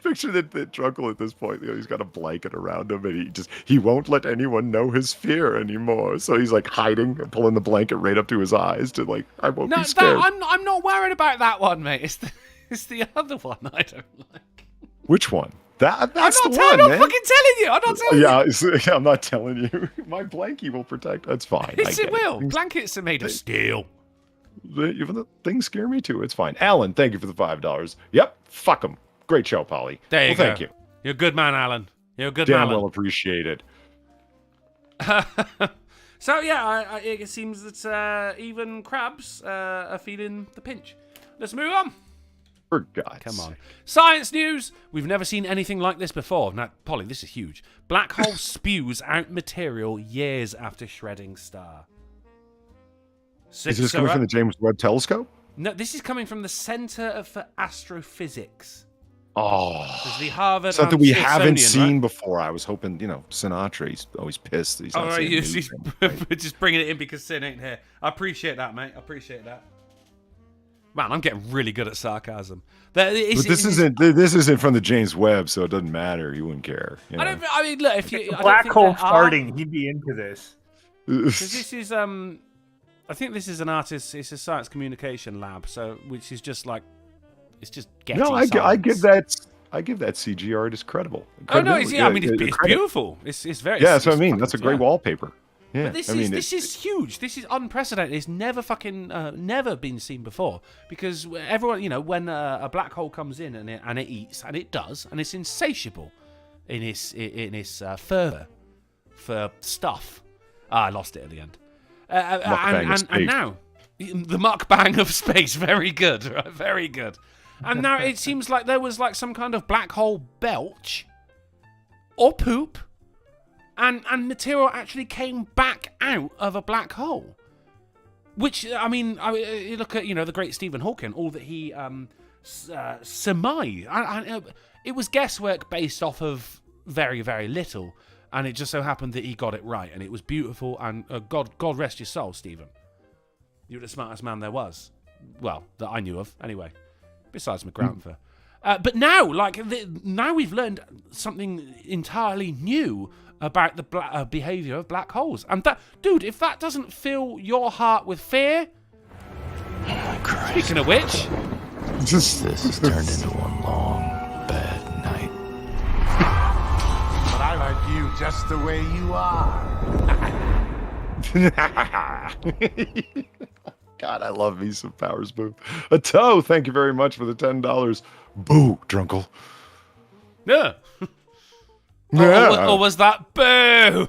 S3: picture that Drunken at this point, he's got a blanket around him and he won't let anyone know his fear anymore. So he's like hiding and pulling the blanket right up to his eyes to like, I won't be scared.
S2: I'm not worried about that one, mate. It's the other one I don't like.
S3: Which one? That's
S2: I'm
S3: the one, man.
S2: I'm not fucking telling you. I'm not telling you.
S3: Yeah, I'm not telling you. My blankie will protect. That's fine.
S2: It will. Blankets are made of steel.
S3: Even the things scare me too. It's fine. Alan, thank you for the $5. Yep. Fuck them. Great show, Polly.
S2: There you go.
S3: Thank you.
S2: You're a good man, Alan. You're a good man.
S3: Damn well appreciated.
S2: So yeah, it seems that even crabs are feeling the pinch. Let's move on.
S3: For God's
S2: Come on.
S3: sake.
S2: Science news. We've never seen anything like this before. Now, Polly, this is huge. Black hole spews out material years after shredding star.
S3: Is this coming from the James Webb Telescope?
S2: No, this is coming from the Center for Astrophysics.
S3: Oh,
S2: It's the Harvard
S3: something we
S2: Smithsonian,
S3: haven't seen
S2: right?
S3: before. I was hoping, Sinatra. He's always pissed that he's not seeing
S2: he's
S3: anything, right?
S2: just bringing it in because Sin ain't here. I appreciate that, mate. I appreciate that. Man, I'm getting really good at sarcasm.
S3: But this isn't from the James Webb, so it doesn't matter. He wouldn't care.
S2: I mean, look, if you
S6: Black hole farting, he'd be into this.
S2: because this is I think this is an artist. It's a science communication lab, which is just like it's just getting.
S3: No, I give that CG art is credible.
S2: Oh no, it's beautiful. It's very.
S3: Yeah, that's what I mean. That's a great wallpaper. Yeah,
S2: but this is huge. This is unprecedented. It's never never been seen before because everyone, when a black hole comes in and it eats, and it does, and it's insatiable in its fervor for stuff. I lost it at the end. And now the mukbang of space, very good, right? Very good. And now it seems like there was like some kind of black hole belch or poop. And material actually came back out of a black hole. Which, I mean, you look at, the great Stephen Hawking, all that he surmised. It was guesswork based off of very, very little. And it just so happened that he got it right. And it was beautiful. And God rest your soul, Stephen. You're the smartest man there was. Well, that I knew of, anyway. Besides McGranfer. But now, now we've learned something entirely new about the behavior of black holes. And that, dude, if that doesn't fill your heart with fear...
S4: Oh my Christ.
S2: Speaking of which...
S4: This has turned into one long, bad night.
S5: But I like you just the way you are.
S3: God, I love me some Powers Boo. A toe, thank you very much for the $10. Boo, Drunkle.
S2: Yeah.
S3: Yeah.
S2: Or was that boo?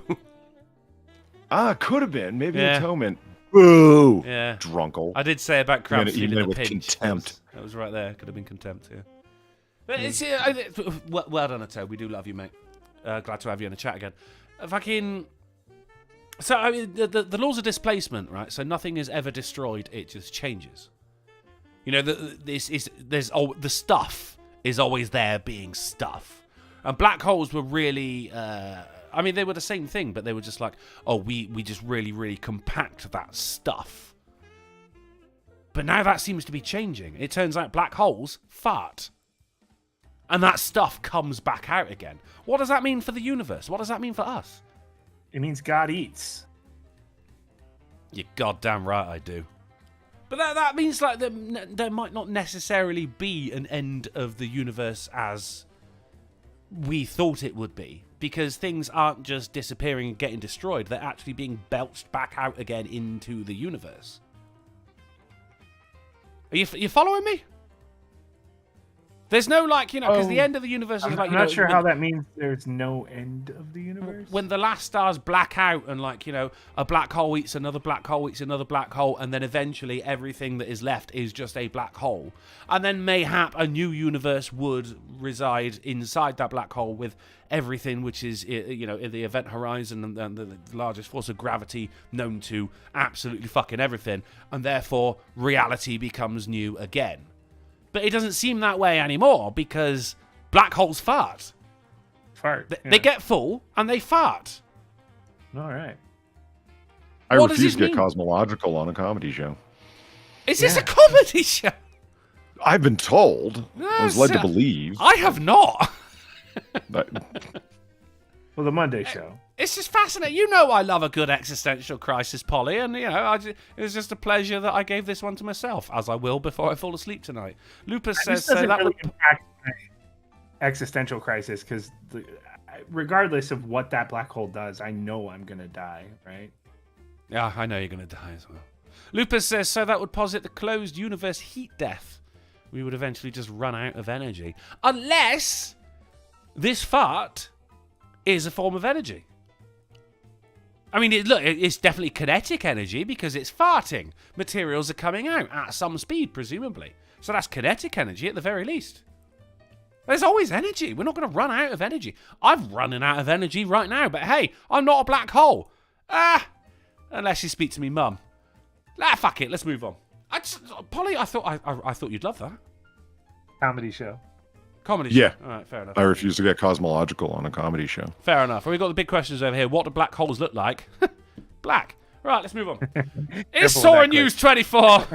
S3: Could have been. Maybe
S2: Yeah.
S3: a toe meant boo.
S2: Yeah.
S3: Drunkle.
S2: I did say about crab
S3: You
S2: feeling
S3: meant
S2: the
S3: with
S2: pinch.
S3: contempt.
S2: That was right there. Could have been contempt, yeah. But it's well done, Atto. We do love you, mate. Glad to have you in the chat again. So I mean, the laws of displacement, right? So nothing is ever destroyed; it just changes. The stuff is always there, being stuff. And black holes were really, I mean, they were the same thing, but they were just like, we just really, really compact that stuff. But now that seems to be changing. It turns out black holes fart. And that stuff comes back out again. What does that mean for the universe? What does that mean for us?
S6: It means God eats.
S2: You're goddamn right I do. But that means like there might not necessarily be an end of the universe as we thought it would be, because things aren't just disappearing and getting destroyed, they're actually being belched back out again into the universe. Are you following me? There's no because the end of the universe is
S6: I'm not sure how that means there's no end of the universe.
S2: When the last stars black out and a black hole eats another black hole eats another black hole, and then eventually everything that is left is just a black hole, and then mayhap a new universe would reside inside that black hole with everything which is in the event horizon and the largest force of gravity known to absolutely fucking everything, and therefore reality becomes new again. But it doesn't seem that way anymore because black holes fart. They get full and they fart.
S6: All right.
S3: I refuse to get cosmological on a comedy show.
S2: Is this a comedy show?
S3: I've been told. I was led to believe.
S2: I have not.
S6: Well, the Monday show.
S2: It's just fascinating. I love a good existential crisis, Polly, and it was just a pleasure that I gave this one to myself, as I will before I fall asleep tonight. Lupus says so. That would
S6: impact my existential crisis because regardless of what that black hole does, I know I'm gonna die, right?
S2: Yeah, I know you're gonna die as well. Lupus says so. That would posit the closed universe heat death. We would eventually just run out of energy, unless this fart is a form of energy. I mean, it's definitely kinetic energy because it's farting. Materials are coming out at some speed, presumably. So that's kinetic energy at the very least. There's always energy. We're not going to run out of energy. I'm running out of energy right now, but hey, I'm not a black hole. Unless you speak to me mum. Fuck it, let's move on. Polly, I thought you'd love that.
S6: Comedy show.
S2: Comedy
S3: Yeah.
S2: show. All right, fair enough.
S3: I refuse to get cosmological on a comedy show.
S2: Fair enough. We've got the big questions over here. What do black holes look like? Black. Right, let's move on. It's Sora News 24.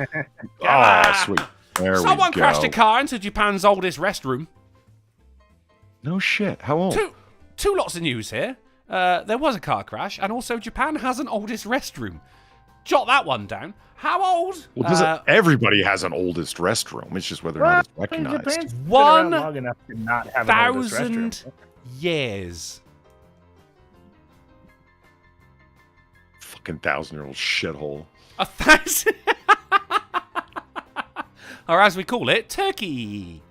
S3: Oh, sweet. There
S2: Someone
S3: we go.
S2: crashed a car into Japan's oldest restroom.
S3: No shit. How old?
S2: Two lots of news here. There was a car crash, and also Japan has an oldest restroom. Jot that one down. How old?
S3: Well, everybody has an oldest restroom. It's just whether or not it's recognized.
S6: Japan's been around long enough to not have an oldest
S2: 1,000
S6: restroom.
S2: years.
S3: Fucking 1,000-year-old shithole.
S2: 1,000. Or as we call it, Turkey.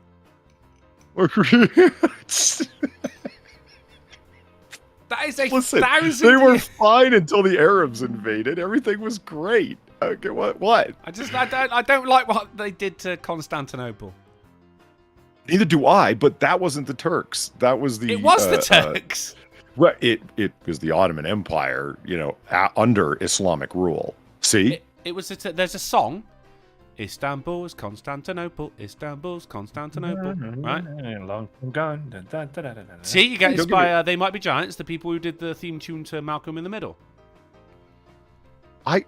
S2: That is a
S3: Listen,
S2: 1,000.
S3: they were fine until the Arabs invaded. Everything was great. Okay, what?
S2: I don't like what they did to Constantinople.
S3: Neither do I, but that wasn't the Turks. That was the.
S2: It was the Turks.
S3: Well, it was the Ottoman Empire, under Islamic rule. See?
S2: It was. There's a song. Istanbul's Constantinople. Istanbul's Constantinople. Right?
S6: Long gone.
S2: See, you get this by They Might Be Giants, the people who did the theme tune to Malcolm in the Middle.
S3: Right?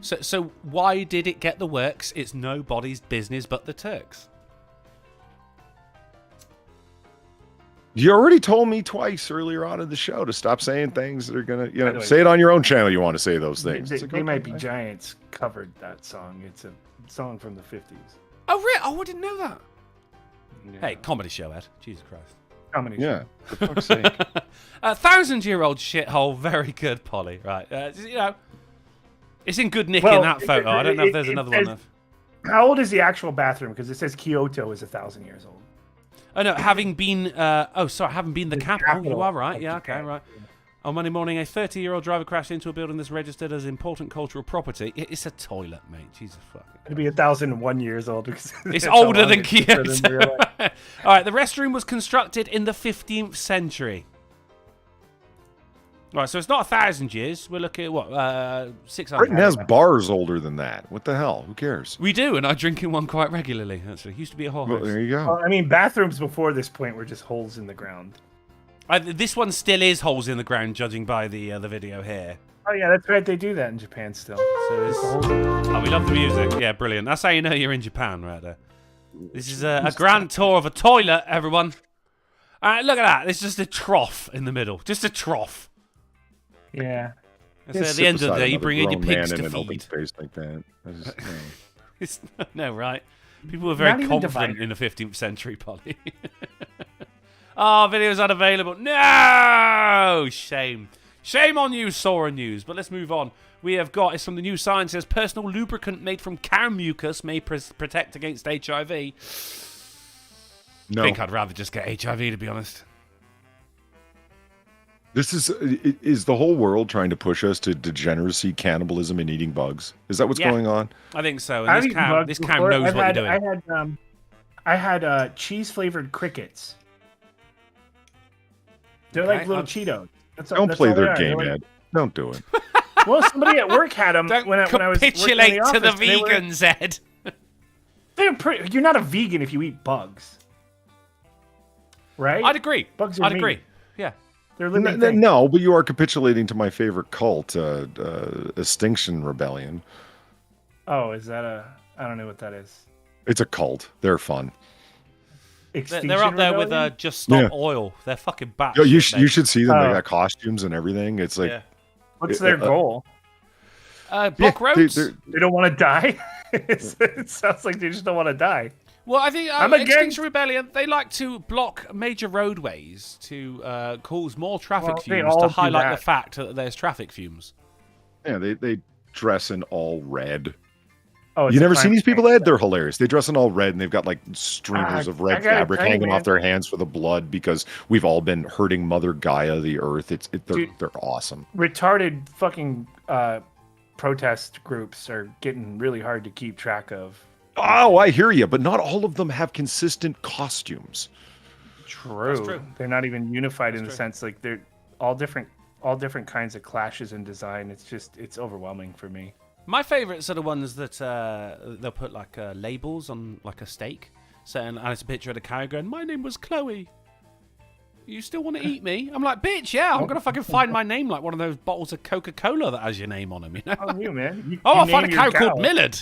S2: So why did it get the works? It's nobody's business but the Turks.
S3: You already told me twice earlier on in the show to stop saying things that are gonna, say it on your own channel. You want to say those things.
S6: They Might Be Giants covered that song. It's a song from the 50s.
S2: Oh, really? Oh, I didn't know that.
S6: Yeah.
S2: Hey, comedy show, Ed. Jesus Christ.
S6: Comedy
S3: Yeah.
S6: show.
S3: For fuck's sake.
S2: 1,000-year-old shithole. Very good, Polly. Right. It's in good nick in that photo. I don't know if there's another one. Of...
S6: How old is the actual bathroom? Because it says Kyoto is 1,000 years old.
S2: Oh, no, having been the capital. You are right. Yeah, okay,
S6: Japan.
S2: right. On Monday morning, a 30-year-old driver crashed into a building that's registered as important cultural property. It's a toilet, mate. Jesus fuck it.
S6: It'd be 1,001 years old. Because
S2: It's
S6: that's how
S2: older
S6: long
S2: than
S6: it's been in
S2: Kyoto.
S6: real life.
S2: All right, the restroom was constructed in the 15th century. Right, so it's not 1,000 years. We're looking at what, 600.
S3: Britain has bars older than that. What the hell? Who cares?
S2: We do, and I drink in one quite regularly. Actually, used to be a whole
S3: Well,
S2: house.
S3: there you go.
S6: Well, I mean, bathrooms before this point were just holes in the ground.
S2: This one still is holes in the ground, judging by the video here.
S6: Oh yeah, that's right. They do that in Japan still.
S2: So oh, we love the music. Yeah, brilliant. That's how you know you're in Japan, right there. This is a grand tour of a toilet, everyone. All right, look at that. It's just a trough in the middle. Just a trough.
S6: Yeah.
S2: So at the end of the day, you bring in your pigs to feed.
S3: Space like that.
S2: It's, no, right. People were very
S6: Not even
S2: confident
S6: divided.
S2: in the 15th century, Polly. Oh, video's unavailable. No! Shame. Shame on you, Sora News. But let's move on. We have got, it's from the New Science, says personal lubricant made from cow mucus may protect against HIV.
S3: No.
S2: I think I'd rather just get HIV, to be honest.
S3: This is the whole world trying to push us to degeneracy, cannibalism, and eating bugs. Is that what's
S2: Yeah.
S3: going on?
S2: I think so.
S6: I've
S2: And
S6: eaten bugs
S2: this cow
S6: before.
S2: knows what you're doing.
S6: I had cheese flavored crickets. They're like
S2: Okay,
S6: little
S2: I'm-
S6: Cheetos. That's
S3: Don't
S6: that's
S3: play
S6: all they
S3: their
S6: are. They're
S3: game,
S6: like-
S3: Ed. Don't do it.
S6: Well, somebody at work had them
S2: Don't
S6: when I was working in
S2: capitulate
S6: the
S2: to the
S6: office, and they were-
S2: vegans, Ed.
S6: You're not a vegan if you eat bugs, right?
S2: I'd agree.
S6: Bugs are
S2: I'd
S6: meat.
S2: agree. Yeah.
S6: They're living things.
S3: No, but you are capitulating to my favorite cult, Extinction Rebellion.
S6: Oh, is that a? I don't know what that is.
S3: It's a cult. They're fun.
S6: Extinction
S2: They're up there with
S6: Rebellion?
S2: Just Stop
S3: Yeah.
S2: Oil. They're fucking batshit.
S3: Yo, you
S2: mate.
S3: should see them. They
S6: Oh.
S3: got costumes and everything. It's like
S2: Yeah.
S6: What's their goal?
S2: Block roads.
S6: They don't want to die. It sounds like they just don't want to die.
S2: Well, I think
S6: I'm against-
S2: Extinction Rebellion, they like to block major roadways to cause more traffic
S6: Well, they
S2: fumes
S6: all
S2: to
S6: do
S2: highlight
S6: that.
S2: the fact that there's traffic fumes.
S3: yeah, they dress in all red.
S6: Oh,
S3: You never seen these people, Ed?
S6: Ed?
S3: They're hilarious. They dress in all red, and they've got like streamers of red fabric hanging off their hands for the blood because we've all been hurting Mother Gaia, the Earth. They're awesome.
S6: Retarded fucking protest groups are getting really hard to keep track of.
S3: Oh, I hear you, but not all of them have consistent costumes.
S6: True. They're not even unified in the sense like they're all different kinds of clashes in design. It's overwhelming for me.
S2: My favourites are the ones that they'll put like labels on like a steak, and it's a picture of the cow going, "My name was Chloe. You still want to eat me?" I'm like, "Bitch, yeah, I'm gonna fucking find my name like one of those bottles of Coca-Cola that has your name on them." You know?
S6: Oh, you man.
S2: I'll find a cow called Millard.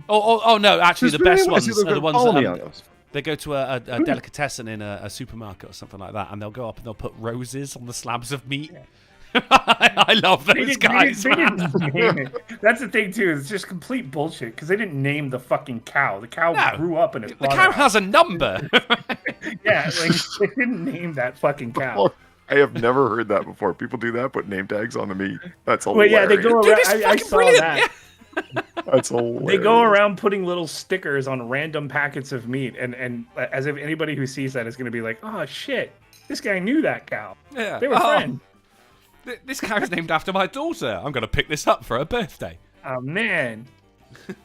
S2: oh no, actually, the best ones are the ones that they go to a delicatessen in a supermarket or something like that, and they'll go up and they'll put roses on the slabs of meat. I love those guys.
S6: They didn't name it. That's the thing too. It's just complete bullshit because they didn't name the fucking cow. The cow grew up in a
S2: The cow has a number.
S6: Yeah, like they didn't name that fucking cow.
S3: I have never heard that before. People do that, put name tags on the meat. That's hilarious.
S6: Well, yeah, they go around. I saw
S2: brilliant.
S6: that.
S2: Yeah.
S3: That's hilarious.
S6: They go around putting little stickers on random packets of meat, and as if anybody who sees that is going to be like, "Oh shit, this guy knew that cow.
S2: Yeah.
S6: They were friends."
S2: This cow's named after my daughter. I'm going to pick this up for her birthday.
S6: Oh man.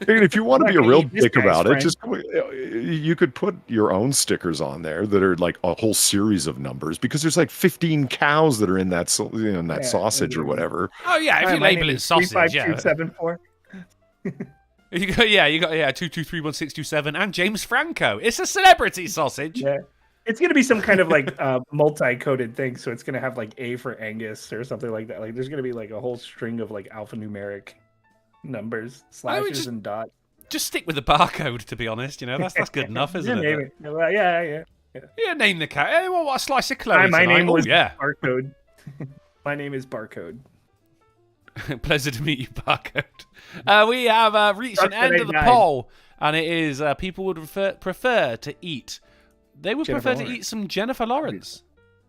S3: And if you want to be a real dick about it,
S6: friend.
S3: you could put your own stickers on there that are like a whole series of numbers because there's like 15 cows that are in that sausage or whatever.
S2: Oh yeah, if you label it sausage,
S6: 35274.
S2: You got 2231627 and James Franco. It's a celebrity sausage.
S6: Yeah. It's going to be some kind of like multi-coded thing, so it's going to have like A for Angus or something like that. Like there's going to be like a whole string of like alphanumeric numbers, slashes and dots.
S2: Just stick with the barcode, to be honest. You know, that's good enough, isn't it?
S6: Name it. Yeah.
S2: Yeah, name the cow. Anyone want a slice of Chloe
S6: Hi, my
S2: tonight?
S6: name was
S2: yeah.
S6: Barcode. My name is Barcode.
S2: Pleasure to meet you, Barcode. We have reached an end of the poll, and it is people would prefer to eat. They would prefer to eat some Jennifer Lawrence.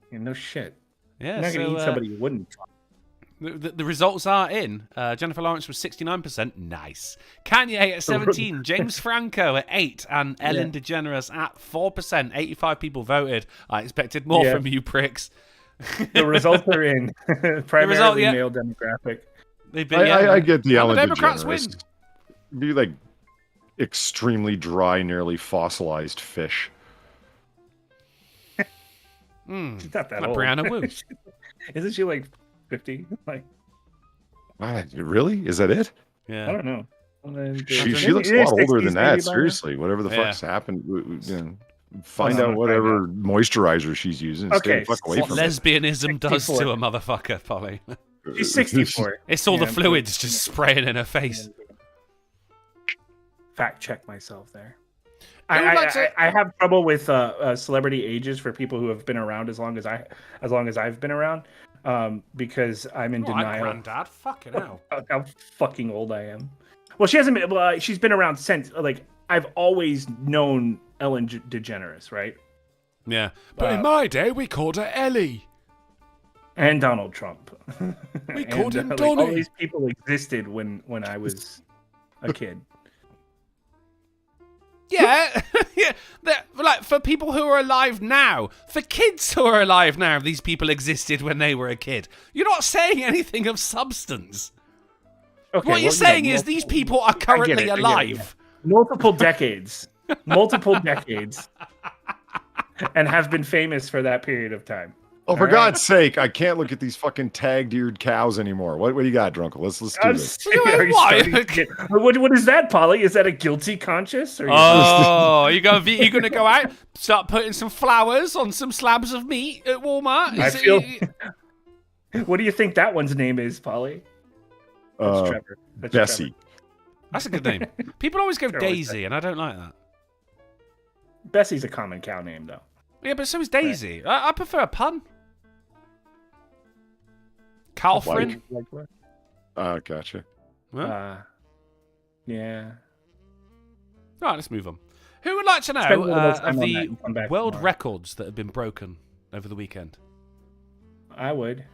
S6: Yeah, no shit.
S2: Yeah,
S6: you're not going to eat somebody you wouldn't.
S2: The results are in. Jennifer Lawrence was 69%. Nice. Kanye at 17. James Franco at 8. And Ellen DeGeneres at 4%. 85 people voted. I expected more from you pricks.
S6: The results are in. Primarily male demographic.
S2: They've been,
S3: I get the Ellen
S2: Democrats
S3: DeGeneres. Be like extremely dry, nearly fossilized fish.
S6: She's not that
S2: like
S6: old.
S2: Brianna Wu.
S6: Isn't she like 50? Like,
S3: really? Is that it?
S2: Yeah.
S6: I don't know.
S3: She looks a lot older than that. Seriously, whatever the fuck's happened, find out whatever moisturizer she's using. Stay the fuck away from it.
S2: Lesbianism does to a motherfucker, Polly.
S6: She's 64.
S2: It's all the fluids just spraying in her face.
S6: Fact check myself there. I have trouble with celebrity ages for people who have been around as long as I've been around, because I'm in denial.
S2: Granddad, fucking hell.
S6: How fucking old I am. Well, she hasn't been. Well, she's been around since. Like, I've always known Ellen DeGeneres, right?
S2: Yeah, but in my day, we called her Ellie.
S6: And Donald Trump.
S2: We called him
S6: Donnie. All these people existed when I was a kid.
S2: Yeah, yeah. Like for people who are alive now, for kids who are alive now, these people existed when they were a kid. You're not saying anything of substance.
S6: Okay,
S2: what you're saying is these people are currently alive.
S6: Multiple decades, and have been famous for that period of time.
S3: Oh, for God's sake, I can't look at these fucking tagged-eared cows anymore. What do you got, Drunken? Let's do this.
S6: What is that, Polly? Is that a guilty conscience? Or
S2: you're gonna go out, start putting some flowers on some slabs of meat at Walmart?
S6: What do you think that one's name is, Polly? That's Trevor. That's
S3: Bessie.
S6: Trevor.
S2: That's a good name. People always go Daisy, and I don't like that.
S6: Bessie's a common cow name, though.
S2: Yeah, but so is Daisy. Right. I prefer a pun. Calfrin.
S3: Gotcha.
S6: Yeah.
S2: Right, let's move on. Who would like to know of the world records that have been broken over the weekend?
S6: I would.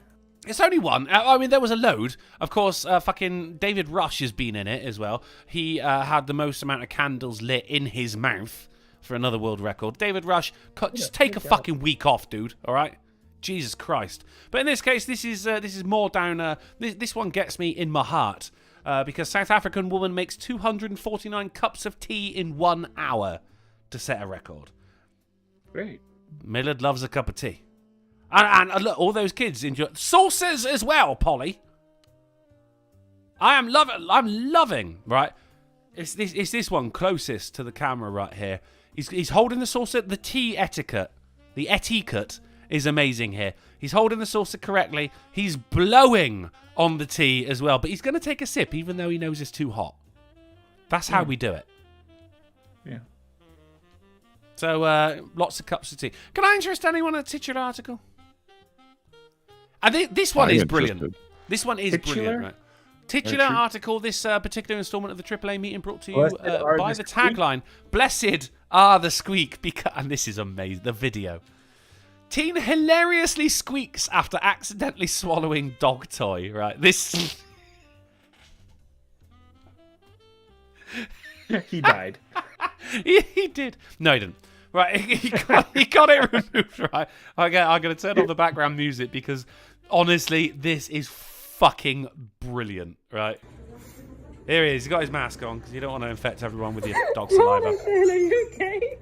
S2: It's only one. I mean, there was a load. Of course, fucking David Rush has been in it as well. He had the most amount of candles lit in his mouth for another world record. David Rush, just take a fucking week off, dude. All right? Jesus Christ. But in this case, this is more down. This one gets me in my heart because South African woman makes 249 cups of tea in 1 hour to set a record.
S6: Great.
S2: Millard loves a cup of tea. And look, all those kids enjoy sauces as well, Polly. I'm loving, right? It's this one closest to the camera right here. He's holding the saucer. The tea etiquette, the etiquette is amazing here. He's holding the saucer correctly. He's blowing on the tea as well, but he's going to take a sip even though he knows it's too hot. That's how we do it.
S6: Yeah.
S2: So, lots of cups of tea. Can I interest anyone in a titular article? I think this one is brilliant. This one is brilliant, right? Titular article, this particular installment of the AAA meeting brought to you by the tagline, Blessed are the Squeak, and this is amazing, the video. Teen hilariously squeaks after accidentally swallowing dog toy, right? This...
S6: He died.
S2: he did. No, he didn't. Right, he got it removed, right? I'm going to turn off the background music because, honestly, this is fucking brilliant, right? Here he is. He's got his mask on because you don't want to infect everyone with your dog saliva.
S1: Are you okay?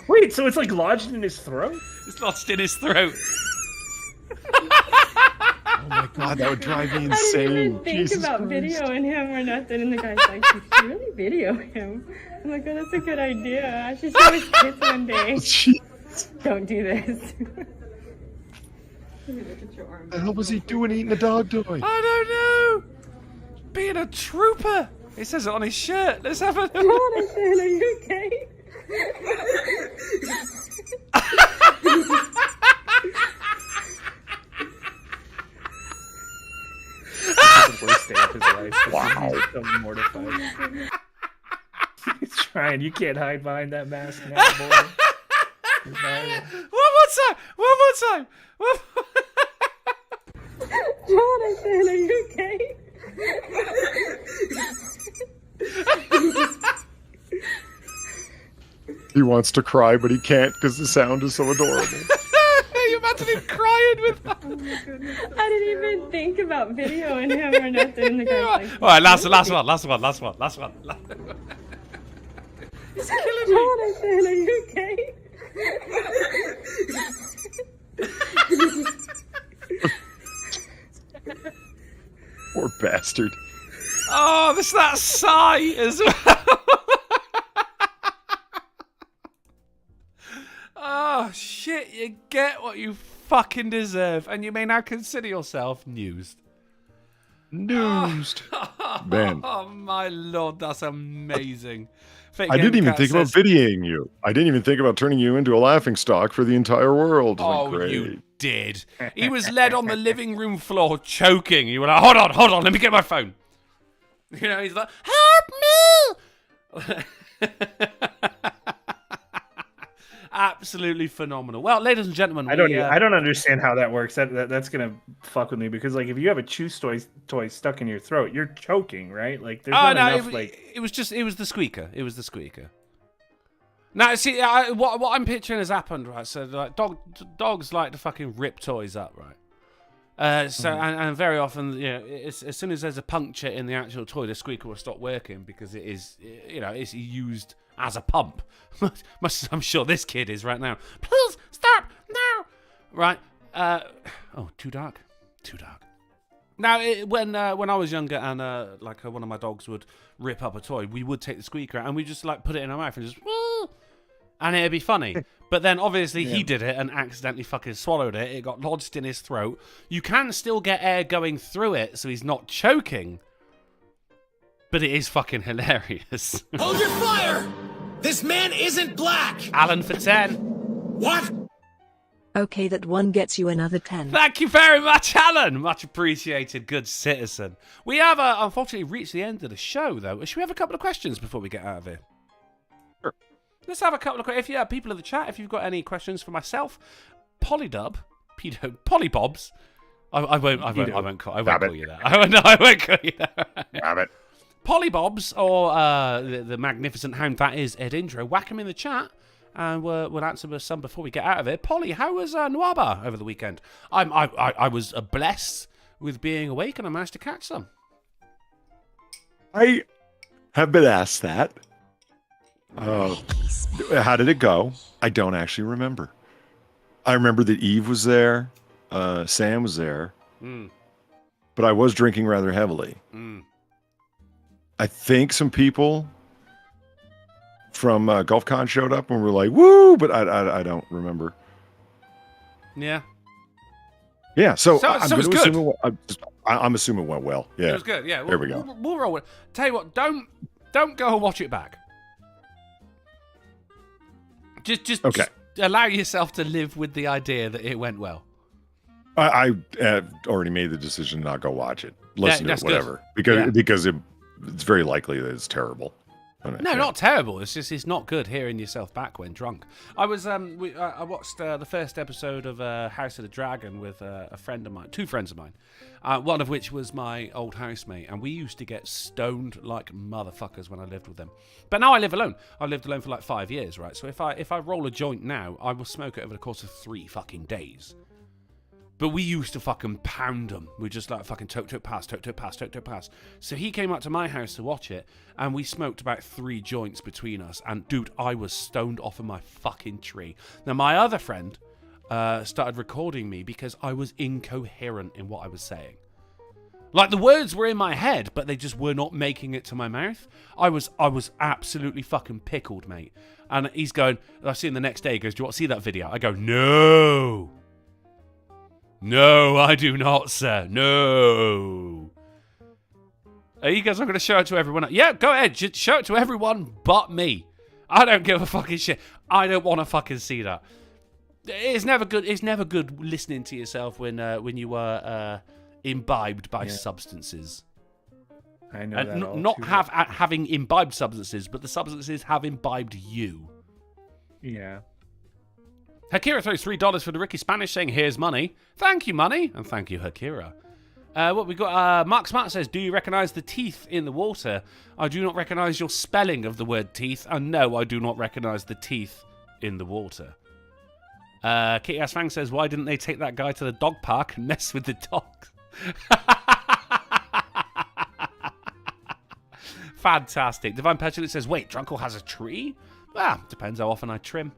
S6: Wait, so it's like lodged in his throat?
S2: It's lodged in his throat.
S3: Oh my god, that would drive me
S1: I didn't
S3: insane.
S1: even think
S3: Jesus
S1: about
S3: Christ.
S1: videoing him or nothing. And the guy's like, you should really video him. I'm like, oh, that's a good idea. I should show his kids one day.
S3: Jeez.
S1: Don't do this.
S3: What the hell was he doing eating a dog toy?
S2: I don't know. Being a trooper. It says it on his shirt. Let's have a look.
S1: Jonathan, are you okay?
S6: It's the worst day of his life.
S3: Wow.
S6: He's so mortified. He's trying. You can't hide behind that mask now, boy.
S2: One more time.
S1: Jonathan, are you okay?
S3: He wants to cry, but he can't because the sound is so adorable.
S2: You imagine him crying with that.
S1: Oh my goodness. I didn't even think about videoing him or nothing. And the guy's like,
S2: All right, last one. He's killing me.
S1: Jonathan, are you okay?
S3: Poor bastard.
S2: Oh, there's that sigh as well. Oh, shit, you get what you fucking deserve, and you may now consider yourself newsed.
S3: Newsed. Man.
S2: Oh, my lord, that's amazing. Fake
S3: I didn't even
S2: Gamecat
S3: think about
S2: says,
S3: videoing you. I didn't even think about turning you into a laughingstock for the entire world.
S2: Oh,
S3: Great.
S2: you did. He was led on the living room floor choking. You were like, hold on, let me get my phone. You know, he's like, help me! Absolutely phenomenal. Well, ladies and gentlemen,
S6: I don't understand how that works. That's gonna fuck with me because like if you have a chew toy stuck in your throat, you're choking, right? Like there's not enough.
S2: It was the squeaker. It was the squeaker. Now, see, what I'm picturing has happened, right? So, like, dogs like to fucking rip toys up, right? And very often, you know, as soon as there's a puncture in the actual toy, the squeaker will stop working because it is, you know, it's used as a pump. I'm sure this kid is right now. Please stop now. Right? Too dark. Now, when I was younger and one of my dogs would rip up a toy, we would take the squeaker out and we just like put it in our mouth and just, and it'd be funny. But then obviously he did it and accidentally fucking swallowed it. It got lodged in his throat. You can still get air going through it, so he's not choking. But it is fucking hilarious.
S9: Hold your fire! This man isn't black!
S2: Alan for 10.
S9: What?
S10: Okay, that one gets you another 10.
S2: Thank you very much, Alan. Much appreciated, good citizen. We have unfortunately reached the end of the show, though. Should we have a couple of questions before we get out of here?
S3: Sure.
S2: Let's have a couple of if you have people in the chat. If you've got any questions for myself, Polydub, Polybobs. I won't call you that. I won't call you that.
S3: Rabbit.
S2: Polybobs, or the magnificent hound that is Ed Intro. Whack him in the chat, and we'll answer some before we get out of it. Polly, how was Nwaba over the weekend? I was blessed with being awake, and I managed to catch some.
S3: I have been asked that. How did it go? I don't actually remember. I remember that Eve was there, Sam was there, but I was drinking rather heavily. I think some people from GulfCon showed up and were like, "Woo!" But I don't remember.
S2: Yeah.
S3: Yeah. So
S2: I'm going to assume
S3: I'm assuming it went well. Yeah.
S2: It was good. Yeah.
S3: There we go.
S2: We'll roll it. Tell you what, don't go and watch it back. Just allow yourself to live with the idea that it went well.
S3: I already made the decision to not go watch it. Listen to it, whatever.
S2: Good.
S3: Because it's very likely that it's terrible.
S2: No, not terrible. It's just it's not good hearing yourself back when drunk. I was I watched the first episode of House of the Dragon with a friend of mine, two friends of mine, one of which was my old housemate, and we used to get stoned like motherfuckers when I lived with them. But now I live alone. I've lived alone for like 5 years, right? So if I roll a joint now, I will smoke it over the course of 3 fucking days. But we used to fucking pound them. We just like fucking tote pass. So he came up to my house to watch it, and we smoked about 3 joints between us. And dude, I was stoned off of my fucking tree. Now my other friend started recording me because I was incoherent in what I was saying. Like the words were in my head, but they just were not making it to my mouth. I was absolutely fucking pickled, mate. And he's going, I see him the next day, he goes, "Do you want to see that video?" I go, "No. No, I do not, sir. No." He goes, "I'm going to show it to everyone." Yeah, go ahead. Just show it to everyone but me. I don't give a fucking shit. I don't want to fucking see that. It's never good. It's never good listening to yourself when you are imbibed by substances.
S6: I know
S2: and
S6: that
S2: not having imbibed substances, but the substances have imbibed you.
S6: Yeah.
S2: Hakira throws $3 for the Ricky Spanish, saying, "Here's money." Thank you, money. And thank you, Hakira. What we got? Mark Smart says, "Do you recognise the teeth in the water?" I do not recognise your spelling of the word teeth. And no, I do not recognise the teeth in the water. Kitty Ass Fang says, "Why didn't they take that guy to the dog park and mess with the dogs?" Fantastic. Divine Petulant says, "Wait, Drunkle has a tree?" Well, depends how often I trim.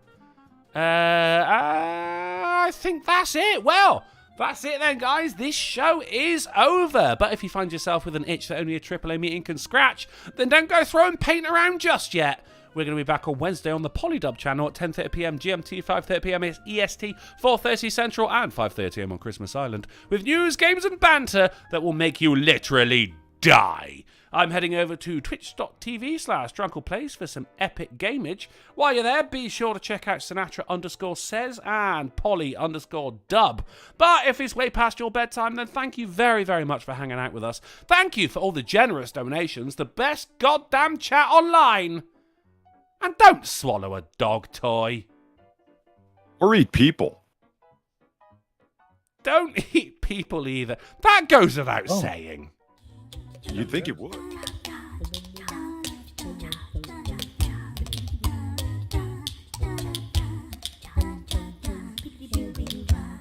S2: I think that's it. Well, that's it then, guys. This show is over. But if you find yourself with an itch that only a AAA meeting can scratch, then don't go throwing paint around just yet. We're going to be back on Wednesday on the Polydub channel at 10:30 p.m. GMT, 5:30 p.m. EST, 4:30 Central, and 5:30 a.m. on Christmas Island, with news, games, and banter that will make you literally die. I'm heading over to twitch.tv/DrunklePlays for some epic gameage. While you're there, be sure to check out Sinatra_says and Polly_dub. But if it's way past your bedtime, then thank you very, very much for hanging out with us. Thank you for all the generous donations, the best goddamn chat online. And don't swallow a dog toy.
S3: Or eat people.
S2: Don't eat people either. That goes without saying.
S3: You'd think it would.